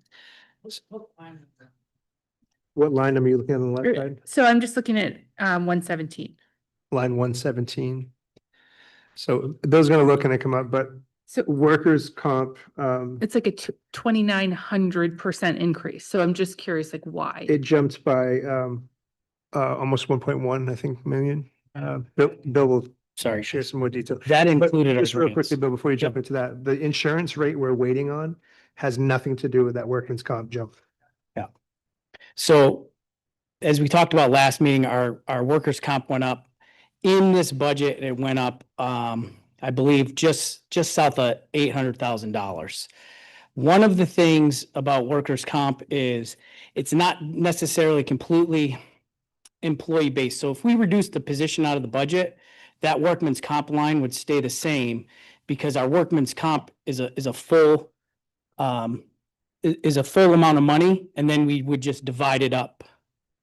What line are you looking at on the left side? So I'm just looking at 117. Line 117. So those are going to look and they come up, but So Workers' comp, it's like a 2,900% increase. So I'm just curious, like why? it jumped by almost 1.1, I think, million. Bill will Sorry, share some more detail. that But included our just real grants. quickly, Bill, before you jump Yep. into that, the insurance rate we're waiting on has nothing to do with that workman's comp jump. So as we talked about last meeting, our workers' comp went up. In this budget, it went up, I believe, just south of $800,000. One of the things about workers' comp is it's not necessarily completely employee-based. So if we reduce the position out of the budget, that workman's comp line would stay the same because our workman's comp is a full is a full amount of money, and then we would just divide it up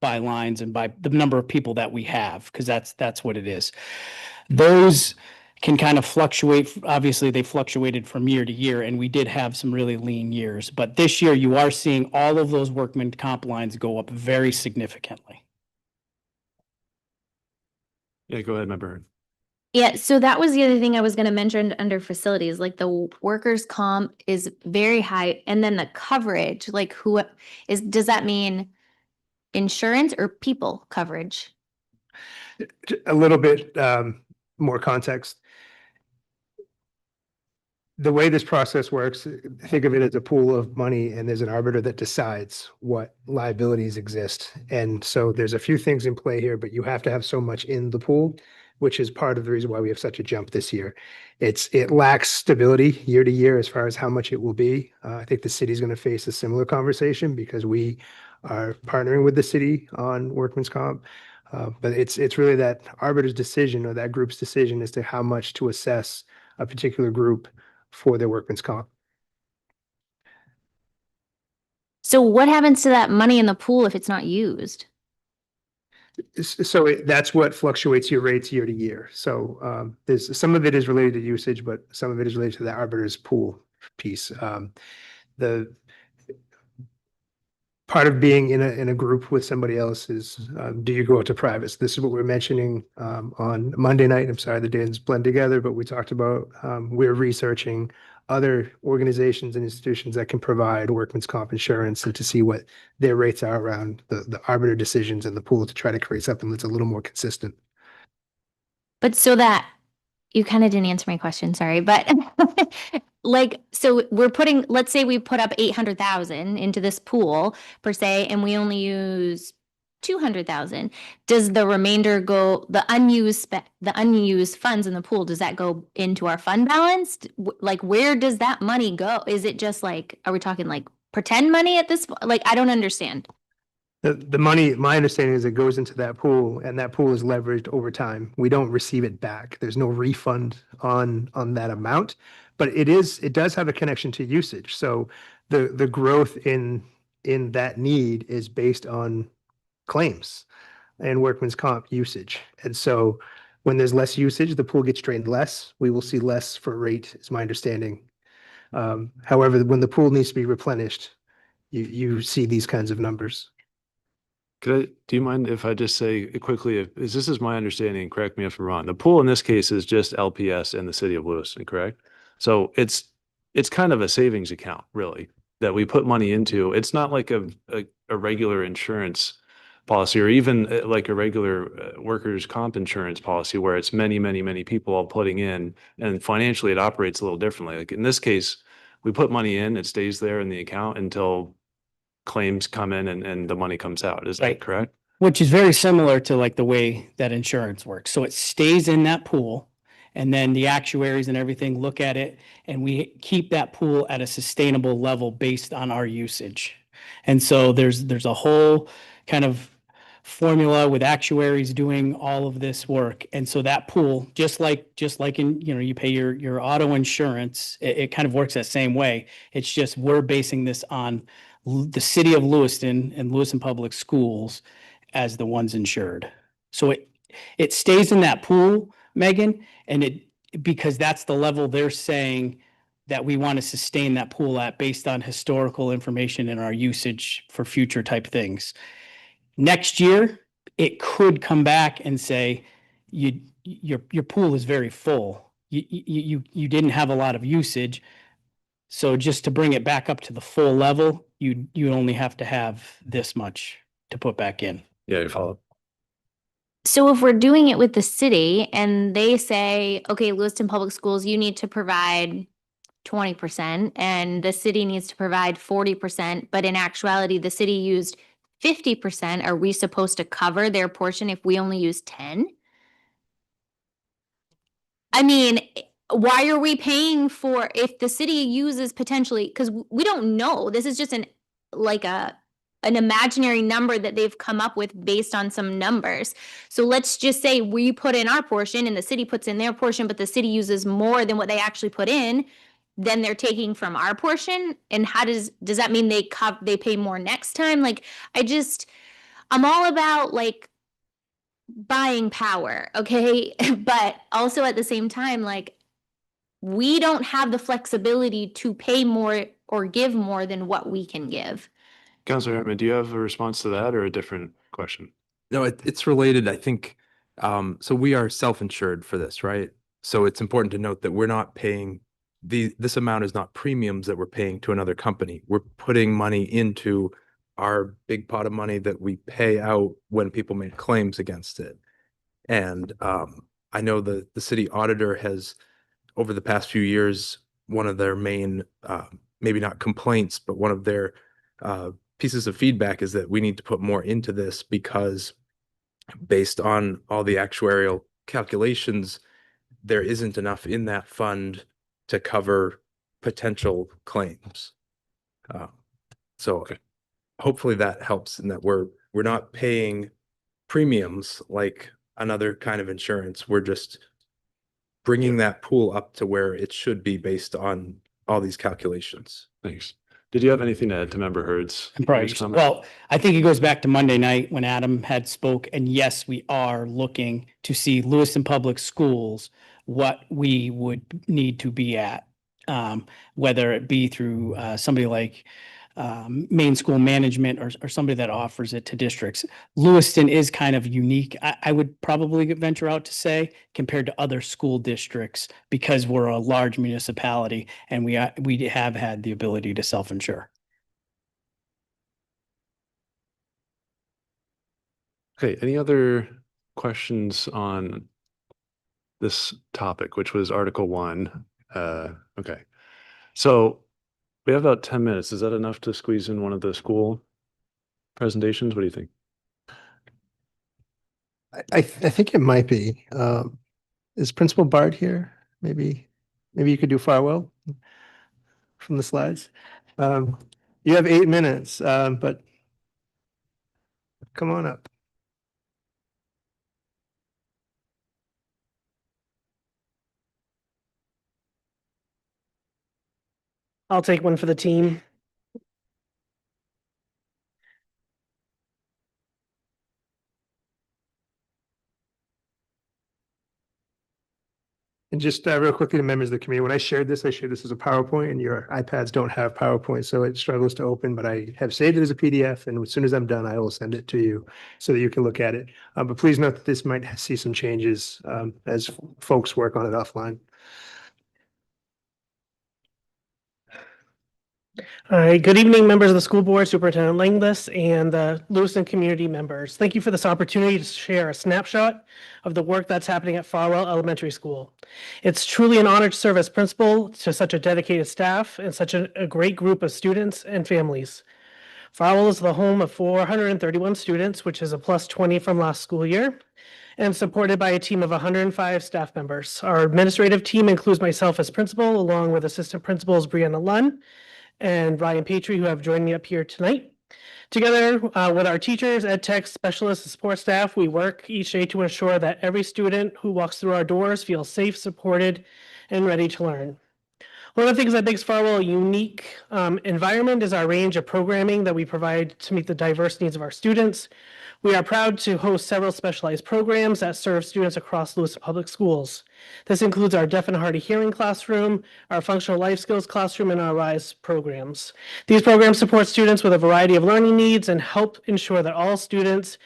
by lines and by the number of people that we have, because that's what it is. Those can kind of fluctuate. Obviously, they fluctuated from year to year, and we did have some really lean years. But this year, you are seeing all of those workman comp lines go up very significantly. Yeah, go ahead, Member Hearn. Yeah, so that was the other thing I was gonna mention under facilities, like the workers' comp is very high, and then the coverage, like does that mean insurance or people coverage? A little bit more context. The way this process works, think of it as a pool of money, and there's an arbiter that decides what liabilities exist. And so there's a few things in play here, but you have to have so much in the pool, which is part of the reason why we have such a jump this year. It lacks stability year to year as far as how much it will be. I think the city's going to face a similar conversation because we are partnering with the city on workman's comp. But it's really that arbiter's decision or that group's decision as to how much to assess a particular group for their workman's comp. So what happens to that money in the pool if it's not used? So that's what fluctuates your rates year to year. So there's some of it is related to usage, but some of it is related to the arbiter's pool piece. The part of being in a group with somebody else is, do you go to privates? This is what we're mentioning on Monday night. I'm sorry, the days blend together, but we talked about we're researching other organizations and institutions that can provide workman's comp insurance and to see what their rates are around the arbiter decisions in the pool to try to create something that's a little more consistent. But so that you kind of didn't answer my question, sorry, but like, so let's say we put up 800,000 into this pool per se, and we only use 200,000. Does the remainder go, the unused funds in the pool, does that go into our fund balance? Like, where does that money go? Is it just like, are we talking like pretend money at this, like, I don't understand. The money, my understanding is it goes into that pool and that pool is leveraged over time. We don't receive it back. There's no refund on that amount, but it does have a connection to usage. So the growth in that need is based on claims and workman's comp usage. And so when there's less usage, the pool gets drained less. We will see less for rate, is my understanding. However, when the pool needs to be replenished, you see these kinds of numbers. Do you mind if I just say quickly, this is my understanding, correct me if I'm wrong. The pool in this case is just LPS in the city of Lewiston, correct? So it's kind of a savings account, really, that we put money into. It's not like a regular insurance policy or even like a regular workers' comp insurance policy where it's many, many, many people all putting in, and financially it operates a little differently. Like in this case, we put money in, it stays there in the account until claims come in and the money comes out. Is that correct? Which is very similar to like the way that insurance works. So it stays in that pool, and then the actuaries and everything look at it, and we keep that pool at a sustainable level based on our usage. And so there's a whole kind of formula with actuaries doing all of this work. And so that pool, just like in, you pay your auto insurance, it kind of works that same way. It's just we're basing this on the city of Lewiston and Lewiston Public Schools as the ones insured. So it stays in that pool, Megan, and because that's the level they're saying that we want to sustain that pool at based on historical information and our usage for future type things. Next year, it could come back and say your pool is very full. you didn't have a lot of usage. So just to bring it back up to the full level, you only have to have this much to put back in. Yeah, you follow. So if we're doing it with the city and they say, okay, Lewiston Public Schools, you need to provide 20% and the city needs to provide 40%, but in actuality, the city used 50%, are we supposed to cover their portion if we only use 10? I mean, why are we paying for if the city uses potentially, because we don't know, this is just an imaginary number that they've come up with based on some numbers. So let's just say we put in our portion and the city puts in their portion, but the city uses more than what they actually put in, then they're taking from our portion. And how does that mean they pay more next time? Like, I'm all about like buying power, okay? But also at the same time, like, we don't have the flexibility to pay more or give more than what we can give. Counselor Hartman, do you have a response to that or a different question? No, it's related, I think. So we are self-insured for this, right? So it's important to note that we're not paying this amount is not premiums that we're paying to another company. We're putting money into our big pot of money that we pay out when people make claims against it. And I know the city auditor has, over the past few years, one of their main, maybe not complaints, but one of their pieces of feedback is that we need to put more into this because based on all the actuarial calculations, there isn't enough in that fund to cover potential claims. So hopefully that helps in that we're not paying premiums like another kind of insurance. We're just bringing that pool up to where it should be based on all these calculations. Thanks. Did you have anything to add to Member Hurd's? Well, I think it goes back to Monday night when Adam had spoke, and yes, we are looking to see Lewiston Public Schools, what we would need to be at, whether it be through somebody like main school management or somebody that offers it to districts. Lewiston is kind of unique. I would probably venture out to say compared to other school districts because we're a large municipality and we have had the ability to self-insure. Okay, any other questions on this topic, which was Article 1? Okay, so we have about 10 minutes. Is that enough to squeeze in one of the school presentations? What do you think? I think it might be. Is Principal Bard here? Maybe you could do Farwell from the slides. You have 8 minutes, but come on up. I'll take one for the team. And just real quickly to members of the committee, when I shared this as a PowerPoint and your iPads don't have PowerPoint, so it struggles to open, but I have saved it as a PDF and as soon as I'm done, I will send it to you so that you can look at it. But please note that this might see some changes as folks work on it offline. All right, good evening, members of the school board, Superintendent Langlis, and the Lewiston community members. Thank you for this opportunity to share a snapshot of the work that's happening at Farwell Elementary School. It's truly an honor to serve as principal to such a dedicated staff and such a great group of students and families. Farwell is the home of 431 students, which is a plus 20 from last school year, and supported by a team of 105 staff members. Our administrative team includes myself as principal, along with assistant principals Brianna Lunn and Ryan Patry, who have joined me up here tonight. Together with our teachers, ed tech specialists, and support staff, we work each day to ensure that every student who walks through our doors feels safe, supported, and ready to learn. One of the things that makes Farwell a unique environment is our range of programming that we provide to meet the diverse needs of our students. We are proud to host several specialized programs that serve students across Lewiston Public Schools. This includes our deaf and hard of hearing classroom, our functional life skills classroom, and our RISE programs. These programs support students with a variety of learning needs and help ensure that all students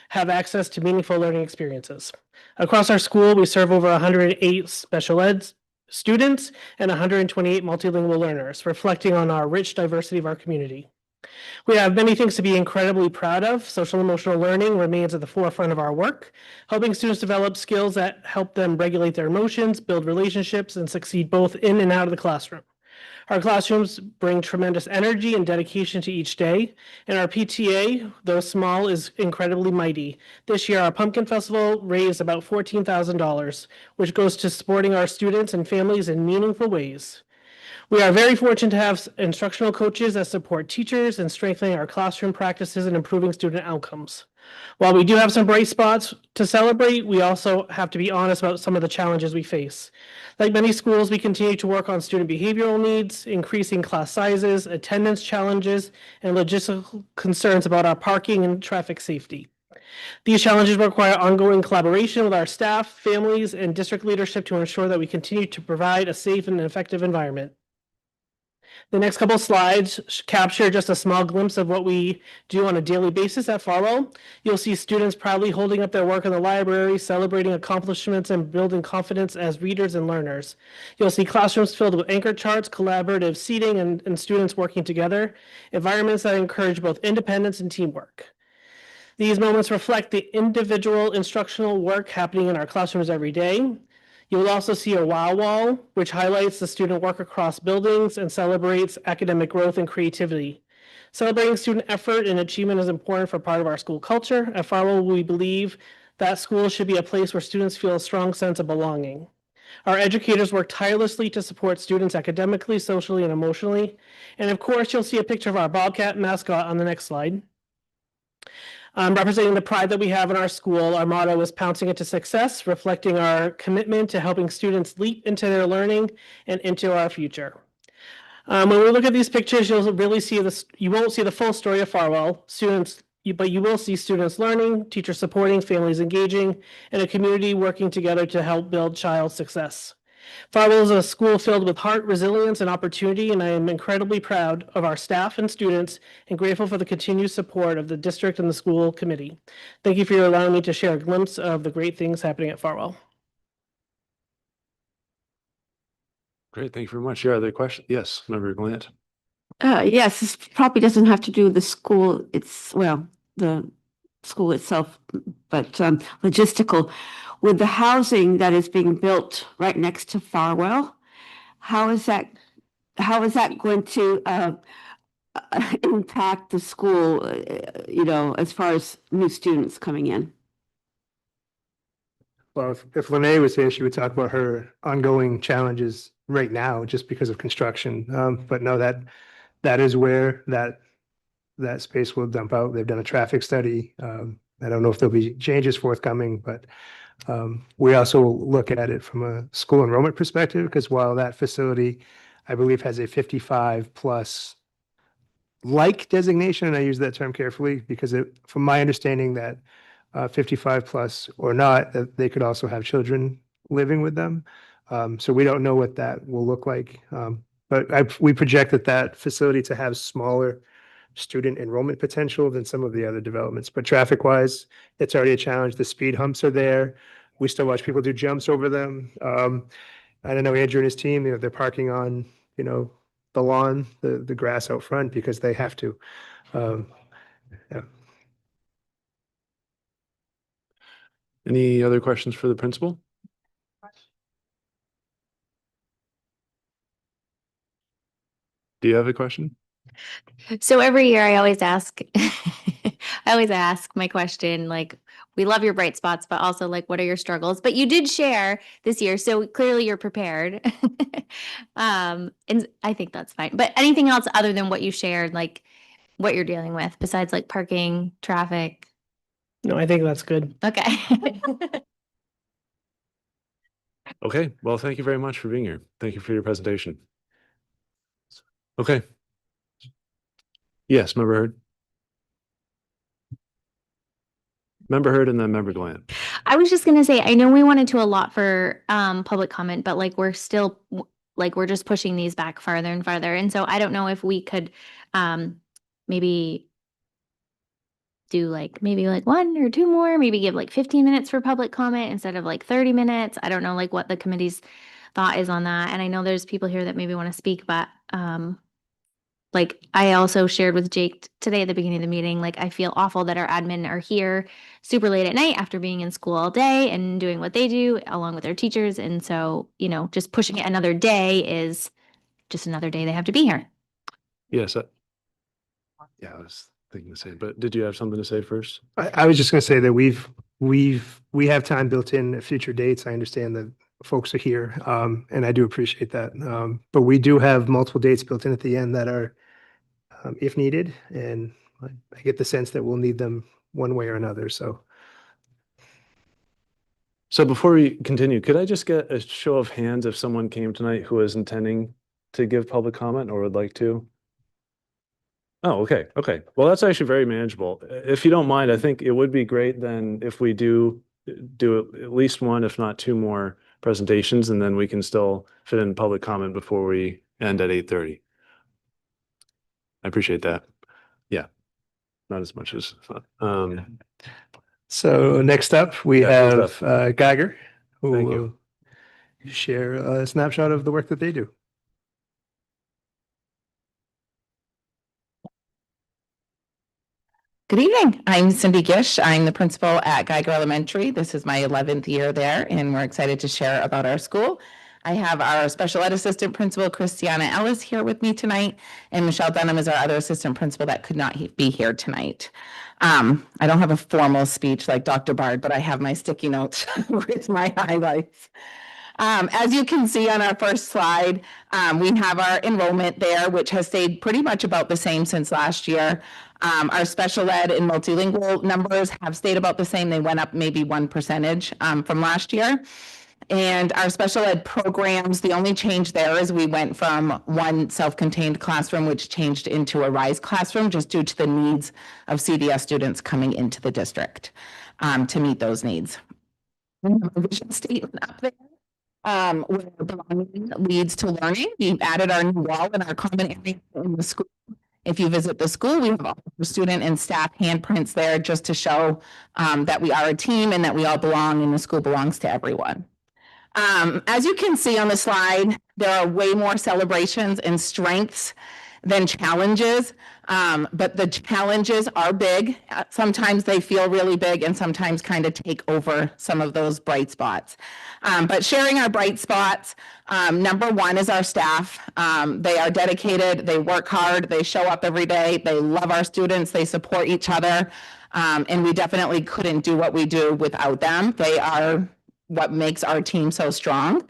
have access to meaningful learning experiences. Across our school, we serve over 108 special ed students and 128 multilingual learners, reflecting on our rich diversity of our community. We have many things to be incredibly proud of. Social emotional learning remains at the forefront of our work, helping students develop skills that help them regulate their emotions, build relationships, and succeed both in and out of the classroom. Our classrooms bring tremendous energy and dedication to each day, and our PTA, though small, is incredibly mighty. This year, our Pumpkin Festival raised about $14,000, which goes to supporting our students and families in meaningful ways. We are very fortunate to have instructional coaches that support teachers in strengthening our classroom practices and improving student outcomes. While we do have some bright spots to celebrate, we also have to be honest about some of the challenges we face. Like many schools, we continue to work on student behavioral needs, increasing class sizes, attendance challenges, and logistical concerns about our parking and traffic safety. These challenges require ongoing collaboration with our staff, families, and district leadership to ensure that we continue to provide a safe and effective environment. The next couple slides capture just a small glimpse of what we do on a daily basis at Farwell. You'll see students proudly holding up their work in the library, celebrating accomplishments and building confidence as readers and learners. You'll see classrooms filled with anchor charts, collaborative seating, and students working together, environments that encourage both independence and teamwork. These moments reflect the individual instructional work happening in our classrooms every day. You will also see a wow wall, which highlights the student work across buildings and celebrates academic growth and creativity. Celebrating student effort and achievement is important for part of our school culture. At Farwell, we believe that school should be a place where students feel a strong sense of belonging. Our educators work tirelessly to support students academically, socially, and emotionally. And of course, you'll see a picture of our Bobcat mascot on the next slide. Representing the pride that we have in our school, our motto is pouncing into success, reflecting our commitment to helping students leap into their learning and into our future. When we look at these pictures, you'll really see this. You won't see the full story of Farwell students, but you will see students learning, teachers supporting, families engaging, and a community working together to help build child success. Farwell is a school filled with heart, resilience, and opportunity, and I am incredibly proud of our staff and students and grateful for the continued support of the district and the school committee. Thank you for allowing me to share a glimpse of the great things happening at Farwell. Great, thank you very much. Yeah, other question? Yes, Member Glant. Yes, this probably doesn't have to do with the school. The school itself, but logistical. With the housing that is being built right next to Farwell, how is that going to impact the school, as far as new students coming in? Well, if Lene was here, she would talk about her ongoing challenges right now just because of construction. But no, that is where that space will dump out. They've done a traffic study. I don't know if there'll be changes forthcoming, but we also look at it from a school enrollment perspective, because while that facility, I believe, has a 55 plus like designation, and I use that term carefully because from my understanding that 55 plus or not, that they could also have children living with them. So we don't know what that will look like. But we project that facility to have smaller student enrollment potential than some of the other developments. But traffic wise, it's already a challenge. The speed humps are there. We still watch people do jumps over them. I don't know, Andrew and his team, they're parking on, the lawn, the grass out front because they have to. Yeah. Any other questions for the principal? Do you have a question? So every year I always ask, I always ask my question, like, we love your bright spots, but also like, what are your struggles? But you did share this year, so clearly you're prepared. And I think that's fine. But anything else other than what you shared, like what you're dealing with besides like parking, traffic? No, I think that's good. Okay. Okay, well, thank you very much for being here. Thank you for your presentation. Okay. Yes, Member Hurd. Member Hurd and then Member Glant. I was just gonna say, I know we wanted to allot for public comment, but like we're still like we're just pushing these back farther and farther. And so I don't know if we could maybe do maybe one or two more, maybe give like 15 minutes for public comment instead of like 30 minutes. I don't know like what the committee's thought is on that. And I know there's people here that maybe want to speak, but like I also shared with Jake today at the beginning of the meeting, like I feel awful that our admin are here super late at night after being in school all day and doing what they do along with their teachers. And so, you know, just pushing it another day is just another day they have to be here. Yes. Yeah, I was thinking the same, but did you have something to say first? I was just going to say that we have time built in at future dates. I understand that folks are here, and I do appreciate that. But we do have multiple dates built in at the end that are, if needed, and I get the sense that we'll need them one way or another. So before we continue, could I just get a show of hands if someone came tonight who is intending to give public comment or would like to? Oh, okay. Okay. Well, that's actually very manageable. If you don't mind, I think it would be great then if we do at least one, if not two more presentations, and then we can still fit in public comment before we end at 8:30. I appreciate that. Yeah. Not as much as, so next up, we Yeah, have Geiger, who Thank will you. share a snapshot of the work that they do. Good evening. I'm Cindy Gish. I'm the principal at Geiger Elementary. This is my 11th year there, and we're excited to share about our school. I have our special ed assistant principal, Christiana Ellis, here with me tonight, and Michelle Dunham is our other assistant principal that could not be here tonight. I don't have a formal speech like Dr. Bard, but I have my sticky notes with my highlights. As you can see on our first slide, we have our enrollment there, which has stayed pretty much about the same since last year. Our special ed and multilingual numbers have stayed about the same. They went up maybe 1% from last year. And our special ed programs, the only change there is we went from one self-contained classroom, which changed into a RISE classroom, just due to the needs of CDS students coming into the district to meet those needs. We have a vision statement up there. Where belonging leads to learning. We've added our new wall in our common area in the school. If you visit the school, we have all the student and staff handprints there just to show that we are a team and that we all belong and the school belongs to everyone. As you can see on the slide, there are way more celebrations and strengths than challenges, but the challenges are big. Sometimes they feel really big and sometimes kind of take over some of those bright spots. But sharing our bright spots, number one is our staff. They are dedicated, they work hard, they show up every day, they love our students, they support each other, and we definitely couldn't do what we do without them. They are what makes our team so strong.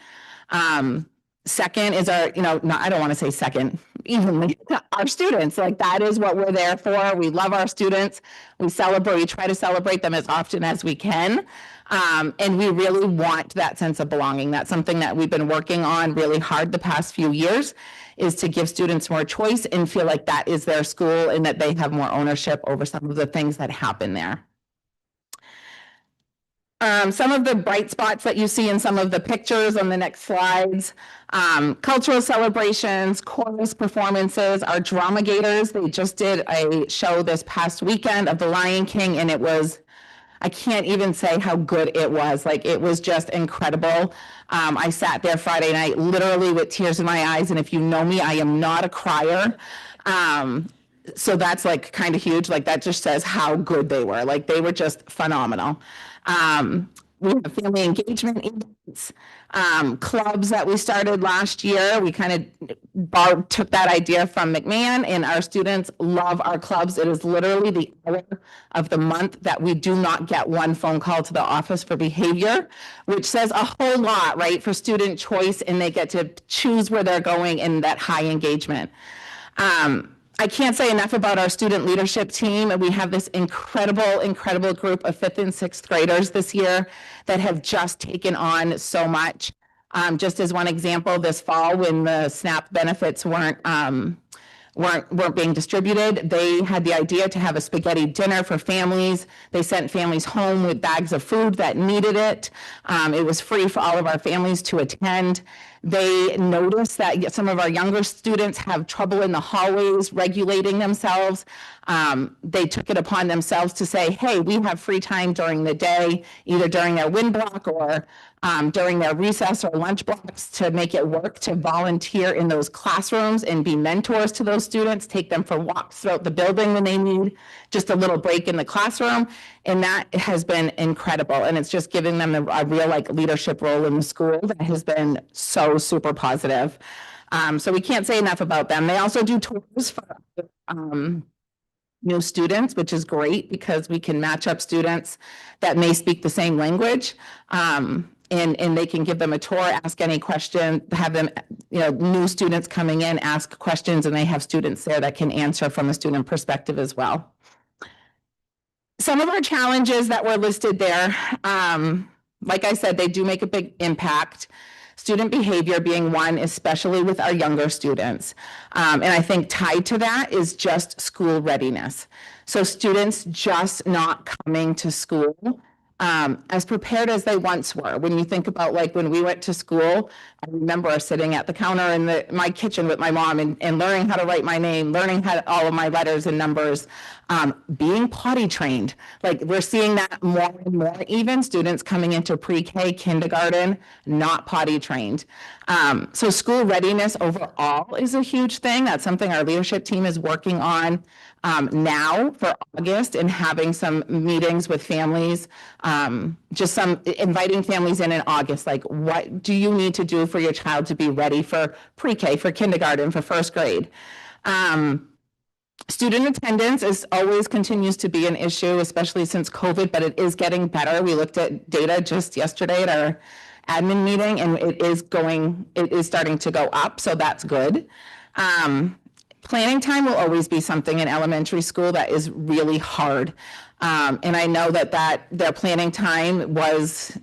Second is our, I don't want to say second, even our students, like that is what we're there for. We love our students. We try to celebrate them as often as we can. And we really want that sense of belonging. That's something that we've been working on really hard the past few years, is to give students more choice and feel like that is their school and that they have more ownership over some of the things that happen there. Some of the bright spots that you see in some of the pictures on the next slides, cultural celebrations, chorus performances, our drama gators. They just did a show this past weekend of The Lion King, and it was, I can't even say how good it was. Like, it was just incredible. I sat there Friday night literally with tears in my eyes, and if you know me, I am not a crier. So that's like kind of huge. Like, that just says how good they were. Like, they were just phenomenal. We have family engagement events, clubs that we started last year. We kind of took that idea from McMahon, and our students love our clubs. It is literally the hour of the month that we do not get one phone call to the office for behavior, which says a whole lot, right, for student choice, and they get to choose where they're going in that high engagement. I can't say enough about our student leadership team. We have this incredible group of 5th and 6th graders this year that have just taken on so much. Just as one example, this fall when the SNAP benefits weren't being distributed, they had the idea to have a spaghetti dinner for families. They sent families home with bags of food that needed it. It was free for all of our families to attend. They noticed that some of our younger students have trouble in the hallways regulating themselves. They took it upon themselves to say, hey, we have free time during the day, either during their wind block or during their recess or lunch blocks to make it work, to volunteer in those classrooms and be mentors to those students, take them for walks throughout the building when they need just a little break in the classroom. And that has been incredible. And it's just giving them a real like leadership role in the school that has been so super positive. So we can't say enough about them. They also do tours for new students, which is great because we can match up students that may speak the same language. And they can give them a tour, ask any question, have them, new students coming in, ask questions, and they have students there that can answer from a student perspective as well. Some of our challenges that were listed there, like I said, they do make a big impact. Student behavior being one, especially with our younger students. And I think tied to that is just school readiness. So students just not coming to school as prepared as they once were. When you think about like when we went to school, I remember sitting at the counter in my kitchen with my mom and learning how to write my name, learning how all of my letters and numbers, being potty trained. Like we're seeing that more and more, even students coming into pre-K, kindergarten, not potty trained. So school readiness overall is a huge thing. That's something our leadership team is working on now for August and having some meetings with families, just some inviting families in August, like what do you need to do for your child to be ready for pre-K, for kindergarten, for first grade. Student attendance is always continues to be an issue, especially since COVID, but it is getting better. We looked at data just yesterday at our admin meeting and it is starting to go up, so that's good. Planning time will always be something in elementary school that is really hard. And I know that their planning time was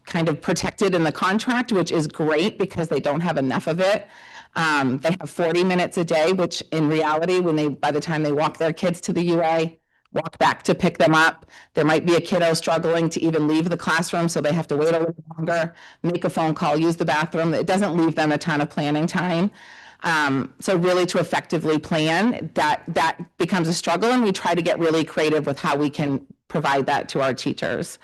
kind of protected in the contract, which is great because they don't have enough of it. They have 40 minutes a day, which in reality, by the time they walk their kids to the UA, walk back to pick them up, there might be a kiddo struggling to even leave the classroom, so they have to wait a little longer, make a phone call, use the bathroom. It doesn't leave them a ton of planning time. So really to effectively plan, that becomes a struggle, and we try to get really creative with how we can provide that to our teachers.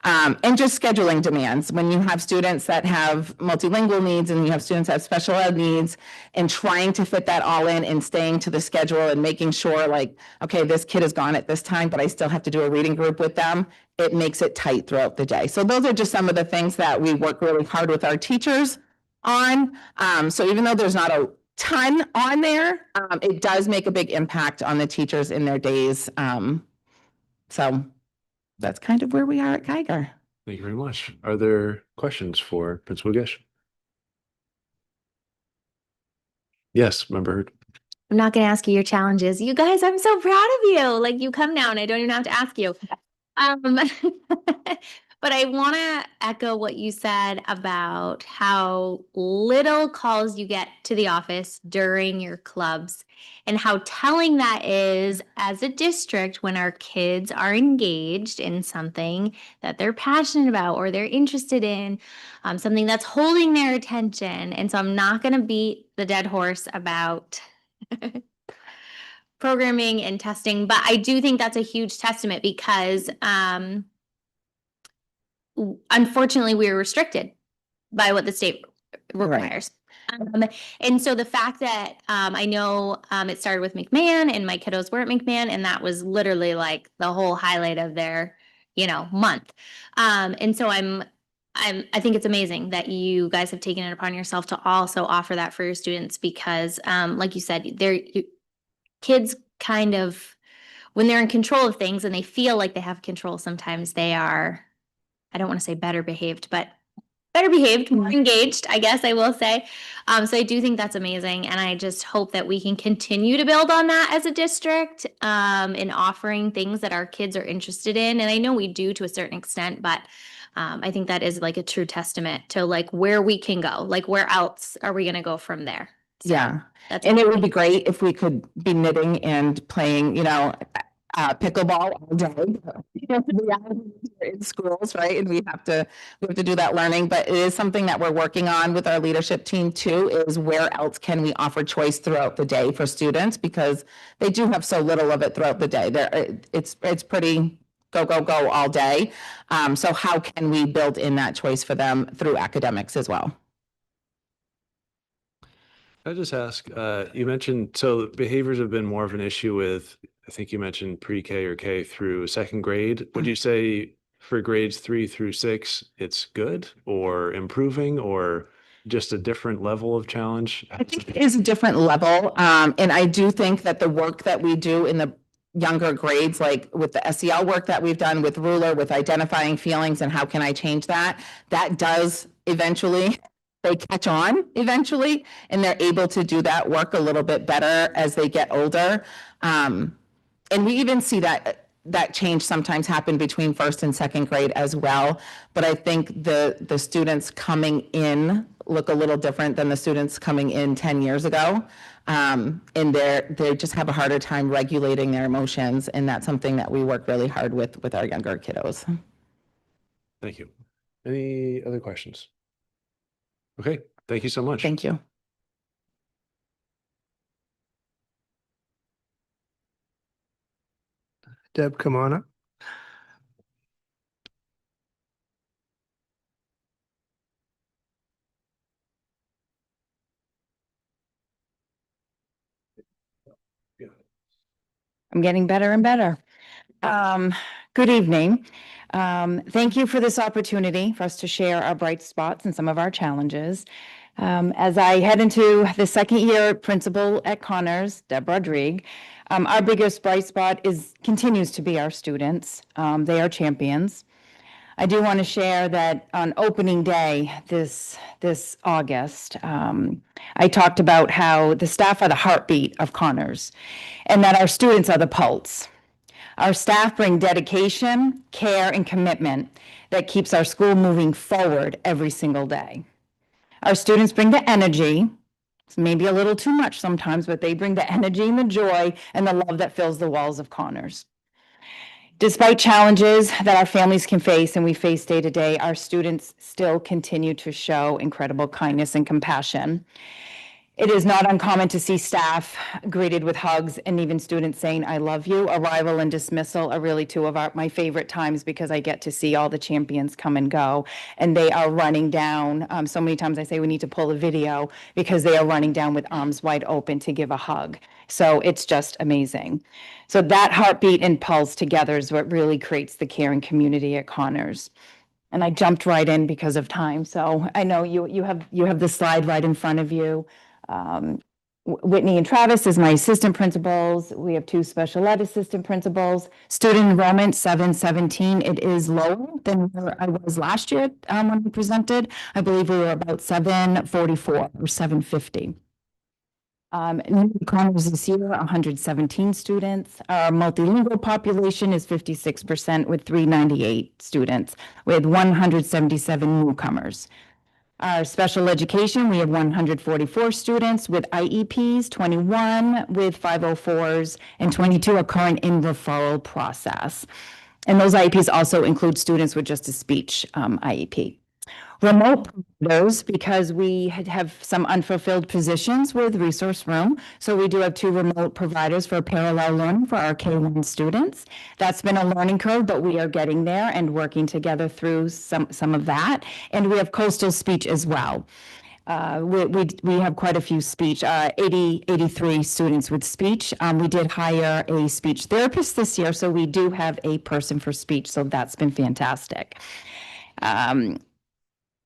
And just scheduling demands. When you have students that have multilingual needs and you have students that have special ed needs, and trying to fit that all in and staying to the schedule and making sure like, okay, this kid is gone at this time, but I still have to do a reading group with them. It makes it tight throughout the day. So those are just some of the things that we work really hard with our teachers on. So even though there's not a ton on there, it does make a big impact on the teachers in their days. So that's kind of where we are at Geiger. Thank you very much. Are there questions for Principal Gish? Yes, Member Hurd. I'm not going to ask you your challenges. You guys, I'm so proud of you. Like you come now and I don't even have to ask you. But I want to echo what you said about how little calls you get to the office during your clubs and how telling that is as a district when our kids are engaged in something that they're passionate about or they're interested in, something that's holding their attention. And so I'm not going to beat the dead horse about programming and testing, but I do think that's a huge testament because unfortunately, we are restricted by what the state requires. Right. And so the fact that I know it started with McMahon and my kiddos were at McMahon, and that was literally like the whole highlight of their, month. And so I think it's amazing that you guys have taken it upon yourself to also offer that for your students because, like you said, kids kind of, when they're in control of things and they feel like they have control, sometimes they are, I don't want to say better behaved, but better behaved, more engaged, I guess I will say. So I do think that's amazing. And I just hope that we can continue to build on that as a district in offering things that our kids are interested in. And I know we do to a certain extent, but I think that is like a true testament to like where we can go, like where else are we going to go from there? So yeah. And it would be great if we could be knitting and playing, pickleball all day. We're in schools, right? And we have to do that learning, but it is something that we're working on with our leadership team too, is where else can we offer choice throughout the day for students because they do have so little of it throughout the day. It's pretty go, go, go all day. So how can we build in that choice for them through academics as well? I just ask, you mentioned, so behaviors have been more of an issue with, I think you mentioned pre-K or K through second grade. Would you say for grades 3 through 6, it's good or improving or just a different level of challenge? I think it is a different level. And I do think that the work that we do in the younger grades, like with the SEL work that we've done with Ruler, with identifying feelings and how can I change that, that does eventually, they catch on eventually, and they're able to do that work a little bit better as they get older. And we even see that change sometimes happen between first and second grade as well. But I think the students coming in look a little different than the students coming in 10 years ago. And they just have a harder time regulating their emotions. And that's something that we work really hard with our younger kiddos. Thank you. Any other questions? Okay, thank you so much. Thank you. Deb, come on up. I'm getting better and better. Good evening. Thank you for this opportunity for us to share our bright spots and some of our challenges. As I head into the second year principal at Connors, Deb Rodrigue, our biggest bright spot continues to be our students. They are champions. I do want to share that on opening day this August, I talked about how the staff are the heartbeat of Connors and that our students are the pulse. Our staff bring dedication, care, and commitment that keeps our school moving forward every single day. Our students bring the energy. It's maybe a little too much sometimes, but they bring the energy and the joy and the love that fills the walls of Connors. Despite challenges that our families can face and we face day to day, our students still continue to show incredible kindness and compassion. It is not uncommon to see staff greeted with hugs and even students saying, "I love you." Arrival and dismissal are really two of my favorite times because I get to see all the champions come and go, and they are running down. So many times I say we need to pull a video because they are running down with arms wide open to give a hug. So it's just amazing. So that heartbeat and pulse together is what really creates the caring community at Connors. And I jumped right in because of time. So I know you have the slide right in front of you. Whitney and Travis is my assistant principals. We have 2 special ed assistant principals. Student enrollment 717. It is lower than where I was last year when we presented. I believe we were about 744 or 750. New Connors this year, 117 students. Our multilingual population is 56% with 398 students, with 177 newcomers. Our special education, we have 144 students with IEPs, 21 with 504s, and 22 are current in referral process. And those IEPs also include students with just a speech IEP. Remote providers, because we have some unfulfilled positions with Resource Room. So we do have 2 remote providers for parallel learning for our K-1 students. That's been a learning curve, but we are getting there and working together through some of that. And we have coastal speech as well. We have quite a few speech, 83 students with speech. We did hire a speech therapist this year, so we do have a person for speech. So that's been fantastic.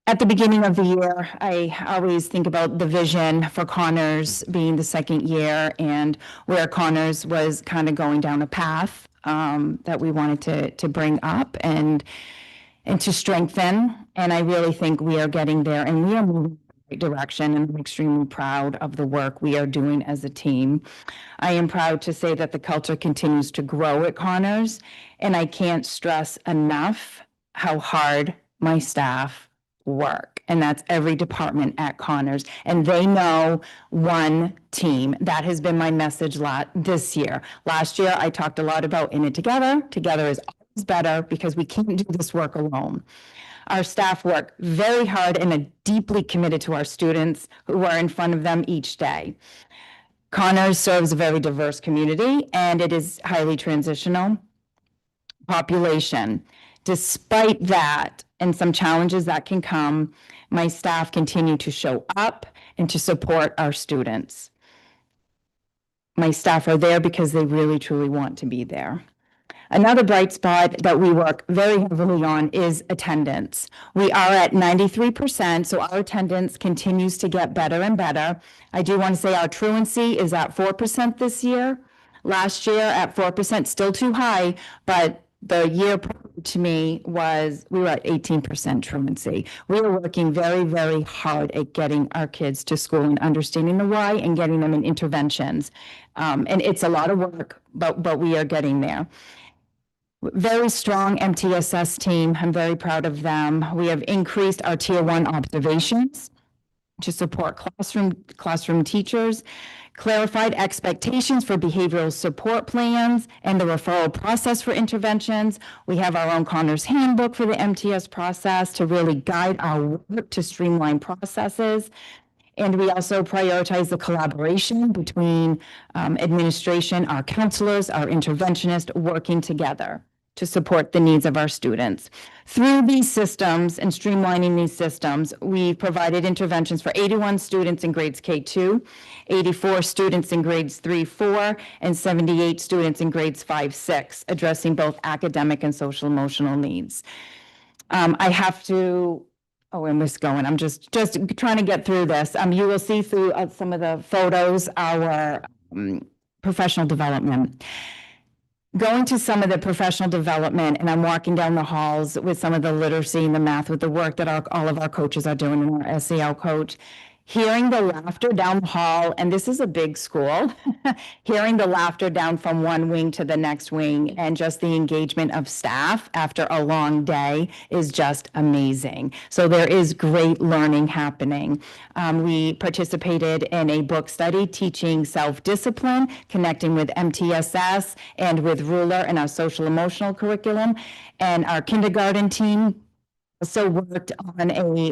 At the beginning of the year, I always think about the vision for Connors being the second year and where Connors was kind of going down a path that we wanted to bring up and to strengthen. And I really think we are getting there and we are moving in the right direction, and I'm extremely proud of the work we are doing as a team. I am proud to say that the culture continues to grow at Connors, and I can't stress enough how hard my staff work, and that's every department at Connors, and they know one team. That has been my message this year. Last year, I talked a lot about in it together. Together is always better because we can't do this work alone. Our staff work very hard and are deeply committed to our students who are in front of them each day. Connors serves a very diverse community, and it is highly transitional. population. Despite that and some challenges that can come, my staff continue to show up and to support our students. My staff are there because they really truly want to be there. Another bright spot that we work very heavily on is attendance. We are at 93%, so our attendance continues to get better and better. I do want to say our truancy is at 4% this year. Last year at 4%, still too high, but the year prior to me we were at 18% truancy. We are working very, very hard at getting our kids to school and understanding the why and getting them in interventions. And it's a lot of work, but we are getting there. Very strong MTSS team. I'm very proud of them. We have increased our tier 1 observations to support classroom teachers, clarified expectations for behavioral support plans and the referral process for interventions. We have our own Connors handbook for the MTS process to really guide our work to streamline processes. And we also prioritize the collaboration between administration, our counselors, our interventionists working together to support the needs of our students. Through these systems and streamlining these systems, we've provided interventions for 81 students in grades K2, 84 students in grades 3-4, and 78 students in grades 5-6, addressing both academic and social emotional needs. I have to I'm just going. I'm just trying to get through this. You will see through some of the photos our professional development. Going to some of the professional development, and I'm walking down the halls with some of the literacy and the math with the work that all of our coaches are doing, and our SEL coach. Hearing the laughter down the hall, and this is a big school, hearing the laughter down from one wing to the next wing and just the engagement of staff after a long day is just amazing. So there is great learning happening. We participated in a book study teaching self-discipline, connecting with MTSS and with Ruler in our social emotional curriculum, and our kindergarten team also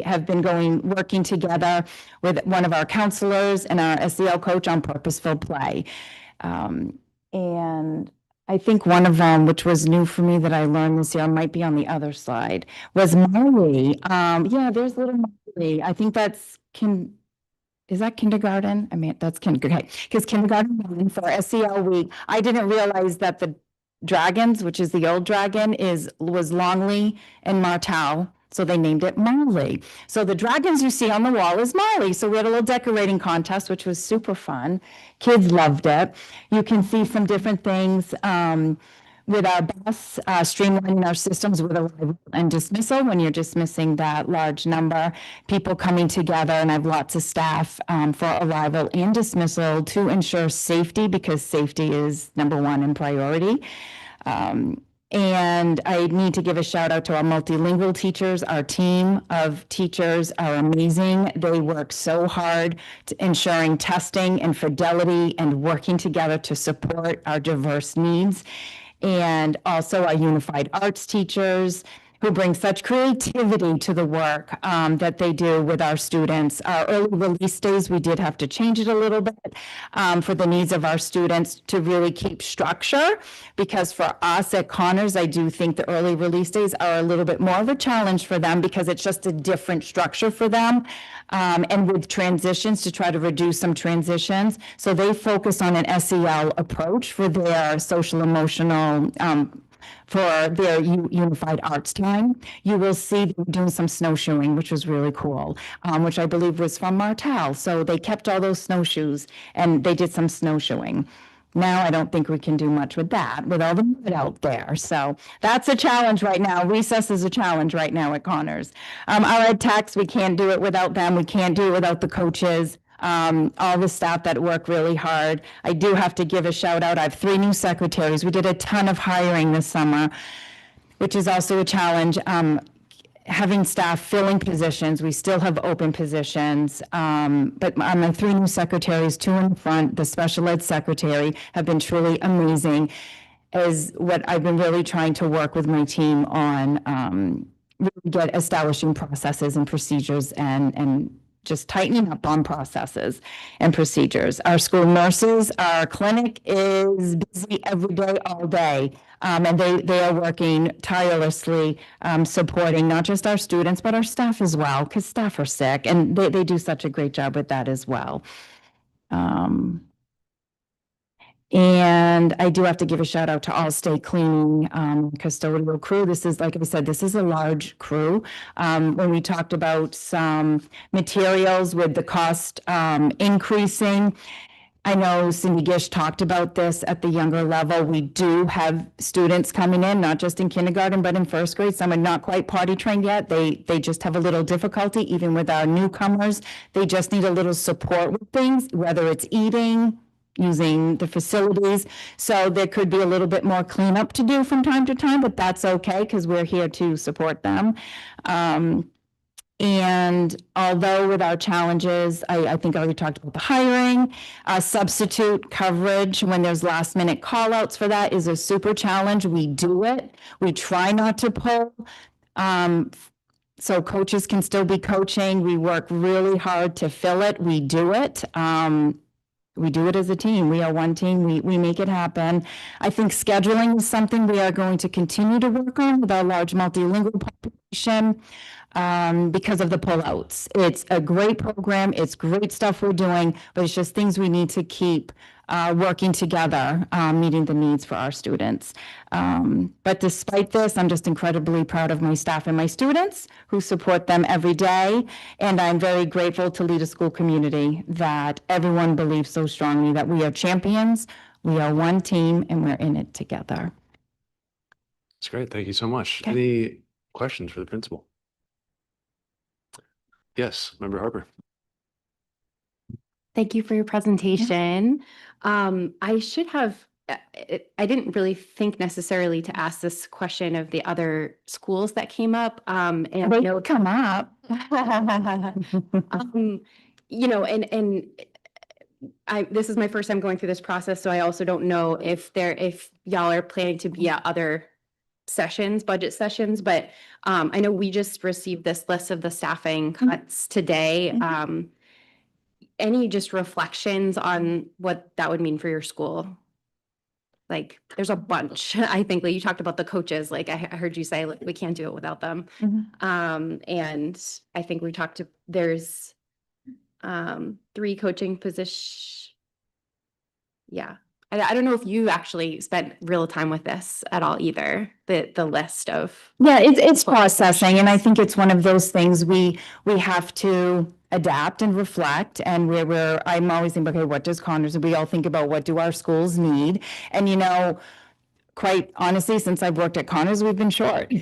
have been working together with one of our counselors and our SEL coach on purposeful play. And I think one of them, which was new for me that I learned this year, might be on the other slide, was Molly. Yeah, there's little Molly. I think is that kindergarten? I mean, that's kindergarten, because kindergarten for SEL week, I didn't realize that the dragons, which is the old dragon, was Longley and Martel. So they named it Molly. So the dragons you see on the wall is Molly. So we had a little decorating contest, which was super fun. Kids loved it. You can see some different things with our bus, streamlining our systems with arrival and dismissal when you're dismissing that large number, people coming together, and I have lots of staff for arrival and dismissal to ensure safety, because safety is #1 in priority. And I need to give a shout out to our multilingual teachers. Our team of teachers are amazing. They work so hard to ensuring testing and fidelity and working together to support our diverse needs. And also our unified arts teachers, who bring such creativity to the work that they do with our students. Our early release days, we did have to change it a little bit for the needs of our students to really keep structure, because for us at Connors, I do think the early release days are a little bit more of a challenge for them, because it's just a different structure for them. And with transitions, to try to reduce some transitions. So they focus on an SEL approach for their social emotional for their unified arts time. You will see them doing some snowshoeing, which was really cool, which I believe was from Martel. So they kept all those snowshoes and they did some snowshoeing. Now I don't think we can do much with that, with all the mud out there. So that's a challenge right now. Recess is a challenge right now at Connors. Our ed techs, we can't do it without them. We can't do it without the coaches. All the staff that work really hard. I do have to give a shout out. I have 3 new secretaries. We did a ton of hiring this summer, which is also a challenge. Having staff filling positions, we still have open positions, but my 3 new secretaries, 2 in the front, the special ed secretary, have been truly amazing, as what I've been really trying to work with my team on, really establishing processes and procedures and just tightening up on processes and procedures. Our school nurses, our clinic is busy every day, all day. And they are working tirelessly, supporting not just our students, but our staff as well, because staff are sick, and they do such a great job with that as well. And I do have to give a shout out to All State Cleaning custodial crew. This is, like I said, this is a large crew. When we talked about some materials with the cost increasing, I know Cindy Gish talked about this at the younger level. We do have students coming in, not just in kindergarten, but in first grade. Some are not quite potty trained yet. They just have a little difficulty, even with our newcomers. They just need a little support with things, whether it's eating, using the facilities. So there could be a little bit more cleanup to do from time to time, but that's okay because we're here to support them. And although with our challenges, I think I already talked about the hiring, substitute coverage when there's last minute call outs for that is a super challenge. We do it. We try not to pull. So coaches can still be coaching. We work really hard to fill it. We do it. We do it as a team. We are one team. We make it happen. I think scheduling is something we are going to continue to work on with our large multilingual population because of the pullouts. It's a great program. It's great stuff we're doing, but it's just things we need to keep working together, meeting the needs for our students. But despite this, I'm just incredibly proud of my staff and my students who support them every day. And I'm very grateful to lead a school community that everyone believes so strongly that we are champions, we are one team, and we're in it together. That's great. Thank you so much. Okay. Any questions for the principal? Yes, Member Harper. Thank you for your presentation. I should have, I didn't really think necessarily to ask this question of the other schools that came up. And They will come up. you know, and this is my first time going through this process, so I also don't know if y'all are planning to be at other sessions, budget sessions, but I know we just received this list of the staffing cuts today. Any just reflections on what that would mean for your school? Like, there's a bunch. I think, like, you talked about the coaches, like I heard you say, like, we can't do it without them. And I think we talked to, there's 3 coaching positions. Yeah. I don't know if you actually spent real time with this at all either, the list of. Yeah, it's processing, and I think it's one of those things we have to adapt and reflect, and I'm always thinking, okay, what does Connors, we all think about what do our schools need, and quite honestly, since I've worked at Connors, we've been short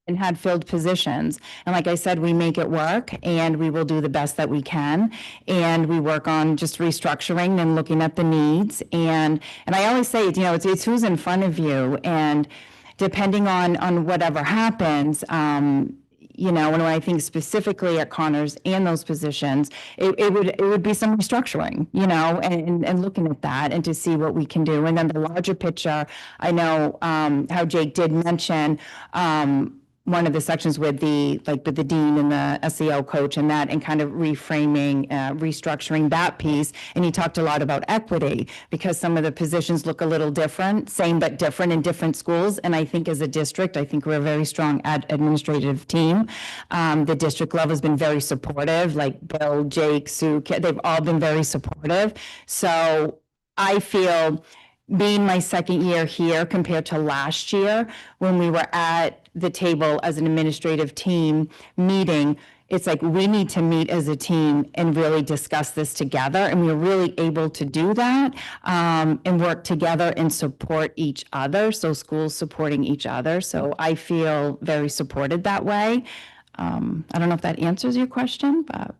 and had filled positions. And like I said, we make it work and we will do the best that we can. And we work on just restructuring and looking at the needs. And I always say, it's who's in front of you. And depending on whatever happens, and when I think specifically at Connors and those positions, it would be some restructuring, and looking at that and to see what we can do. And then the larger picture, I know how Jake did mention one of the sections with the dean and the SEO coach and that, and kind of reframing, restructuring that piece. And he talked a lot about equity because some of the positions look a little different, same but different in different schools. And I think as a district, I think we're a very strong administrative team. The district level has been very supportive, like Bill, Jake, Sue, they've all been very supportive. So I feel, being my second year here compared to last year, when we were at the table as an administrative team meeting, it's like we need to meet as a team and really discuss this together. And we were really able to do that and work together and support each other. So schools supporting each other. So I feel very supported that way. I don't know if that answers your question, but.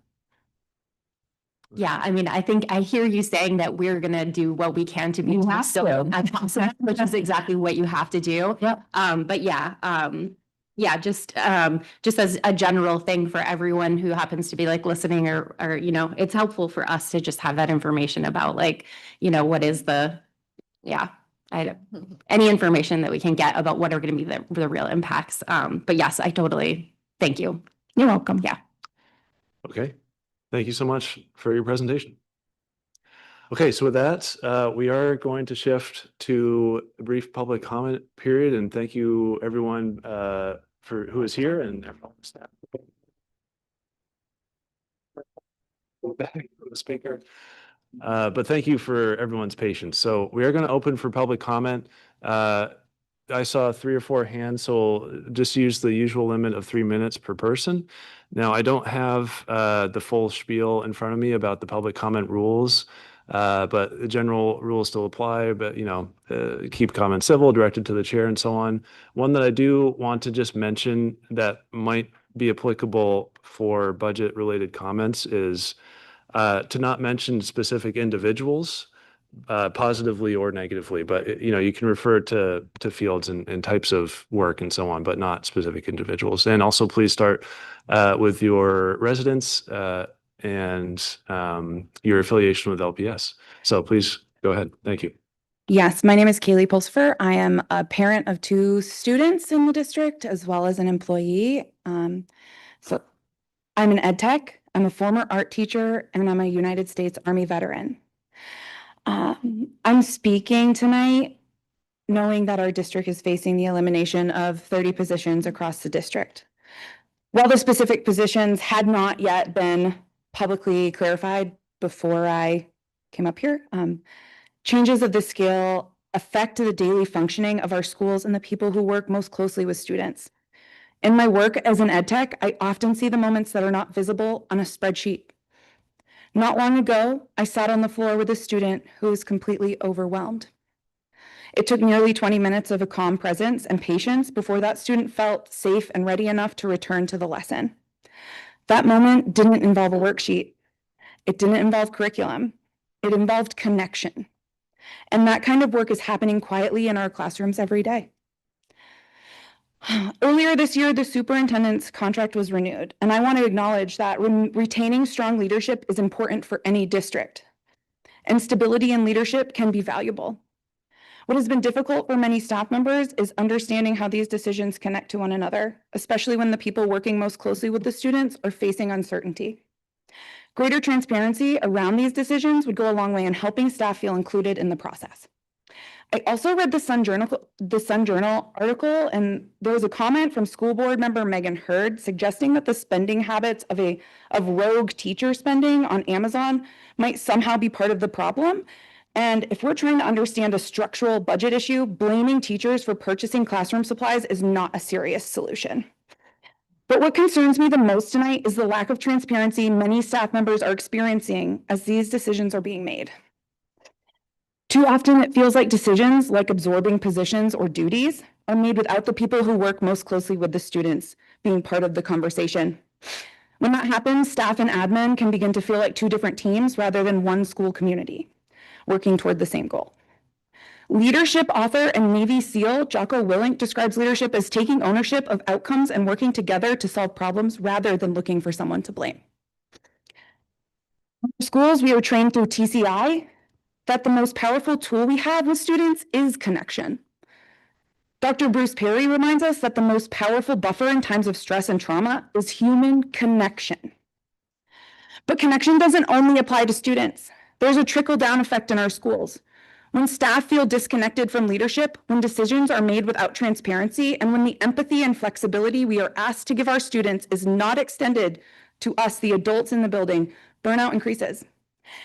Yeah, I mean, I think I hear you saying that we're gonna do what we can to be so as possible, which is exactly what you have to do. Yep. But just as a general thing for everyone who happens to be like listening or it's helpful for us to just have that information about what is any information that we can get about what are going to be the real impacts. But yes, I totally thank you. You're welcome. Yeah. Okay. Thank you so much for your presentation. Okay, so with that, we are going to shift to a brief public comment period, and thank you everyone for who is here and everyone on staff. Back to the speaker. But thank you for everyone's patience. So we are going to open for public comment. I saw 3 or 4 hands, so just use the usual limit of 3 minutes per person. Now, I don't have the full spiel in front of me about the public comment rules, but the general rules still apply, but keep comments civil, directed to the chair and so on. One that I do want to just mention that might be applicable for budget related comments is to not mention specific individuals, positively or negatively, but you can refer to fields and types of work and so on, but not specific individuals. And also please start with your residence and your affiliation with LPS. So please go ahead. Thank you. Yes, my name is Kaylee Pulsifer. I am a parent of 2 students in the district as well as an employee. So I'm an ed tech, I'm a former art teacher, and I'm a United States Army veteran. I'm speaking tonight knowing that our district is facing the elimination of 30 positions across the district. While the specific positions had not yet been publicly clarified before I came up here, changes of this scale affect the daily functioning of our schools and the people who work most closely with students. In my work as an ed tech, I often see the moments that are not visible on a spreadsheet. Not long ago, I sat on the floor with a student who was completely overwhelmed. It took nearly 20 minutes of a calm presence and patience before that student felt safe and ready enough to return to the lesson. That moment didn't involve a worksheet. It didn't involve curriculum. It involved connection. And that kind of work is happening quietly in our classrooms every day. Earlier this year, the superintendent's contract was renewed, and I want to acknowledge that retaining strong leadership is important for any district, and stability in leadership can be valuable. What has been difficult for many staff members is understanding how these decisions connect to one another, especially when the people working most closely with the students are facing uncertainty. Greater transparency around these decisions would go a long way in helping staff feel included in the process. I also read the Sun Journal article, and there was a comment from school board member Megan Hurd suggesting that the spending habits of rogue teacher spending on Amazon might somehow be part of the problem. And if we're trying to understand a structural budget issue, blaming teachers for purchasing classroom supplies is not a serious solution. But what concerns me the most tonight is the lack of transparency many staff members are experiencing as these decisions are being made. Too often, it feels like decisions, like absorbing positions or duties, are made without the people who work most closely with the students being part of the conversation. When that happens, staff and admin can begin to feel like 2 different teams rather than one school community, working toward the same goal. Leadership author and Navy SEAL Jocko Willink describes leadership as taking ownership of outcomes and working together to solve problems rather than looking for someone to blame. In schools, we are trained through TCI that the most powerful tool we have with students is connection. Dr. Bruce Perry reminds us that the most powerful buffer in times of stress and trauma is human connection. But connection doesn't only apply to students. There's a trickle-down effect in our schools. When staff feel disconnected from leadership, when decisions are made without transparency, and when the empathy and flexibility we are asked to give our students is not extended to us, the adults in the building, burnout increases.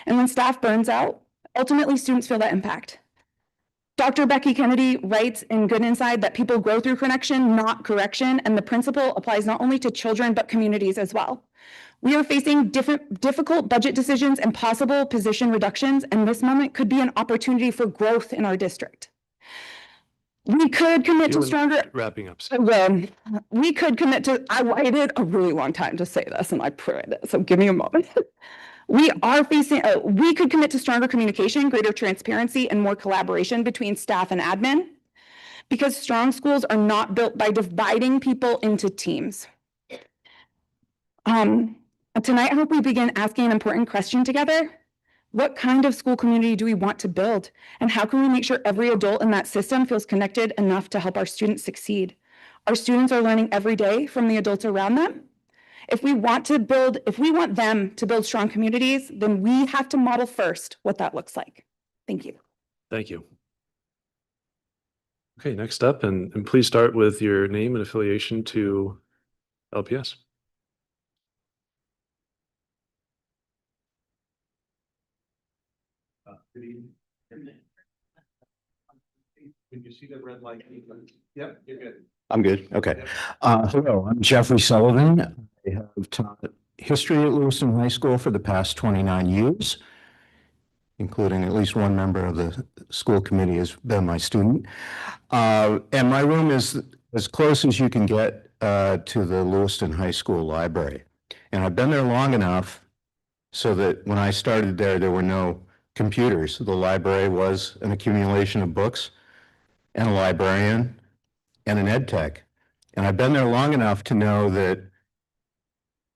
And when staff burns out, ultimately, students feel that impact. Dr. Becky Kennedy writes in Good Inside that people grow through connection, not correction, and the principle applies not only to children, but communities as well. We are facing difficult budget decisions and possible position reductions, and this moment could be an opportunity for growth in our district. We could commit to stronger. Wrapping up. We could commit to, I waited a really long time to say this, and I proved it, so give me a moment. We could commit to stronger communication, greater transparency, and more collaboration between staff and admin, because strong schools are not built by dividing people into teams. Tonight, I hope we begin asking an important question together. What kind of school community do we want to build? And how can we make sure every adult in that system feels connected enough to help our students succeed? Our students are learning every day from the adults around them. If we want them to build strong communities, then we have to model first what that looks like. Thank you. Thank you. Okay, next up, and please start with your name and affiliation to LPS. Can you see the red light? Yep, you're good. I'm good. Okay. Hello, I'm Jeffrey Sullivan. I have taught history at Lewiston High School for the past 29 years, including at least one member of the school committee has been my student. And my room is as close as you can get to the Lewiston High School library. And I've been there long enough so that when I started there were no computers. The library was an accumulation of books and a librarian and an ed tech. And I've been there long enough to know that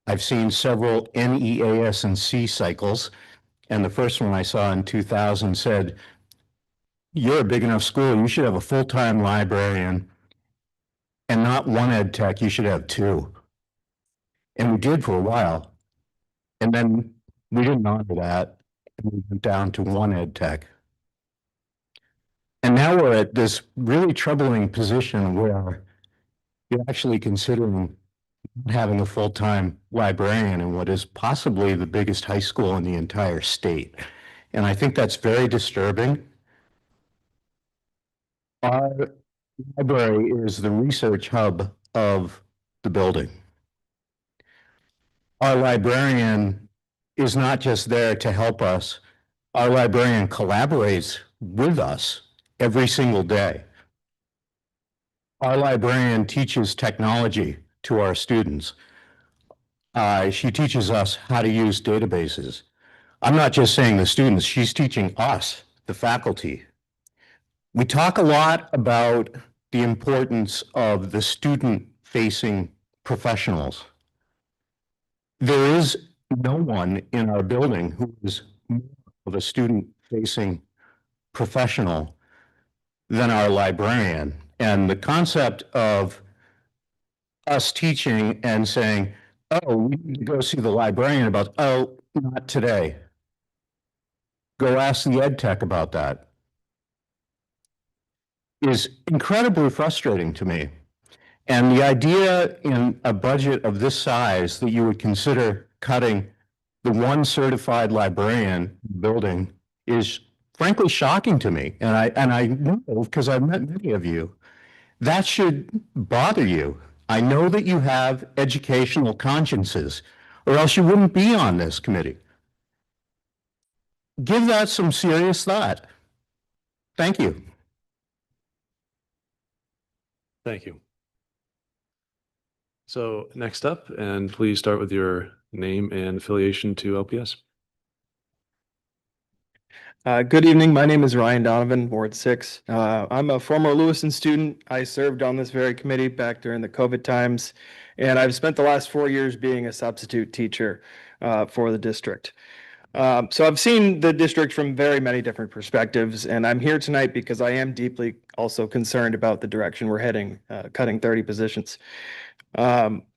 I've seen several NEAS and C cycles. And the first one I saw in 2000 said, "You're a big enough school, you should have a full-time librarian and not one ed tech, you should have two." And we did for a while. And then we didn't honor that. And we went down to one ed tech. And now we're at this really troubling position where you're actually considering having a full-time librarian in what is possibly the biggest high school in the entire state. And I think that's very disturbing. Our library is the research hub of the building. Our librarian is not just there to help us. Our librarian collaborates with us every single day. Our librarian teaches technology to our students. She teaches us how to use databases. I'm not just saying the students, she's teaching us, the faculty. We talk a lot about the importance of the student-facing professionals. There is no one in our building who is more of a student-facing professional than our librarian. And the concept of us teaching and saying, "Oh, we need to go see the librarian about," "Oh, not today. Go ask the ed tech about that," is incredibly frustrating to me. And the idea in a budget of this size that you would consider cutting the one certified librarian building is frankly shocking to me. And I know, because I've met many of you, that should bother you. I know that you have educational consciences, or else you wouldn't be on this committee. Give that some serious thought. Thank you. Thank you. So next up, and please start with your name and affiliation to LPS. Good evening. My name is Ryan Donovan, Ward 6. I'm a former Lewiston student. I served on this very committee back during the COVID times, and I've spent the last 4 years being a substitute teacher for the district. So I've seen the district from very many different perspectives, and I'm here tonight because I am deeply also concerned about the direction we're heading, cutting 30 positions.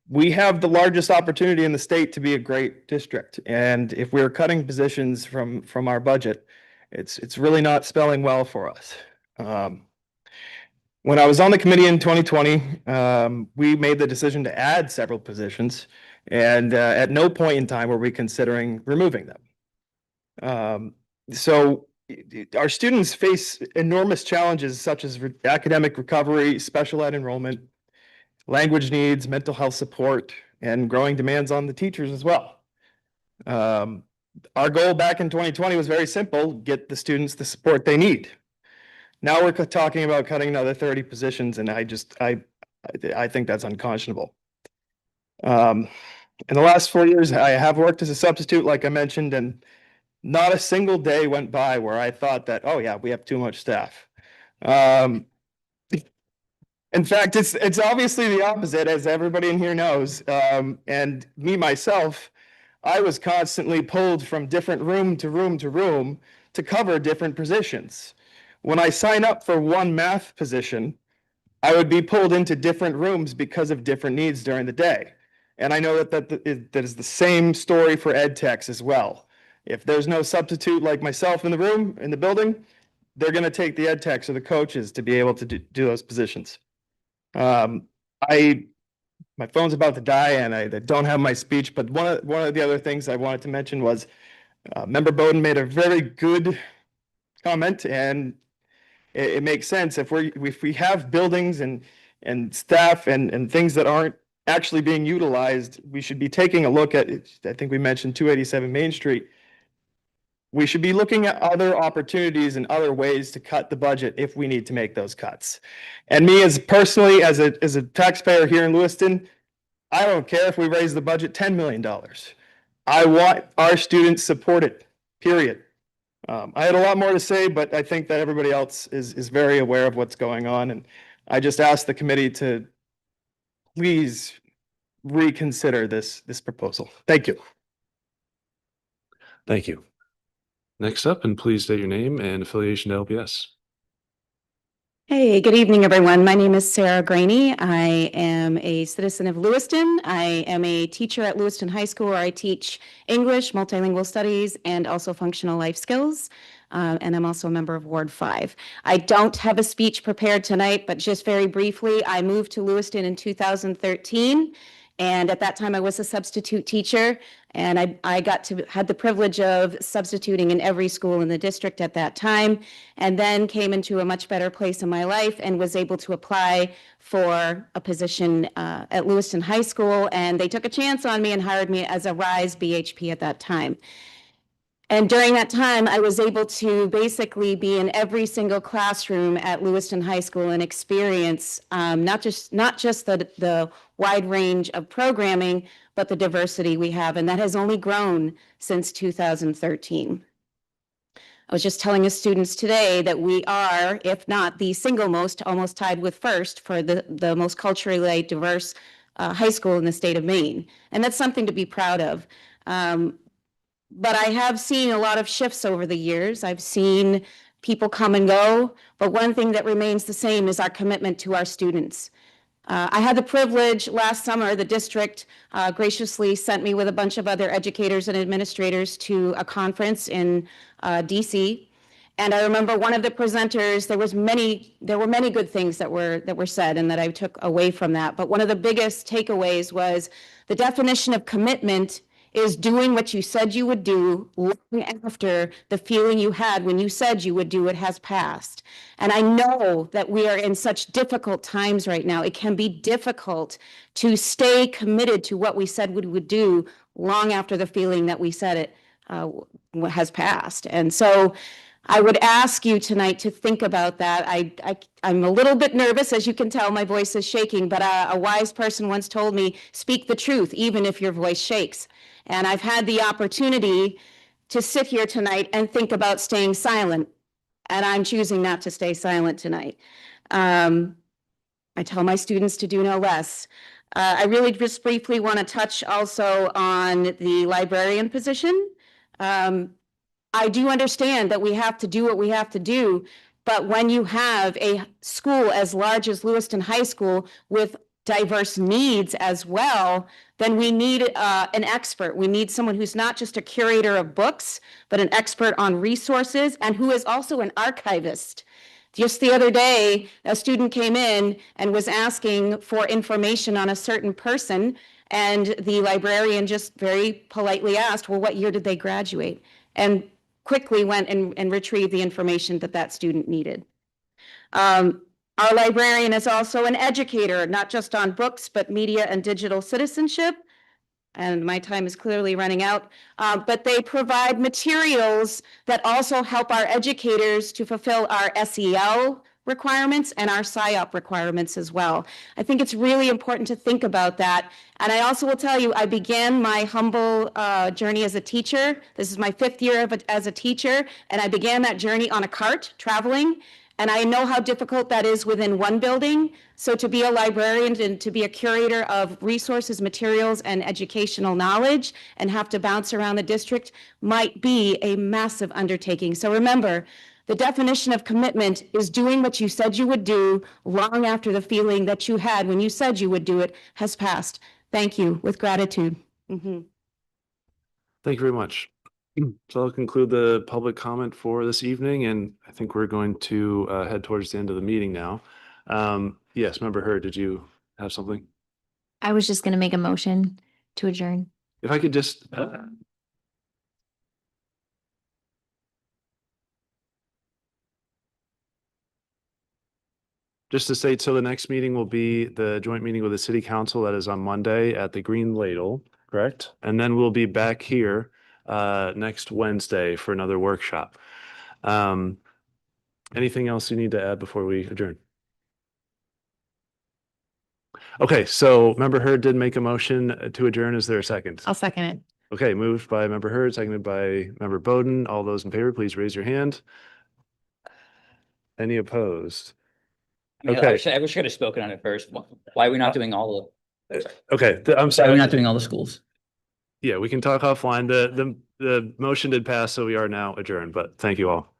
We have the largest opportunity in the state to be a great district, and if we're cutting positions from our budget, it's really not spelling well for us. When I was on the committee in 2020, we made the decision to add several positions, and at no point in time were we considering removing them. So our students face enormous challenges such as academic recovery, special ed enrollment, language needs, mental health support, and growing demands on the teachers as well. Our goal back in 2020 was very simple: get the students the support they need. Now we're talking about cutting another 30 positions, and I think that's unconscionable. In the last 4 years, I have worked as a substitute, like I mentioned, and not a single day went by where I thought that, oh yeah, we have too much staff. In fact, it's obviously the opposite, as everybody in here knows. And me, myself, I was constantly pulled from different room to room to room to cover different positions. When I sign up for one math position, I would be pulled into different rooms because of different needs during the day. And I know that is the same story for ed techs as well. If there's no substitute like myself in the room, in the building, they're going to take the ed techs or the coaches to be able to do those positions. My phone's about to die and I don't have my speech, but one of the other things I wanted to mention was Member Bowden made a very good comment, and it makes sense. If we have buildings and staff and things that aren't actually being utilized, we should be taking a look at, I think we mentioned 287 Main Street. We should be looking at other opportunities and other ways to cut the budget if we need to make those cuts. And me as personally, as a taxpayer here in Lewiston, I don't care if we raise the budget $10 million. I want our students supported, period. I had a lot more to say, but I think that everybody else is very aware of what's going on. And I just asked the committee to please reconsider this proposal. Thank you. Thank you. Next up, and please state your name and affiliation to LPS. Hey, good evening, everyone. My name is Sarah Graney. I am a citizen of Lewiston. I am a teacher at Lewiston High School where I teach English, multilingual studies, and also functional life skills. And I'm also a member of Ward 5. I don't have a speech prepared tonight, but just very briefly, I moved to Lewiston in 2013. And at that time, I was a substitute teacher, and I had the privilege of substituting in every school in the district at that time, and then came into a much better place in my life and was able to apply for a position at Lewiston High School, and they took a chance on me and hired me as a RISE BHP at that time. And during that time, I was able to basically be in every single classroom at Lewiston High School and experience not just the wide range of programming, but the diversity we have. And that has only grown since 2013. I was just telling the students today that we are, if not the single most, almost tied with first for the most culturally diverse high school in the state of Maine. And that's something to be proud of. But I have seen a lot of shifts over the years. I've seen people come and go, but one thing that remains the same is our commitment to our students. I had the privilege last summer, the district graciously sent me with a bunch of other educators and administrators to a conference in DC. And I remember one of the presenters, there were many good things that were said and that I took away from that. But one of the biggest takeaways was the definition of commitment is doing what you said you would do long after the feeling you had when you said you would do it has passed. And I know that we are in such difficult times right now. It can be difficult to stay committed to what we said we would do long after the feeling that we said it has passed. And so I would ask you tonight to think about that. I'm a little bit nervous, as you can tell, my voice is shaking, but a wise person once told me, speak the truth, even if your voice shakes. And I've had the opportunity to sit here tonight and think about staying silent, and I'm choosing not to stay silent tonight. I tell my students to do no less. I really just briefly want to touch also on the librarian position. I do understand that we have to do what we have to do, but when you have a school as large as Lewiston High School with diverse needs as well, then we need an expert. We need someone who's not just a curator of books, but an expert on resources and who is also an archivist. Just the other day, a student came in and was asking for information on a certain person, and the librarian just very politely asked, well, what year did they graduate? And quickly went and retrieved the information that student needed. Our librarian is also an educator, not just on books, but media and digital citizenship. And my time is clearly running out, but they provide materials that also help our educators to fulfill our SEL requirements and our PSYOP requirements as well. I think it's really important to think about that. And I also will tell you, I began my humble journey as a teacher. This is my 5th year as a teacher, and I began that journey on a cart, traveling. And I know how difficult that is within one building. So to be a librarian and to be a curator of resources, materials, and educational knowledge and have to bounce around the district might be a massive undertaking. So remember, the definition of commitment is doing what you said you would do long after the feeling that you had when you said you would do it has passed. Thank you, with gratitude. Thank you very much. So I'll conclude the public comment for this evening, and I think we're going to head towards the end of the meeting now. Yes, Member Hurd, did you have something? I was just going to make a motion to adjourn. If I could just just to say, so the next meeting will be the joint meeting with the city council. That is on Monday at the Green Ladle, correct? And then we'll be back here next Wednesday for another workshop. Anything else you need to add before we adjourn? Okay, so Member Hurd did make a motion to adjourn. Is there a second? I'll second it. Okay, moved by Member Hurd, seconded by Member Bowden. All those in favor, please raise your hand. Any opposed? I mean, Okay. I wish I could have spoken on it first. Why are we not doing all Okay, I'm Why are sorry. we not doing all the schools? Yeah, we can talk offline. The motion did pass, so we are now adjourned, but thank you all.